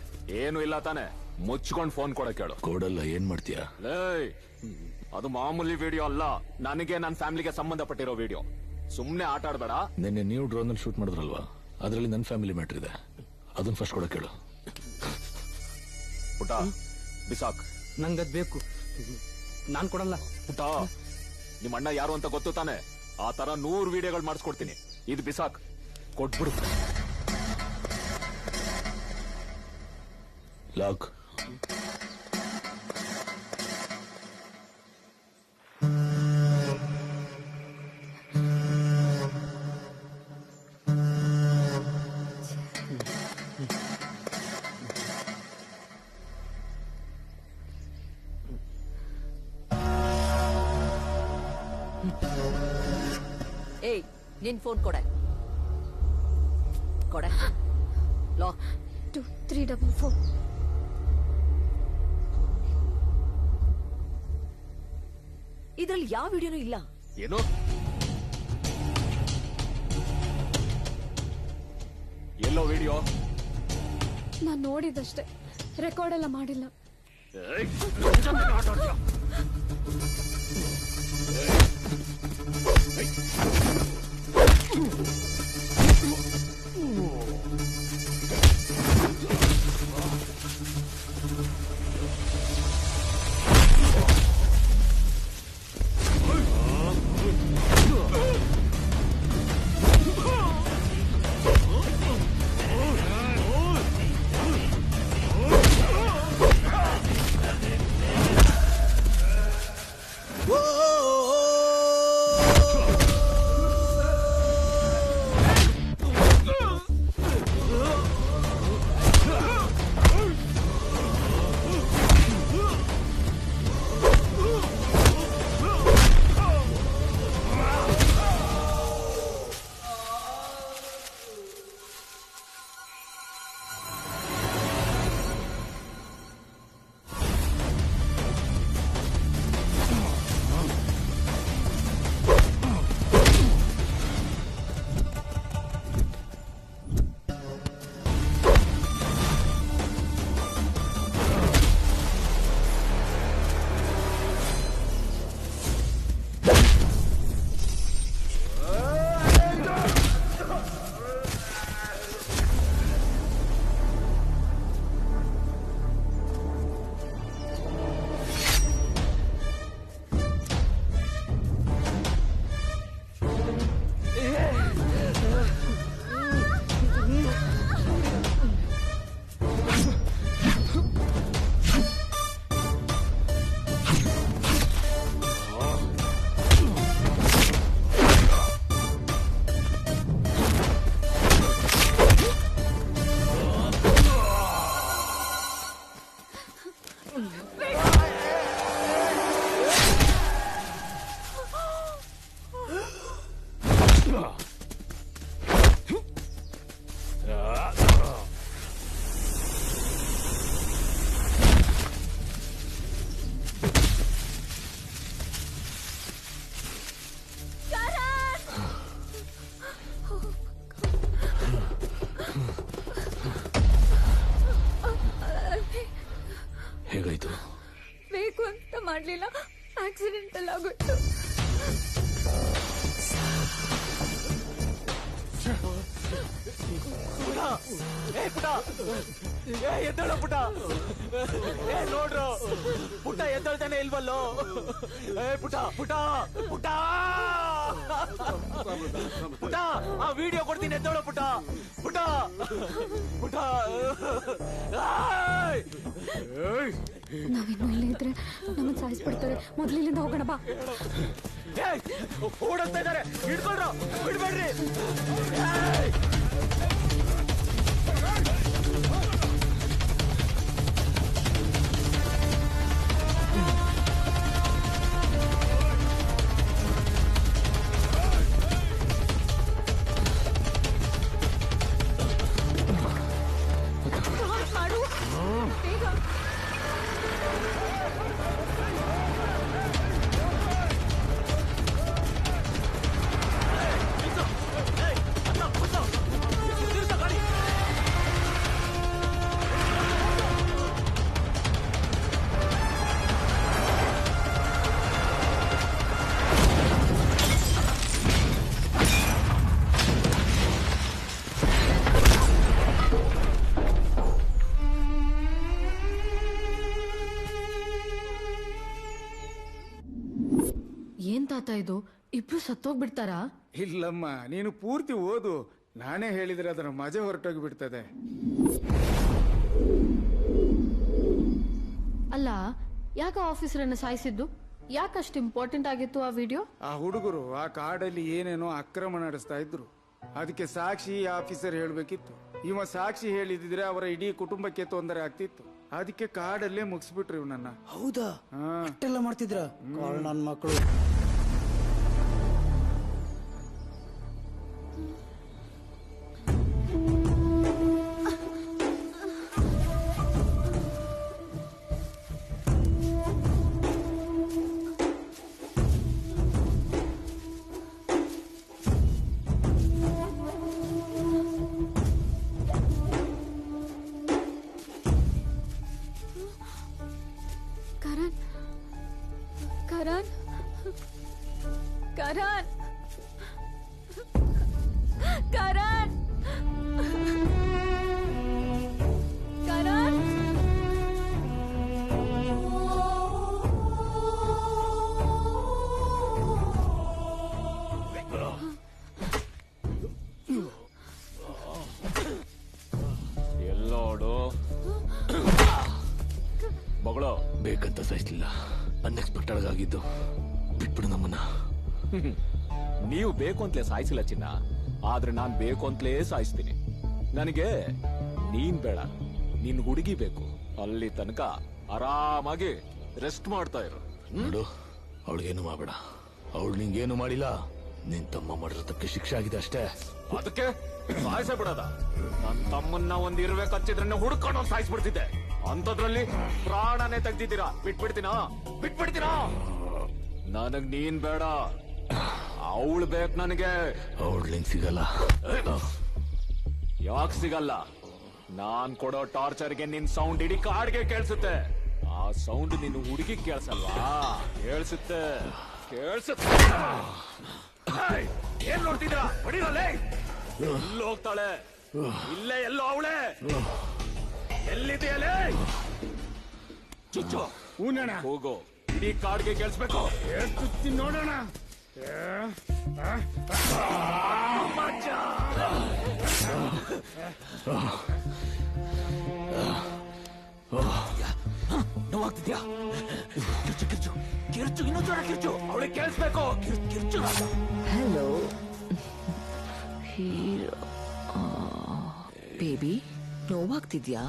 ಏನು ಇಲ್ಲ ತಾನೆ? ಮುಚ್ಕೊಂಡು ಫೋನ್ ಕೊಡಕ್ ಹೇಳು. ಕೊಡಲ್ಲ. ಏನ್ ಮಾಡ್ತೀಯಾ? ಅದು ಮಾಮೂಲಿ ವಿಡಿಯೋ ಅಲ್ಲ, ನನಗೆ ನನ್ನ ಫ್ಯಾಮಿಲಿಗೆ ಸಂಬಂಧಪಟ್ಟಿರೋ ವಿಡಿಯೋ. ಸುಮ್ನೆ ಆಟ ಆಡ್ಬೇಡ. ನಿನ್ನೆ ನೀವು ಡ್ರೋನ್ ಅಲ್ಲಿ ಶೂಟ್ ಮಾಡಿದ್ರಲ್ವಾ, ಅದರಲ್ಲಿ ನನ್ನ ಫ್ಯಾಮಿಲಿ ಮ್ಯಾಟರ್ ಇದೆ. ಅದನ್ನ ಫಸ್ಟ್ ಕೊಡಕ್ ಹೇಳು. ಪುಟ ಬಿಸಾಕ್. ನಂಗದ್ ಬೇಕು. ನಾನ್ ಕೊಡಲ್ಲ. ಪುಟ ನಿಮ್ಮ ಅಣ್ಣ ಯಾರು ಅಂತ ಗೊತ್ತು ತಾನೆ? ಆ ತರ 100 ವಿಡಿಯೋಗಳು ಮಾಡಿಸ್ಕೊಡ್ತೀನಿ. ಇದು ಬಿಸಾಕ್. ಕೊಟ್ಬಿಡು. ಲಾಕ್. ಏಯ್, ನಿನ್ ಫೋನ್ ಕೊಡೆ. ಲಾಕ್. 2344. ಇದ್ರಲ್ಲಿ ಯಾವ ವಿಡಿಯೋನೂ ಇಲ್ಲ. ಏನು? ಎಲ್ಲೋ ವಿಡಿಯೋ? ನಾನ್ ನೋಡಿದಷ್ಟೇ, ರೆಕಾರ್ಡ್ ಎಲ್ಲ ಮಾಡಿಲ್ಲ. ಹೇಗಾಯ್ತು? ಬೇಕು ಅಂತ ಮಾಡ್ಲಿಲ್ಲ, ಆಕ್ಸಿಡೆಂಟಲ್ ಆಗೋಯ್ತು. ಎದ್ದೇಳ ಪುಟ, ನೋಡ್ರು ಪುಟ್ಟ ಎದ್ದೇಳ್ತಾನೆ ಇಲ್ವಲ್ಲೋ. ಪುಟ ಪುಟ ಪುಟ ಪುಟ, ಆ ವಿಡಿಯೋ ಕೊಡ್ತೀನಿ, ಎದ್ದೇಳೋ ಪುಟ ಪುಟ ಪುಟ. ನಾವಿನ್ನು ಇಲ್ಲೇ ಇದ್ರೆ ನಮ್ಮನ್ನ ಸಾಯಿಸ್ಬಿಡ್ತಾರೆ. ಮೊದ್ಲಿಲ್ಲಿಂದ ಹೋಗೋಣ ಬಾ. ಓಡಿಸ್ತಾ ಇದ್ದಾರೆ, ಹಿಡ್ಕೊಳ್ರು, ಬಿಡ್ಬೇಡ್ರಿ. ಏನ್ ತಾತ ಇದು, ಇಬ್ರು ಸತ್ತೋಗ್ಬಿಡ್ತಾರಾ? ಇಲ್ಲಮ್ಮ, ನೀನು ಪೂರ್ತಿ ಓದು. ನಾನೇ ಹೇಳಿದ್ರೆ ಅದರ ಮಜಾ ಹೊರಟೋಗಿ ಬಿಡ್ತದೆ. ಅಲ್ಲ, ಯಾಕ ಆಫೀಸರನ್ನ ಸಾಯಿಸಿದ್ದು? ಯಾಕಷ್ಟು ಇಂಪಾರ್ಟೆಂಟ್ ಆಗಿತ್ತು ಆ ವಿಡಿಯೋ? ಆ ಹುಡುಗರು ಆ ಕಾಡಲ್ಲಿ ಏನೇನೋ ಅಕ್ರಮ ನಡೆಸ್ತಾ ಇದ್ರು. ಅದಕ್ಕೆ ಸಾಕ್ಷಿ ಆಫೀಸರ್ ಹೇಳ್ಬೇಕಿತ್ತು. ಇವ ಸಾಕ್ಷಿ ಹೇಳಿದ್ರೆ ಅವರ ಇಡೀ ಕುಟುಂಬಕ್ಕೆ ತೊಂದರೆ ಆಗ್ತಿತ್ತು. ಅದಕ್ಕೆ ಕಾಡಲ್ಲೇ ಮುಗಿಸ್ಬಿಟ್ರು ಇವನನ್ನ. ಹೌದಾ? ಅಷ್ಟೆಲ್ಲ ಮಾಡ್ತಿದ್ರ ನನ್ನ ಮಕ್ಕಳು. ಕರಣ್, ಕರಣ್, ಕರಣ್, ಕರಣ್, ಕರಣ್. ಎಲ್ಲೋಡು ಬಗಳು. ಬೇಕಂತ ಸಾಯಿಸ್ಲಿಲ್ಲ, ಅನ್ಎಕ್ಸ್ಪೆಕ್ಟೆಡ್ ಆಗಿದ್ದು. ಬಿಟ್ಬಿಡು ನಮ್ಮನ್ನ. ನೀವು ಬೇಕು ಅಂತಲೇ ಸಾಯಿಸಿಲ್ಲ ಚಿನ್ನ, ಆದ್ರೆ ನಾನ್ ಬೇಕು ಅಂತಲೇ ಸಾಯಿಸ್ತೀನಿ. ನನಗೆ ನೀನ್ ಬೇಡ, ನಿನ್ ಹುಡುಗಿ ಬೇಕು. ಅಲ್ಲಿ ತನಕ ಆರಾಮಾಗಿ ರೆಸ್ಟ್ ಮಾಡ್ತಾ ಇರು. ನೋಡು, ಅವಳಿಗೇನು ಮಾಡಬೇಡ. ಅವಳು ನಿಂಗೇನು ಮಾಡಿಲ್ಲ, ನಿನ್ ತಮ್ಮ ಮಾಡಿರೋ ತಪ್ಪಿಗೆ ಶಿಕ್ಷೆ ಆಗಿದೆ ಅಷ್ಟೇ. ಅದಕ್ಕೆ ಸಾಯಿಸೇ ಬಿಡದ? ನನ್ ತಮ್ಮನ್ನ ಒಂದ್ ಇರುವೆ ಕಚ್ಚಿದ್ರೆ ಹುಡ್ಕೊಂಡು ಸಾಯಿಸ್ಬಿಡ್ತಿದ್ದೆ. ಅಂತದ್ರಲ್ಲಿ ಪ್ರಾಣನೇ ತೆಗ್ದಿದ್ದೀರಾ. ಬಿಟ್ಬಿಡ್ತೀನಾ? ಬಿಟ್ಬಿಡ್ತೀನಾ? ನನಗ್ ನೀನ್ ಬೇಡ, ಅವಳು ಬೇಕು ನನಗೆ. ಅವಳು ನಿಂಗ್ ಸಿಗಲ್ಲ. ಯಾಕೆ ಸಿಗಲ್ಲ? ನಾನ್ ಕೊಡೋ ಟಾರ್ಚರ್ಗೆ ನಿನ್ ಸೌಂಡ್ ಇಡೀ ಕಾಡ್ಗೆ ಕೇಳಿಸುತ್ತೆ. ಆ ಸೌಂಡ್ ನಿನ್ ಹುಡುಗಿ ಕೇಳಿಸಲ್ವಾ? ಕೇಳಿಸುತ್ತೆ, ಕೇಳಿಸುತ್ತೆ. ಏನ್ ನೋಡ್ತಿದ್ದೀರಾ? ಹೊಡಿರಲ್ಲೇ. ಎಲ್ಲೋ ಹೋಗ್ತಾಳೆ? ಇಲ್ಲೇ ಎಲ್ಲೋ ಅವಳೆ. ಎಲ್ಲಿದೆಯಲ್ಲೇ? ಚುಚ್ಚು ಹೋಗೋ, ಇಡೀ ಕಾಡ್ಗೆ ಕೇಳಿಸ್ಬೇಕು. ನೋಡೋಣ. ನೋವಾಗ್ತಿದ್ಯಾ? ಕಿರ್ಚು ಕಿರ್ಚು ಕಿರ್ಚು, ಇನ್ನೂ ಜೋರ ಕಿರ್ಚು. ಅವಳಿಗೆ ಕೇಳಿಸ್ಬೇಕು. ಕಿರ್ಚು. ಹಲೋ ಹೀರೋ ಬೇಬಿ, ನೋವಾಗ್ತಿದ್ಯಾ?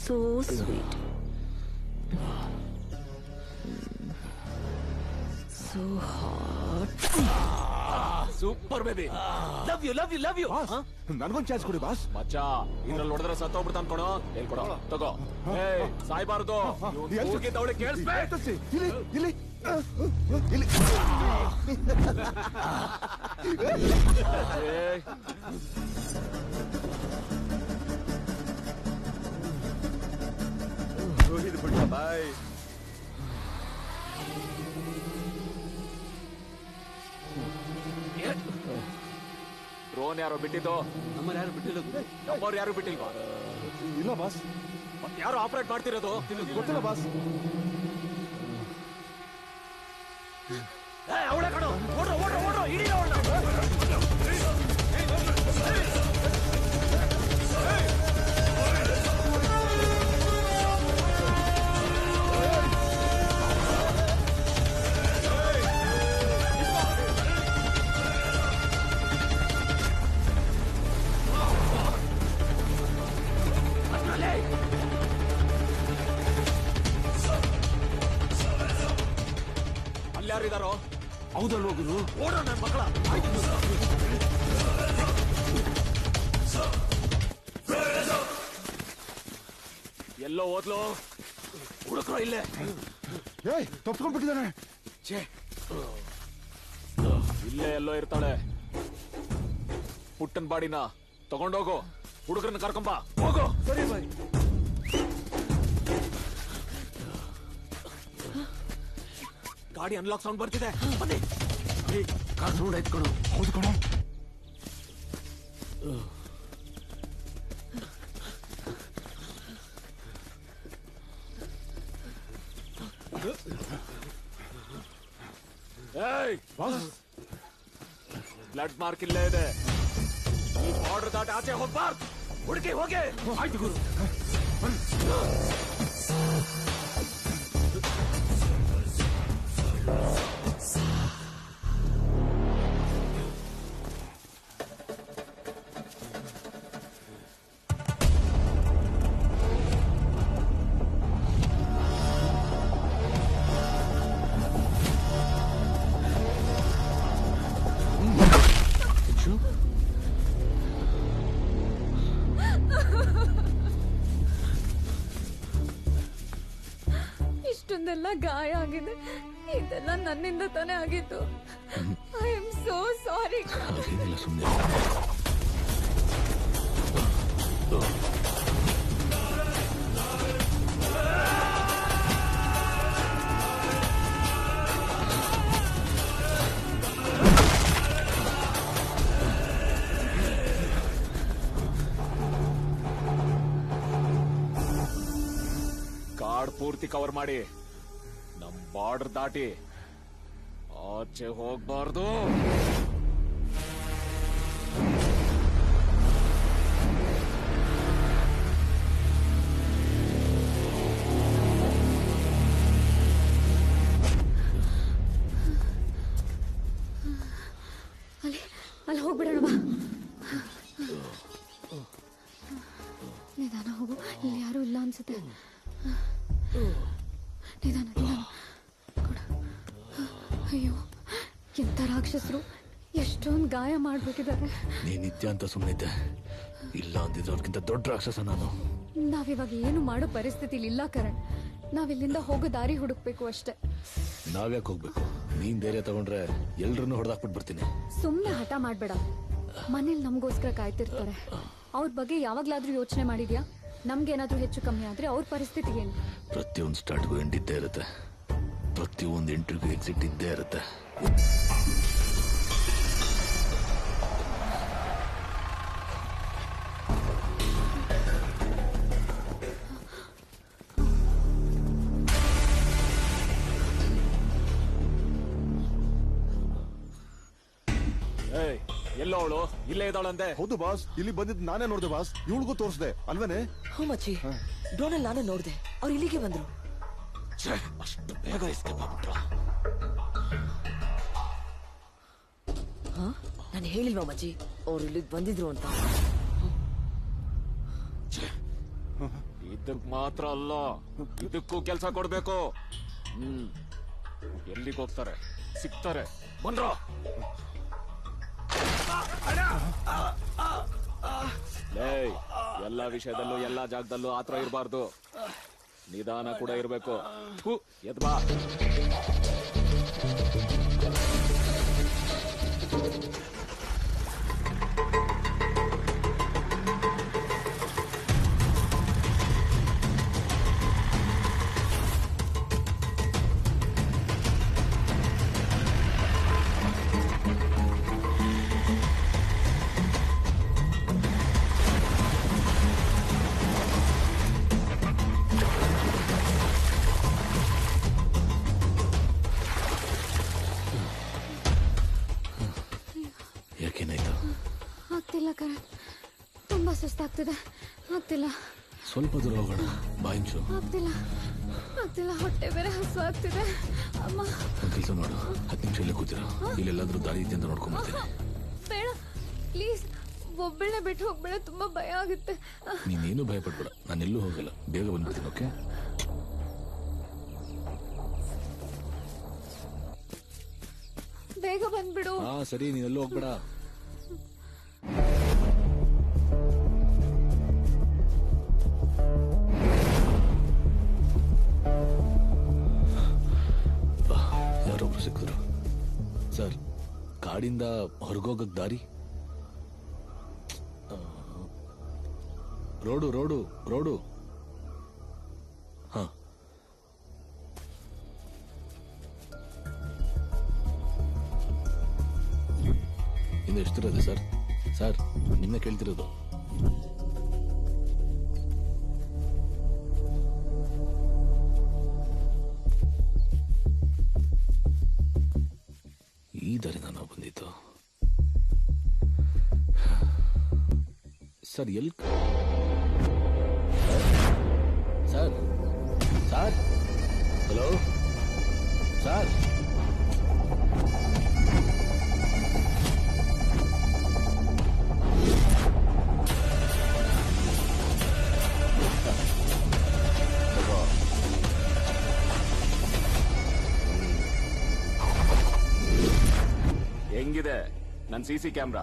So sweet. Super baby, love you love you love you. ನನ್ಗೊಂದ್ ಚಾನ್ಸ್ ಕೊಡಿ ಬಾಸ್. ಮಚ್ಚ ಇದ್ರಲ್ಲಿ ಹೊಡೆದ್ರೆ ಸತ್ತೋಗ್ಬಿಡ್ತಾನ ಅನ್ಕೊಣೋ. ಹೇಳ್ಕೊಡೋ, ತಗೋ. ಏಯ್ ಸಾಯ್ಬಾರ್ದು, ಅವಳಿಗೆ ಕೇಳಿಸ್ಬೇಕು. ಇಲ್ಲಿ ಇಲ್ಲಿ ಇಲ್ಲಿ ಬಾಯ್. ಡ್ರೋನ್ ಯಾರೋ ಬಿಟ್ಟಿದ್ದು? ನಮ್ಮವ್ರು ಯಾರು ಬಿಟ್ಟಿಲ್ಲ. ನಮ್ಮವ್ರು ಯಾರು ಬಿಟ್ಟಿಲ್ವಾ? ಇಲ್ಲ ಬಾಸ್. ಮತ್ತೆ ಯಾರು ಆಪರೇಟ್ ಮಾಡ್ತಿರೋದು? ಗೊತ್ತಿಲ್ಲ ಬಾಸ್. ಅವಳೆ ಕಣೋ, ಓಡ್ರೋ ಓಡ್ರೋ ಓಡ್ರೋ, ಇಡೀ ಅವಳ. ಯಾರಿದಾರೋ? ಹೌದಲ್ಲ ಹೋಗುದು. ಓಡೋ ನನ್ನ ಮಕ್ಕಳ. ಎಲ್ಲೋ ಓದ್ಲು ಹುಡುಕ್ರೋ ಇಲ್ಲೇ. ಏಯ್ ತಪ್ಸ್ಕೊಂಡ್ಬಿಟ್ಟಿದ್ದಾನೆ. ಇಲ್ಲೇ ಎಲ್ಲೋ ಇರ್ತಾಳೆ. ಪುಟ್ಟನ್ ಬಾಡಿನ ತಗೊಂಡೋಗು, ಹುಡುಗರನ್ನ ಕರ್ಕೊಂಬ. ಹೋಗು. ಸರಿ ಬಾಯ್. ಗಾಡಿ ಅನ್ಲಾಕ್ ಸೌಂಡ್ ಬರ್ತಿದೆ, ಬನ್ನಿ. ಕಾರ್ ಸೌಂಡ್ ಆಯ್ತು ಕಣೋ. ಹೌದು ಕಣೋ. ಬ್ಲಡ್ ಮಾರ್ಕ್ ಇಲ್ಲೇ ಇದೆ. ಈ ಬಾರ್ಡರ್ ದಾಟಿ ಆಚೆ ಹೋಗ್ಬಾರ್ದು. ಹುಡುಕಿ ಹೋಗಿ. ಆಯ್ತು ಗುರು. ಇಷ್ಟೊಂದೆಲ್ಲ ಗಾಯ ಆಗಿದೆ. ಇದೆಲ್ಲ ನನ್ನಿಂದ ತಾನೇ ಆಗಿತ್ತು. I am so sorry. ಕಾಡ್ ಪೂರ್ತಿ ಕವರ್ ಮಾಡಿ ನಮ್ ಬಾರ್ಡರ್ ದಾಟಿ ಆಚೆ ಹೋಗ್ಬಾರ್ದು. ಅಲ್ಲಿ ಹೋಗ್ಬಿಡೋಣ ಬಾ. ನಿಧಾನ ಹೋಗು, ಇಲ್ಲಿ ಯಾರು ಇಲ್ಲ ಅನ್ಸುತ್ತೆ. ನಿಧಾನ ನಿಧಾನ ಕೊಡು. ಅಯ್ಯೋ, ಎಂತ ರಾಕ್ಷಸರು, ಎಷ್ಟೊಂದು ಗಾಯ ಮಾಡ್ಬಿಟ್ಟಿದ್ದಾರೆ. ನೀ ನಿತ್ಯ ಅಂತ ಸುಮ್ಮನಿದ್ದೆ, ಇಲ್ಲ ಅಂದಿದ್ರೆ ಅವ್ರಿಗಿಂತ ದೊಡ್ಡ ರಾಕ್ಷಸ ನಾನು. ನಾವಿವಾಗ ಏನು ಮಾಡೋ ಪರಿಸ್ಥಿತಿಲಿ ಇಲ್ಲ ಕರಣ್. ನಾವಿಲ್ಲಿಂದ ಹೋಗೋ ದಾರಿ ಹುಡುಕ್ಬೇಕು ಅಷ್ಟೇ. ನಾವ್ಯಾಕೆ ಹೋಗ್ಬೇಕು? ನೀನ್ ಧೈರ್ಯ ತಗೊಂಡ್ರೆ ಎಲ್ರನ್ನೂ ಹೊಡೆದಾಕ್ಬಿಟ್ಟು ಬರ್ತೀನಿ. ಸುಮ್ನೆ ಹಠ ಮಾಡ್ಬೇಡ. ಮನೇಲಿ ನಮಗೋಸ್ಕರ ಕಾಯ್ತಿರ್ತಾರೆ. ಅವ್ರ ಬಗ್ಗೆ ಯಾವಾಗ್ಲಾದ್ರೂ ಯೋಚನೆ ಮಾಡಿದ್ಯಾ? ನಮ್ಗೇನಾದ್ರೂ ಹೆಚ್ಚು ಕಮ್ಮಿ ಆದ್ರೆ ಅವ್ರ ಪರಿಸ್ಥಿತಿ ಏನು? ಪ್ರತಿಯೊಂದು ಸ್ಟಾರ್ಟ್ಗೂ ಎಂಡ್ ಇದ್ದೇ ಇರುತ್ತೆ, ಪ್ರತಿಯೊಂದು ಎಂಟ್ರಿಗೂ ಎಕ್ಸಿಟ್ ಇದ್ದೇ ಇರುತ್ತೆ. ಎಲ್ಲೋ ಅವಳು? ಇಲ್ಲೇ ಇದ್ದಾಳಂತೆ. ಹೌದು ಬಾಸ್, ಇಲ್ಲಿ ಬಂದಿದ್ದು ನಾನೇ ನೋಡ್ದೆ ಬಾಸ್. ಇವಳಿಗೂ ತೋರಿಸ್ದೆ ಅಲ್ವೇನೆ? ಹ್ಞೂ ಮಚ್ಚಿ, ಡ್ರೋನಲ್ಲಿ ನಾನೇ ನೋಡ್ದೆ. ಅವ್ರು ಇಲ್ಲಿಗೆ ಬಂದ್ರು. ಅಷ್ಟು ಬೇಗ ಎಸ್ಕೇಪ್ ಆಗ್ಬಿಟ್ರ? ಹಾ, ನಾನು ಹೇಳಿಲ್ವಾ ಮಚ್ಚಿ ಅವ್ರು ಇಲ್ಲಿಗೆ ಬಂದಿದ್ರು ಅಂತ? ಇದಕ್ ಮಾತ್ರ ಅಲ್ಲ, ಇದಕ್ಕೂ ಕೆಲಸ ಕೊಡ್ಬೇಕು. ಎಲ್ಲಿಗೆ ಹೋಗ್ತಾರೆ? ಸಿಗ್ತಾರೆ ಬಂದ್ರ. ಎಲ್ಲಾ ವಿಷಯದಲ್ಲೂ ಎಲ್ಲಾ ಜಾಗದಲ್ಲೂ ಆತರ ಇರಬಾರ್ದು, ನಿಧಾನ ಕೂಡ ಇರ್ಬೇಕು. ಎದ್ ಬಾ. ಯಾಕೇನಾಯ್ತು? ಆಗ್ತಿಲ್ಲ ಕರಣ್, ತುಂಬಾ ಸುಸ್ತಾಗ್ತಿದೆ. ಆಗ್ತಿಲ್ಲ. ಸ್ವಲ್ಪ ದೂರ ಹೋಗೋಣ, ಬಾಯಿಂಚು. ಆಗ್ತಿಲ್ಲ, ಹೊಟ್ಟೆ ಬೇರೆ ಹಸು ಆಗ್ತಿದೆ. ಅಮ್ಮ, ಒಂದ್ ಕೆಲಸ ಮಾಡು, 10 ನಿಮಿಷ ಇಲ್ಲೇ ಕೂತಿರ, ಇಲ್ಲೆಲ್ಲಾದ್ರೂ ದಾರಿ ಇದೆ ಅಂತ ನೋಡ್ಕೊಂಡ್ಬರ್ತೀನಿ. ಬೇಡ ಪ್ಲೀಸ್, ಒಬ್ಬಳನ್ನ ಬಿಟ್ಟು ಹೋಗ್ಬೇಡ, ತುಂಬಾ ಭಯ ಆಗುತ್ತೆ. ನೀನೇನು ಭಯ ಪಡ್ಬೇಡ, ನಾನೆಲ್ಲೂ ಹೋಗಲ್ಲ, ಬೇಗ ಬಂದ್ಬಿಡ್ತೀನಿ. ಓಕೆ, ಬೇಗ ಬಂದ್ಬಿಡು. ಹಾ ಸರಿ, ನೀನೆಲ್ಲೂ ಹೋಗ್ಬೇಡ. ಯಾರೊಬ್ರು ಸಿಕ್ಕಿದ್ರು. ಸರ್, ಕಾಡಿಂದ ಹೊರಗೋಗಕ್ ದಾರಿ? ರೋಡು. ಹಾ, ಇನ್ನು ಎಷ್ಟಿರೋದು ಸರ್? ಸರ್, ನಿನ್ನೆ ಕೇಳ್ತಿರೋದು. ಈ ದಾರಿನ ನಾವು ಬಂದಿತ್ತು ಸರ್. Sir, hello sir. ಹೆಂಗಿದೆ ನನ್ CC ಕ್ಯಾಮ್ರಾ?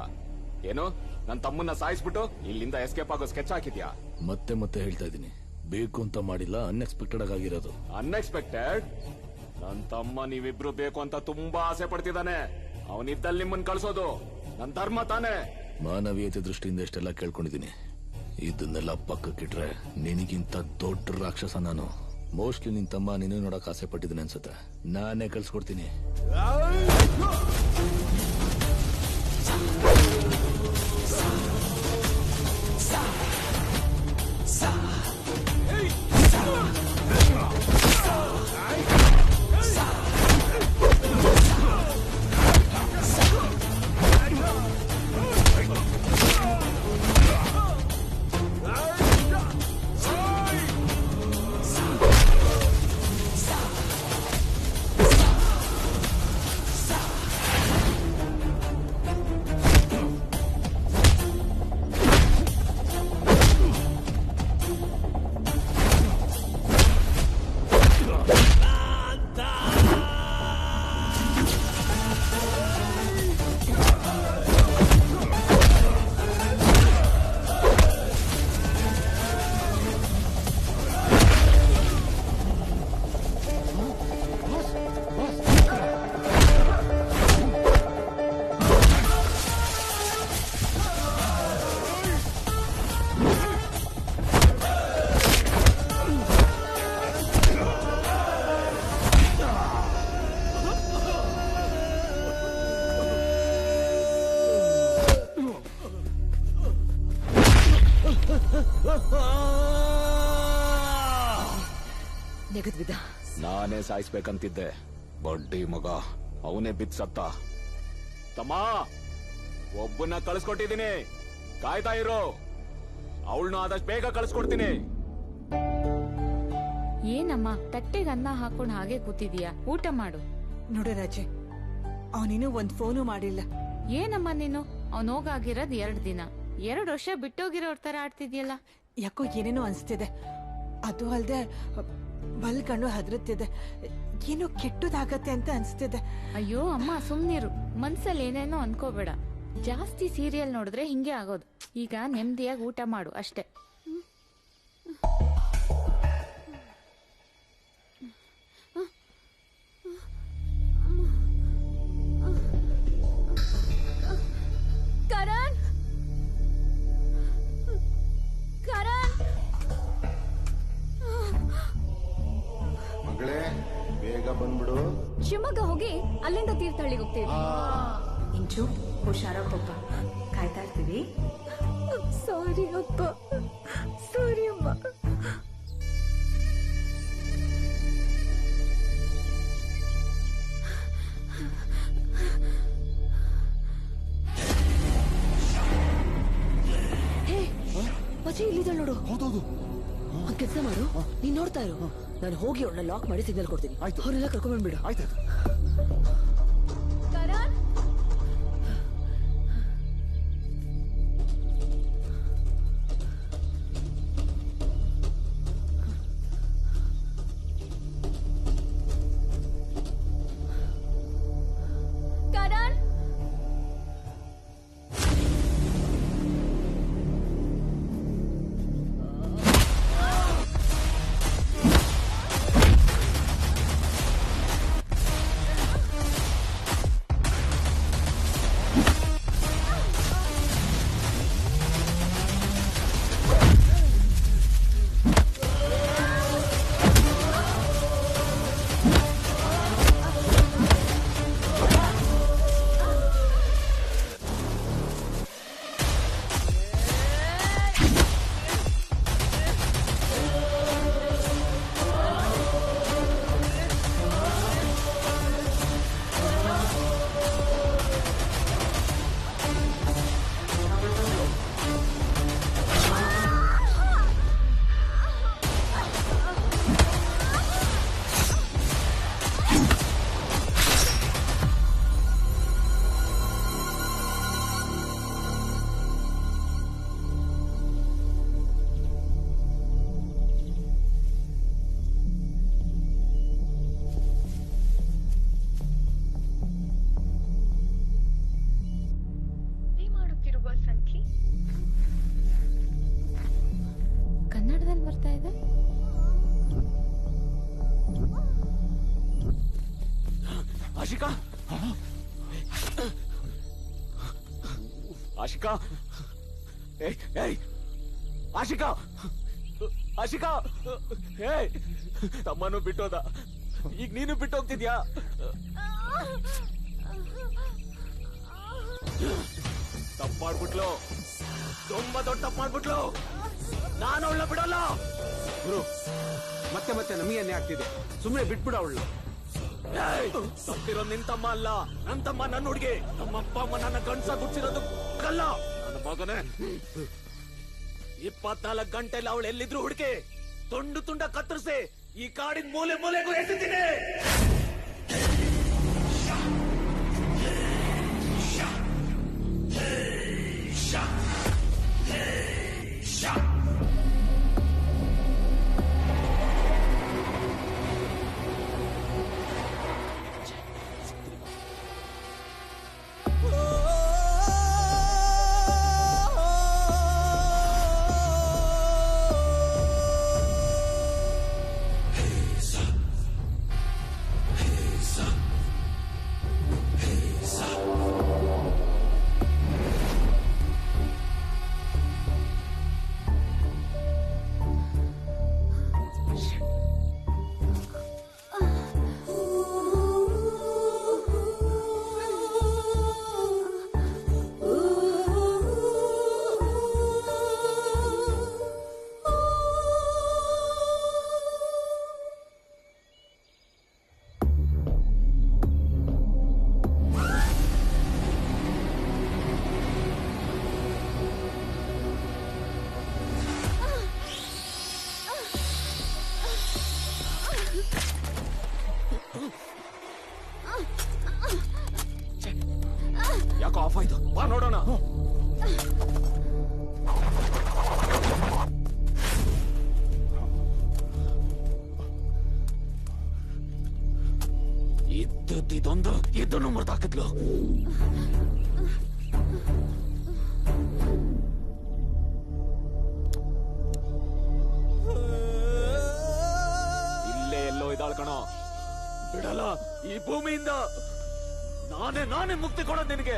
ಏನು ನನ್ ತಮ್ಮನ್ನ ಸಾಯಿಸ್ಬಿಟ್ಟು ಇಲ್ಲಿಂದ ಎಸ್ಕೇಪ್ ಆಗೋ ಸ್ಕೆಚ್ ಹಾಕಿದ್ಯಾ? ಮತ್ತೆ ಹೇಳ್ತಾ ಇದ್ದೀನಿ, ಬೇಕು ಅಂತ ಮಾಡಿಲ್ಲ, ಅನ್ಎಕ್ಸ್ಪೆಕ್ಟೆಡ್ ಆಗಿರೋದು. ಅನ್ಎಕ್ಸ್ಪೆಕ್ಟೆಡ್? ನನ್ ತಮ್ಮ ನೀವಿಬ್ರು ಬೇಕು ಅಂತ ತುಂಬಾ ಆಸೆ ಪಡ್ತಿದ್ದಾನೆ. ಅವನಿದ್ದಲ್ಲಿ ನಿಮ್ಮನ್ ಕಳ್ಸೋದು ನನ್ ಧರ್ಮ ತಾನೆ. ಮಾನವೀಯತೆ ದೃಷ್ಟಿಯಿಂದ ಎಷ್ಟೆಲ್ಲ ಕೇಳ್ಕೊಂಡಿದ್ದೀನಿ, ಇದನ್ನೆಲ್ಲ ಪಕ್ಕಕ್ಕಿಟ್ರೆ ನಿನಗಿಂತ ದೊಡ್ಡ ರಾಕ್ಷಸ ನಾನು. ಮೋಸ್ಟ್ಲಿ ನಿನ್ ತಮ್ಮ ನೀನು ನೋಡಕ್ ಆಸೆ ಪಟ್ಟಿದ್ದೀನಿ ಅನ್ಸುತ್ತೆ. ನಾನೇ ಕಳ್ಸ್ಕೊಡ್ತೀನಿ. ನೆಗದ್ವಿದ. ನಾನೇ ಸಾಯಿಸ್ಬೇಕಂತಿದ್ದೆ, ಬಡ್ಡಿ ಮಗ ಅವನೇ ಬಿತ್ ಸತ್ತ. ತಮ್ಮ, ಒಬ್ಬನ್ನ ಕಳಿಸ್ಕೊಟ್ಟಿದ್ದೀನಿ, ಕಾಯ್ತಾ ಇರೋ. ಅವಳನ್ನ ಆದಷ್ಟು ಬೇಗ ಕಳಿಸ್ಕೊಡ್ತೀನಿ. ಏನಮ್ಮ ತಟ್ಟೆಗೆ ಅನ್ನ ಹಾಕೊಂಡು ಹಾಗೆ ಕೂತಿದೀಯಾ? ಊಟ ಮಾಡು. ನೋಡು ರಾಜೆ, ಅವನಿನ್ನೂ ಒಂದ್ ಫೋನು ಮಾಡಿಲ್ಲ. ಏನಮ್ಮ ನೀನು? ಅವ್ನು ಹೋಗಾಗಿರೋದ್ 2 ದಿನ. 2 ವರ್ಷ ಬಿಟ್ಟೋಗಿರೋರ್ ತರ ಆಡ್ತಿದ್ಯಲ್ಲ. ಯಾಕೋ ಏನೇನೋ ಅನ್ಸ್ತಿದೆ. ಅದು ಅಲ್ದೆ ಬಲ್ ಕಣ್ಣು ಹದ್ರುತ್ತಿದೆ. ಏನೋ ಕೆಟ್ಟದಾಗತ್ತೆ ಅಂತ ಅನ್ಸ್ತಿದೆ. ಅಯ್ಯೋ ಅಮ್ಮ ಸುಮ್ನಿರು, ಮನ್ಸಲ್ಲಿ ಏನೇನೋ ಅನ್ಕೋಬೇಡ. ಜಾಸ್ತಿ ಸೀರಿಯಲ್ ನೋಡಿದ್ರೆ ಹಿಂಗೆ ಆಗೋದು. ಈಗ ನೆಮ್ಮದಿಯಾಗಿ ಊಟ ಮಾಡು ಅಷ್ಟೇ. ಕರಣ್, ಕರಣ್, ಮಗಳೇ ಬೇಗ ಬಂದ್ಬಿಡು. ಶಿವಮೊಗ್ಗ ಹೋಗಿ ಅಲ್ಲಿಂದ ತೀರ್ಥಹಳ್ಳಿಗೆ ಹೋಗ್ತೀವಿ. ಇಂಚು ಹುಷಾರಾಗಪ್ಪ, ಕಾಯ್ತಾ ಇರ್ತೀವಿ. ಸಾರಿ ಅಪ್ಪ, ಸಾರಿ ಅಮ್ಮ. ಮಚ್ಚಿ ಇಲ್ಲಿದ್ದಾಳೆ ನೋಡು. ಹೌದೌದು. ಒಂದ್ ಕೆಲಸ ಮಾಡು, ನೀನ್ ನೋಡ್ತಾ ಇರು, ನಾನು ಹೋಗಿ ಅವಳನ್ನ ಲಾಕ್ ಮಾಡಿ ಸಿಗ್ನಲ್ ಕೊಡ್ತೀನಿ. ಅವರೆಲ್ಲ ಕರ್ಕೊಂಡ್ ಬಂದ್ಬಿಡು. ಆಯ್ತು. ಕರಣ್, ಕರಣ್, ಕನ್ನಡದಲ್ಲಿ ಬರ್ತಾ ಇದೆ. ಆಶಿಕಾ, ಆಶಿಕಾ, ಆಶಿಕಾ, ಆಶಿಕಾ, ತಮ್ಮನು ಬಿಟ್ಟೋದ, ಈಗ ನೀನು ಬಿಟ್ಟು ಹೋಗ್ತಿದ್ಯಾ? ತಪ್ಪು ಮಾಡ್ಬಿಟ್ಲು, ತುಂಬಾ ದೊಡ್ಡ ತಪ್ಪು ಮಾಡ್ಬಿಟ್ಲು. ನಾನು ಅವಳ ಬಿಡಲ್ಲ. ಗುರು, ಮತ್ತೆ ಮತ್ತೆ ನಮಗೆ ಅನ್ಯಾಯ ಆಗ್ತಿದೆ, ಸುಮ್ಮನೆ ಬಿಟ್ಬಿಡ ಅವಳು. ಸತ್ತಿರೋ ನಿನ್ ತಮ್ಮ ಅಲ್ಲ, ನನ್ ತಮ್ಮ, ನನ್ನ ಹುಡುಗಿ. ನಮ್ಮ ಅಪ್ಪ ಅಮ್ಮ ನನ್ನ ಗಂಡ್ಸ ಗುಡ್ಸಿರೋದು ಕಲ್ಲ. ನನ್ನ ಮಗನೇ, 24 ಗಂಟೆಲಿ ಅವಳು ಎಲ್ಲಿದ್ರು ಹುಡುಕಿ ತುಂಡು ತುಂಡ ಕತ್ತರಿಸಿ ಈ ಕಾಡಿನ ಮೂಲೆ ಮೂಲೆಗೂ ಎಸಿದ್ದೀನಿ. ಇದೊಂದು ಇದನ್ನು ಮುರಿದಾಕಿದ್ಲು. ಇಲ್ಲೇ ಎಲ್ಲೋ ಇದ್ದಾಳ ಕಣೋ. ಬಿಡಲ್ಲ ಈ ಭೂಮಿಯಿಂದ. ನಾನೇ ಮುಕ್ತಿ ಕೊಡೋದು ನಿನಗೆ.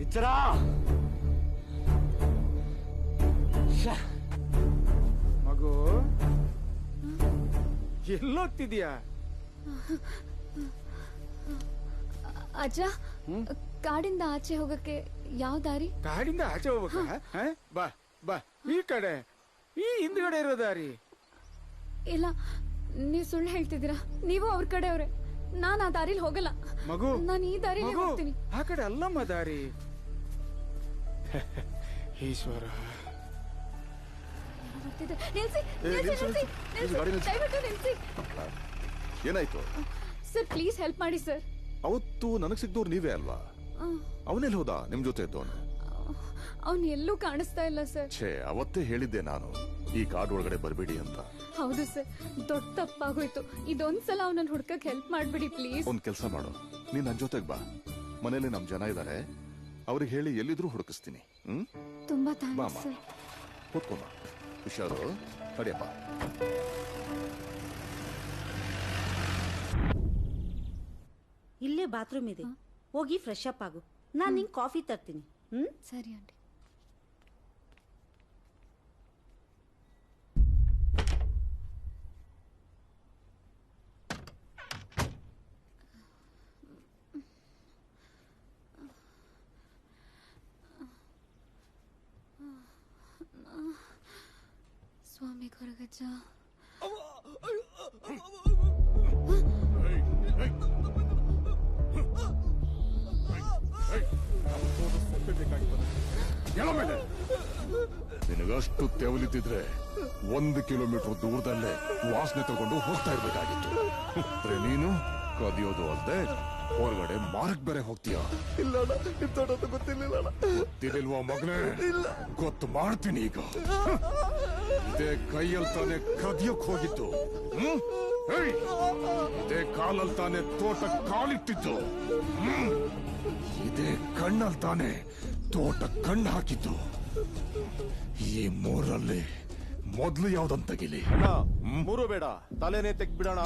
ಇಚ್ಚರ ಮಗು ಎಲ್ಲೋಗ್ತಿದ್ಯಾ? ಅಜ್ಜ, ಕಾಡಿಂದ ಆಚೆ ಹೋಗಕ್ಕೆ ಯಾವ ದಾರಿ? ಕಾಡಿಂದ ಆಚೆ ಹೋಗ್ಬೇಕಾ? ಬಾ ಬಾ, ಈ ಕಡೆ, ಈ ಹಿಂದ್ಗಡೆ ಇರೋ ದಾರಿ. ಇಲ್ಲ, ನೀವ್ ಸುಳ್ಳು ಹೇಳ್ತಿದ್ದೀರಾ. ನೀವು ಅವ್ರ ಕಡೆಯವ್ರೆ. ನಾನ್ ಆ ದಾರಿಲಿ ಹೋಗಲ್ಲ ಮಗು. ನಾನು ಈ ದಾರಿಲಿ ಹೋಗ್ತೀನಿ. ಆ ಕಡೆ ಅಲ್ಲಮ್ಮ ದಾರಿ. ಈಶ್ವರ, ನಿಲ್ಸಿ, ದಯವಿಟ್ಟು ನಿಲ್ಸಿ. ಏನಾಯ್ತು? ಸರ್ ಪ್ಲೀಸ್ ಹೆಲ್ಪ್ ಮಾಡಿ ಸರ್. ಅವತ್ತು ನನಗ್ ಸಿಗ್ದವ್ರು ನೀವೇ ಅಲ್ವಾ? ಅವನೆಲ್ಲಿ ಹೋದ ನಿಮ್ ಜೊತೆ ಇದ್ದವನು? ಅವ್ನ್ ಎಲ್ಲೂ ಕಾಣಿಸ್ತಾ ಇಲ್ಲ ಸರ್. ಛೇ, ಅವತ್ತೇ ಹೇಳಿದ್ದೆ ನಾನು ಈ ಕಾಡ್ ಒಳಗಡೆ ಬರ್ಬೇಡಿ ಅಂತ. ಹೌದು ಸರ್, ದೊಡ್ಡ ತಪ್ಪಾಗೋಯ್ತು. ಇದೊಂದ್ಸಲ ಅವನನ್ನ ಹುಡ್ಕಕ್ ಹೆಲ್ಪ್ ಮಾಡ್ಬಿಡಿ ಪ್ಲೀಸ್. ಒಂದ್ ಕೆಲ್ಸ ಮಾಡು, ನೀನ್ ನನ್ ಜೊತೆಗ್ ಬಾ. ಮನೇಲಿ ನಮ್ ಜನ ಇದಾರೆ, ಅವ್ರಿಗೆ ಹೇಳಿ ಎಲ್ಲಿದ್ರು ಹುಡುಕಿಸ್ತೀನಿ. ತುಂಬಾ ಬಾ ಥ್ಯಾಂಕ್ಸ್ ಅಮ್ಮ, ಸರ್. ಕೂತ್ಕೊಂಬ. ಹುಷಾರು, ನಡಿಯಪ್ಪ. ಇಲ್ಲೇ ಬಾತ್ರೂಮ್ ಇದೆ, ಹೋಗಿ ಫ್ರೆಶ್ ಅಪ್ ಆಗು. ನಾನು ನಿಂಗೆ ಕಾಫಿ ತರ್ತೀನಿ. ಸರಿ ಆಂಟಿ. ಸ್ವಾಮಿ ಕೊರಗಜ್ಜ, ನಿನಗಷ್ಟು ತೆವಲಿತಿದ್ರೆ 1 ಕಿಲೋಮೀಟರ್ ದೂರದಲ್ಲೇ ವಾಸನೆ ತಗೊಂಡು ಹೋಗ್ತಾ ಇರ್ಬೇಕಾಗಿತ್ತು. ನೀನು ಕದಿಯೋದು ಅಲ್ದೆ ಹೊರಗಡೆ ಮಾರಕ್ ಬೇರೆ ಹೋಗ್ತೀಯ. ಗೊತ್ತಿರ್ಲಿಲ್ವಾ ಮಗನೇ? ಗೊತ್ತು ಮಾಡ್ತೀನಿ ಈಗ. ಇದೇ ಕೈಯಲ್ಲಿ ತಾನೆ ಕದಿಯಕ್ ಹೋಗಿದ್ದು, ಇದೇ ಕಾಲಲ್ಲಿ ತಾನೆ ತೋಟ ಕಾಲಿಟ್ಟಿದ್ದು, ಇದೇ ಕಣ್ಣಲ್ಲಿ ತಾನೆ ತೋಟ ಕಣ್ಣು ಹಾಕಿದ್ದು. ಈ ಮೂರಲ್ಲಿ ಮೊದ್ಲು ಯಾವ್ದಂತ ತೆಗಿಲಿ? ಮೂರು ಬೇಡ, ತಲೆನೇ ತೆಗ್ಬಿಡೋಣ.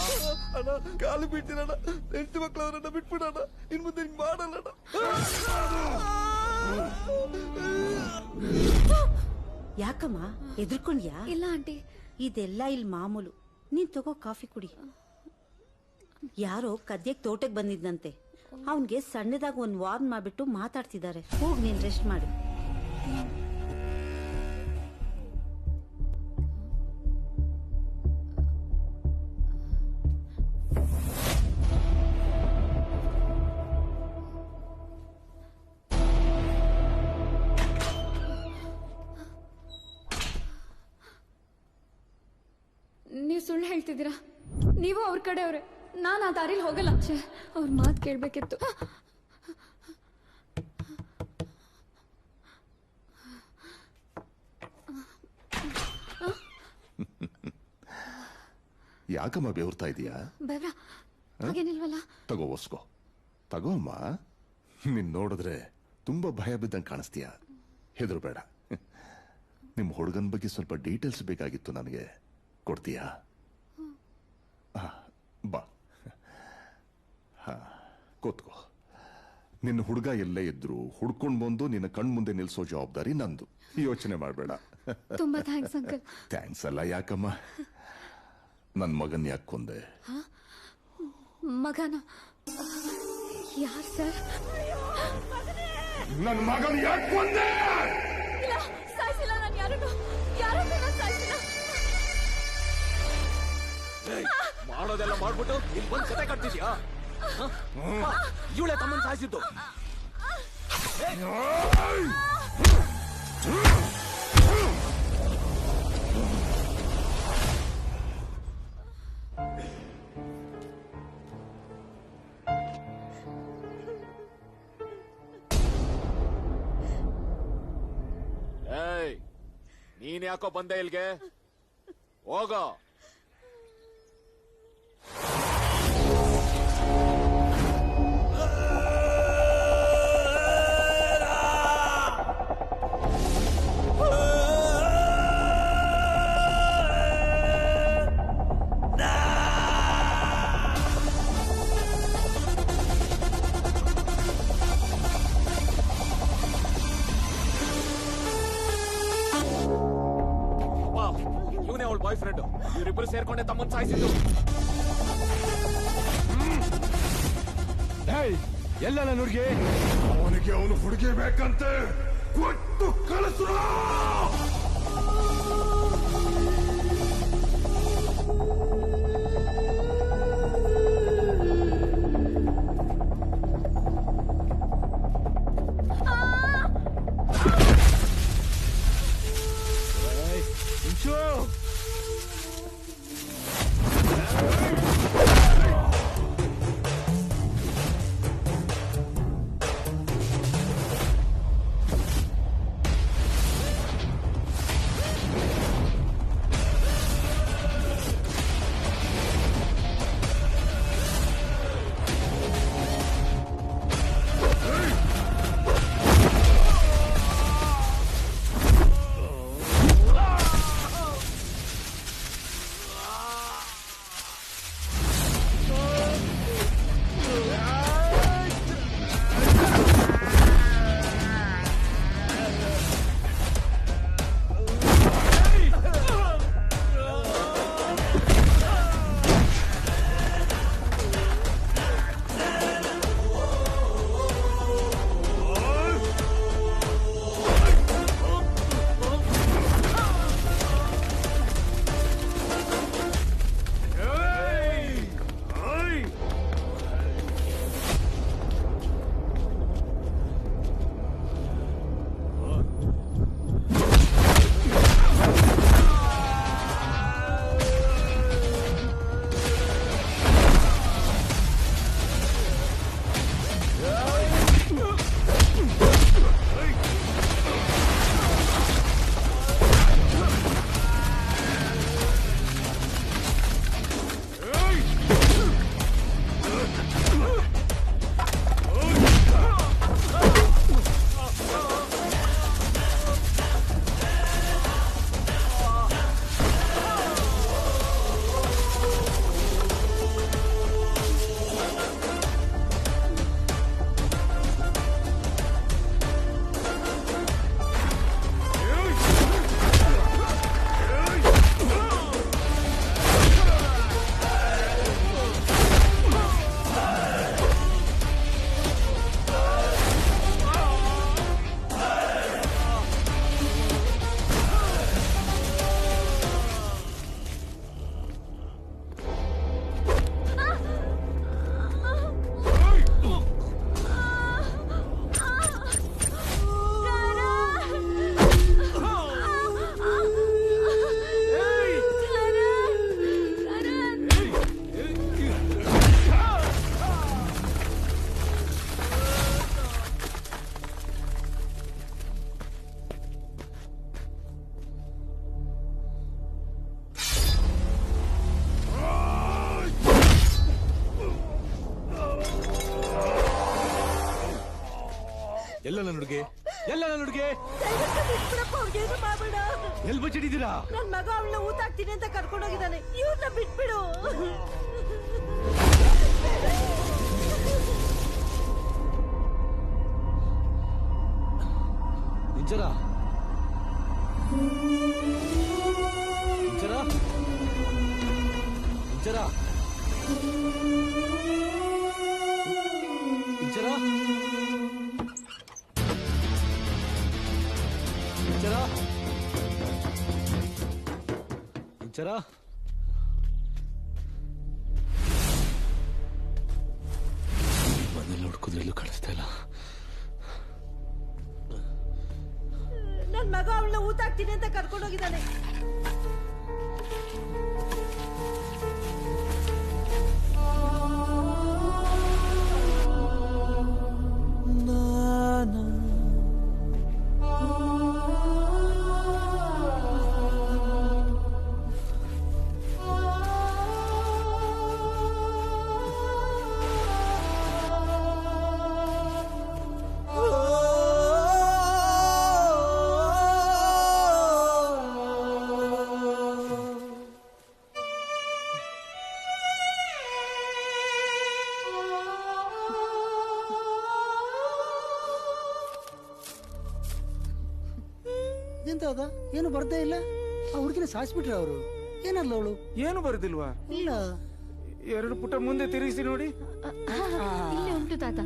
ಕಾಲು ಬಿಟ್ಟಿರೋಣ, ಹೆಂಡತಿ ಮಕ್ಕಳವ್ರನ್ನ ಬಿಟ್ಬಿಡೋಣ. ಇನ್ ಮುಂದೆ ಹಿಂಗ್ ಮಾಡಲ್ಲ. ಯಾಕಮ್ಮ ಎದ್ರಕೊಂಡ್ಯಾ? ಇಲ್ಲ ಆಂಟಿ, ಇದೆಲ್ಲ ಇಲ್ಲಿ ಮಾಮೂಲು. ನೀನ್ ತಗೋ ಕಾಫಿ ಕುಡಿ. ಯಾರೋ ಕದ್ಯಕ್ ತೋಟಕ್ಕೆ ಬಂದಿದ್ದಂತೆ, ಅವನ್ಗೆ ಸಣ್ಣದಾಗ ಒಂದ್ ವಾರ್ನ್ ಮಾಡ್ಬಿಟ್ಟು ಮಾತಾಡ್ತಿದ್ದಾರೆ. ಹೋಗ್ ನೀನ್ ರೆಸ್ಟ್ ಮಾಡು. ನೀವು ಸುಳ್ಳು ಹೇಳ್ತಿದ್ದೀರಾ. ನೀವು ಅವ್ರ ಕಡೆಯವ್ರೆ. ನಾನು ಆ ದಾರಿಲಿ ಹೋಗಲ್ಲ. ಅವ್ರ ಮಾತು ಕೇಳ್ಬೇಕಿತ್ತು. ಯಾಕಮ್ಮ ಬೆವರ್ತಾ ಇದೀಯಾ? ಬೇಡ, ಹಾಗೇನಿಲ್ವಲ್ಲ. ತಗೋ ಒಸ್ಕೋ, ತಗೋ ಅಮ್ಮ. ನಿನ್ ನೋಡಿದ್ರೆ ತುಂಬಾ ಭಯ ಬಿದ್ದಂಗೆ ಕಾಣಿಸ್ತೀಯ. ಹೆದರು ಬೇಡ. ನಿಮ್ ಹುಡುಗನ ಬಗ್ಗೆ ಸ್ವಲ್ಪ ಡೀಟೇಲ್ಸ್ ಬೇಕಾಗಿತ್ತು ನನಗೆ. ಕೊಡ್ತೀಯಾ? ಬಾ, ಕೂತ್ಕೋ. ನಿನ್ನ ಹುಡುಗ ಎಲ್ಲೇ ಇದ್ರು ಹುಡ್ಕೊಂಡ್ ಬಂದು ನಿನ್ನ ಕಣ್ ಮುಂದೆ ನಿಲ್ಸೋ ಜವಾಬ್ದಾರಿ ನಂದು. ಯೋಚನೆ ಮಾಡಬೇಡ. ತುಂಬಾ ಥ್ಯಾಂಕ್ಸ್ ಅಂಕಲ್. ಥ್ಯಾಂಕ್ಸ್ ಅಲ್ಲ. ಯಾಕಮ್ಮ? ನನ್ ಮಗನ್ ಯಾಕೆ ಕೊಂದೆ? ಮಗನ? ಯಾರ್ ಸರ್? ನನ್ ಮಗನ್ ಯಾಕೆ ಕೊಂದೆ? ಇಲ್ಲ, ಸಾಯಿಸಿಲ್ಲ. ನಾನು ಯಾರನ್ನು ಸಾಯಿಸಿಲ್ಲ. ಮಾಡೋದೆಲ್ಲ ಮಾಡ್ಬಿಟ್ಟು ಇಲ್ಲಿ ಬಂದ್ ಕತೆ ಕಟ್ತಿದ್ಯಾ? ಇವಳೆ ತಮ್ಮನ್ ಸಾಯಿಸಿದ್ದು. ನೀನ್ ಯಾಕೋ ಬಂದೆ ಇಲ್ಗೆ? ಹೋಗೋ. ಇವನೇ ಅವಳ ಬಾಯ್ ಫ್ರೆಂಡ್. ಇವರಿಬ್ರು ಸೇರ್ಕೊಂಡೆ ತಮ್ಮನ್ ಸಾಯಿಸಿದ್ದು. ಎಲ್ಲ ನನ್ನ ಹುಡುಗಿ ಅವನಿಗೆ ಅವನು ಹುಡುಗಿ ಬೇಕಂತೆ ಕೊಟ್ಟು ಕಳಿಸು. ಎಲ್ಲ ನನ್ನ ಹುಡುಗಿ ಎಲ್ಲ ನನ್ನ ಹುಡುಗಿ ಏನು ಮಾಡಬೇಡ. ಎಲ್ಲಿ ಬಚ್ಚಿಟ್ಟಿದ್ದೀರಾ? ನನ್ ಮಗ ಅವಳನ್ನ ಊತಾಕ್ತೀನಿ ಅಂತ ಕರ್ಕೊಂಡು ಹೋಗಿದ್ದಾನೆ. ಇವ್ರನ್ನ ಬಿಟ್ಬಿಡು. ಇಂಚರ ಇಂಚರ ಇಂಚರ ಇಂಚರ ಇಂಚರ ಇಂಚರ ಮನೇಲಿ ಹುಡ್ಕಿದ್ರೆ ಎಲ್ಲೂ ಕಾಣಿಸ್ತಾ ಇಲ್ಲ. ನನ್ ಮಗ ಅವಳನ್ನ ಊತಾಕ್ತೀನಿ ಅಂತ ಕರ್ಕೊಂಡು ಹೋಗಿದ್ದಾನೆ. ಎಂತ ಅದ ಏನು ಬರ್ದೇ ಇಲ್ಲ ಆ ಹುಡುಗಿನ ಸಾಯಿಸ್ಬಿಟ್ರೆ ಅವರು ಏನಲ್ಲ ಅವಳು ಏನು ಬರುದಿಲ್ವಾ? ಇಲ್ಲ 2 ಪುಟ ಮುಂದೆ ತಿರುಗಿಸಿ ನೋಡಿ. ಇಲ್ಲೇ ಉಂಟು ತಾತ.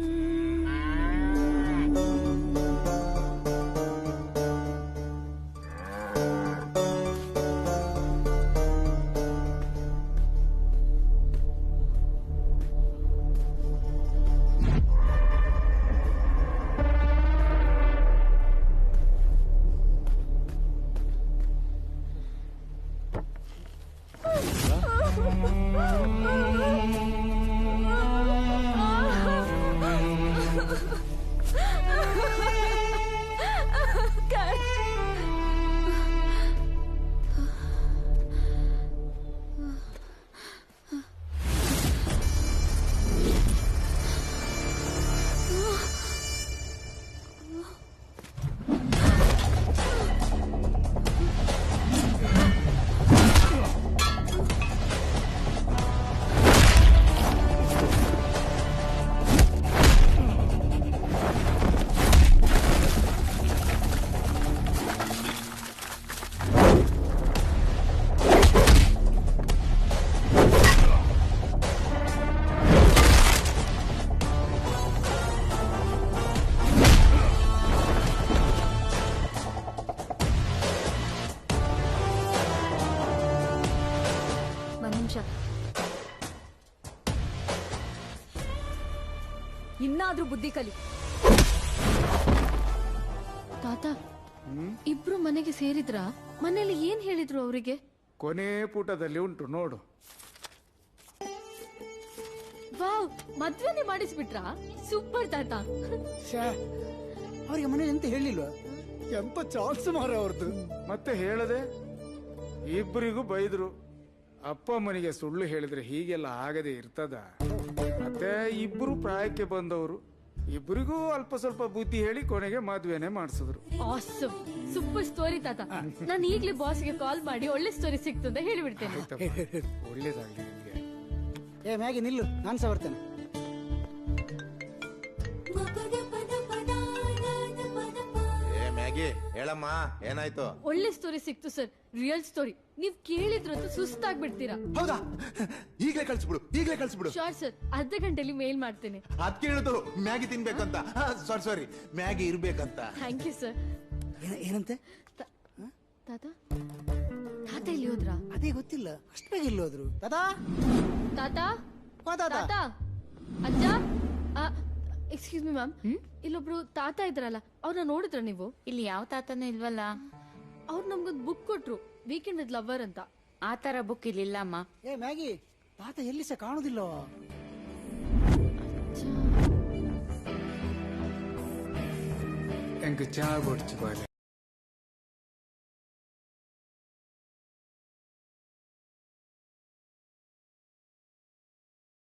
ಇನ್ನಾದ್ರೂ ಬುದ್ಧಿ ಕಲಿ. ತಾತ, ಇಬ್ರು ಮನೆಗೆ ಸೇರಿದ್ರ? ಮನೇಲಿ ಏನ್ ಹೇಳಿದ್ರು ಅವರಿಗೆ? ಕೊನೆ ಪುಟದಲ್ಲಿ ಉಂಟು ನೋಡು. ವಾವ್, ಮದ್ವೆನೆ ಮಾಡಿಸ್ಬಿಟ್ರಾ? ಸೂಪರ್ ತಾತ. ಅವ್ರಿಗೆ ಮನೇಲಿ ಎಂತ ಹೇಳಿಲ್ವಾ? ಎಂತ ಚಾನ್ಸ್ ಮಾರ ಅವ್ರದ್ದು. ಮತ್ತೆ ಹೇಳದೆ ಇಬ್ಬರಿಗೂ ಬೈದ್ರು. ಅಪ್ಪ ಅಮ್ಮನಿಗೆ ಸುಳ್ಳು ಹೇಳಿದ್ರೆ ಹೀಗೆಲ್ಲ ಆಗದೆ ಇರ್ತದ? ಮತ್ತೆ ಇಬ್ರು ಪ್ರಾಯಕ್ಕೆ ಬಂದವರು, ಇಬ್ಬರಿಗೂ ಅಲ್ಪ ಸ್ವಲ್ಪ ಬುದ್ಧಿ ಹೇಳಿ ಕೊನೆಗೆ ಮದ್ವೆನೆ ಮಾಡಿಸಿದ್ರು. ಆಸಮ್, ಸೂಪರ್ ಸ್ಟೋರಿ ತಾತ. ನಾನು ಈಗ್ಲೇ ಬಾಸ್ಗೆ ಕಾಲ್ ಮಾಡಿ ಒಳ್ಳೆ ಸ್ಟೋರಿ ಸಿಕ್ತು ಅಂತ ಹೇಳಿಬಿಡ್ತೇನೆ. ಒಳ್ಳೇದಾಗ್ಲಿ ನಿಮ್ಗೆ. ಏ ಮ್ಯಾಗಿ ನಿಲ್ಲು, ನಾನು ಸಹ ಬರ್ತೇನೆ. ಮ್ಯಾಗಿ ಹೇಳಮ್ಮ, ಏನಾಯ್ತು? ಒಳ್ಳೆ ಸ್ಟೋರಿ ಸಿಕ್ತು ಸರ್, ರಿಯಲ್ ಸ್ಟೋರಿ. ನೀವ್ ಕೇಳಿದ್ರಂತೂ ಸುಸ್ತಾಗ್ಬಿಡ್ತೀರಾ. ಹೌದಾ? ಈಗಲೇ ಕಳ್ಸ್ಬಿಡು, ಈಗಲೇ ಕಳ್ಸ್ಬಿಡು. ಶೋರ್ ಸರ್, ಅರ್ಧ ಗಂಟೆಲಿ ಮೇಲ್ ಮಾಡ್ತೇನೆ. ಅದ್ ಕೇಳುದು ಮ್ಯಾಗಿ ತಿನ್ಬೇಕಂತ. ಸಾರಿ, ಮ್ಯಾಗಿ ಇರ್ಬೇಕಂತ. Thank you sir. ಏನಂತೆ? ತಾತ ತಾತ ಇಲ್ಲಿ ಹೋದ್ರ? ಅದೇ ಗೊತ್ತಿಲ್ಲ, ಅಷ್ಟು ಬೇಗ ಇಲ್ಲಿ ಹೋದ್ರು. ತಾತ ತಾತ ತಾತ ಅಜ್ಜ, ಎಕ್ಸ್ಕ್ಯೂಸ್ ಮಿ ಮ್ಯಾಮ್, ಇಲ್ಲೊಬ್ರು ತಾತ ಇದ್ರಲ್ಲ, ಅವ್ರನ್ನ ನೋಡಿದ್ರ ನೀವು? ಇಲ್ಲಿ ಯಾವ ತಾತನೂ ಇಲ್ವಲ್ಲ. ಅವ್ರು ನಮ್ಗೊಂದು ಬುಕ್ ಕೊಟ್ರು, ವೀಕೆಂಡ್ ವಿತ್ ಲವರ್ ಅಂತ. ಆ ತರ ಬುಕ್ ಇಲ್ಲಿಲ್ಲಮ್ಮ. ಏ ಮ್ಯಾಗಿ, ತಾತ ಎಲ್ಲಿ ಸಹ ಕಾಣುದಿಲ್ಲ. ಎಂಕ್ ಚಾ ಕೊಡ್ಚು ಬಾಲೆ.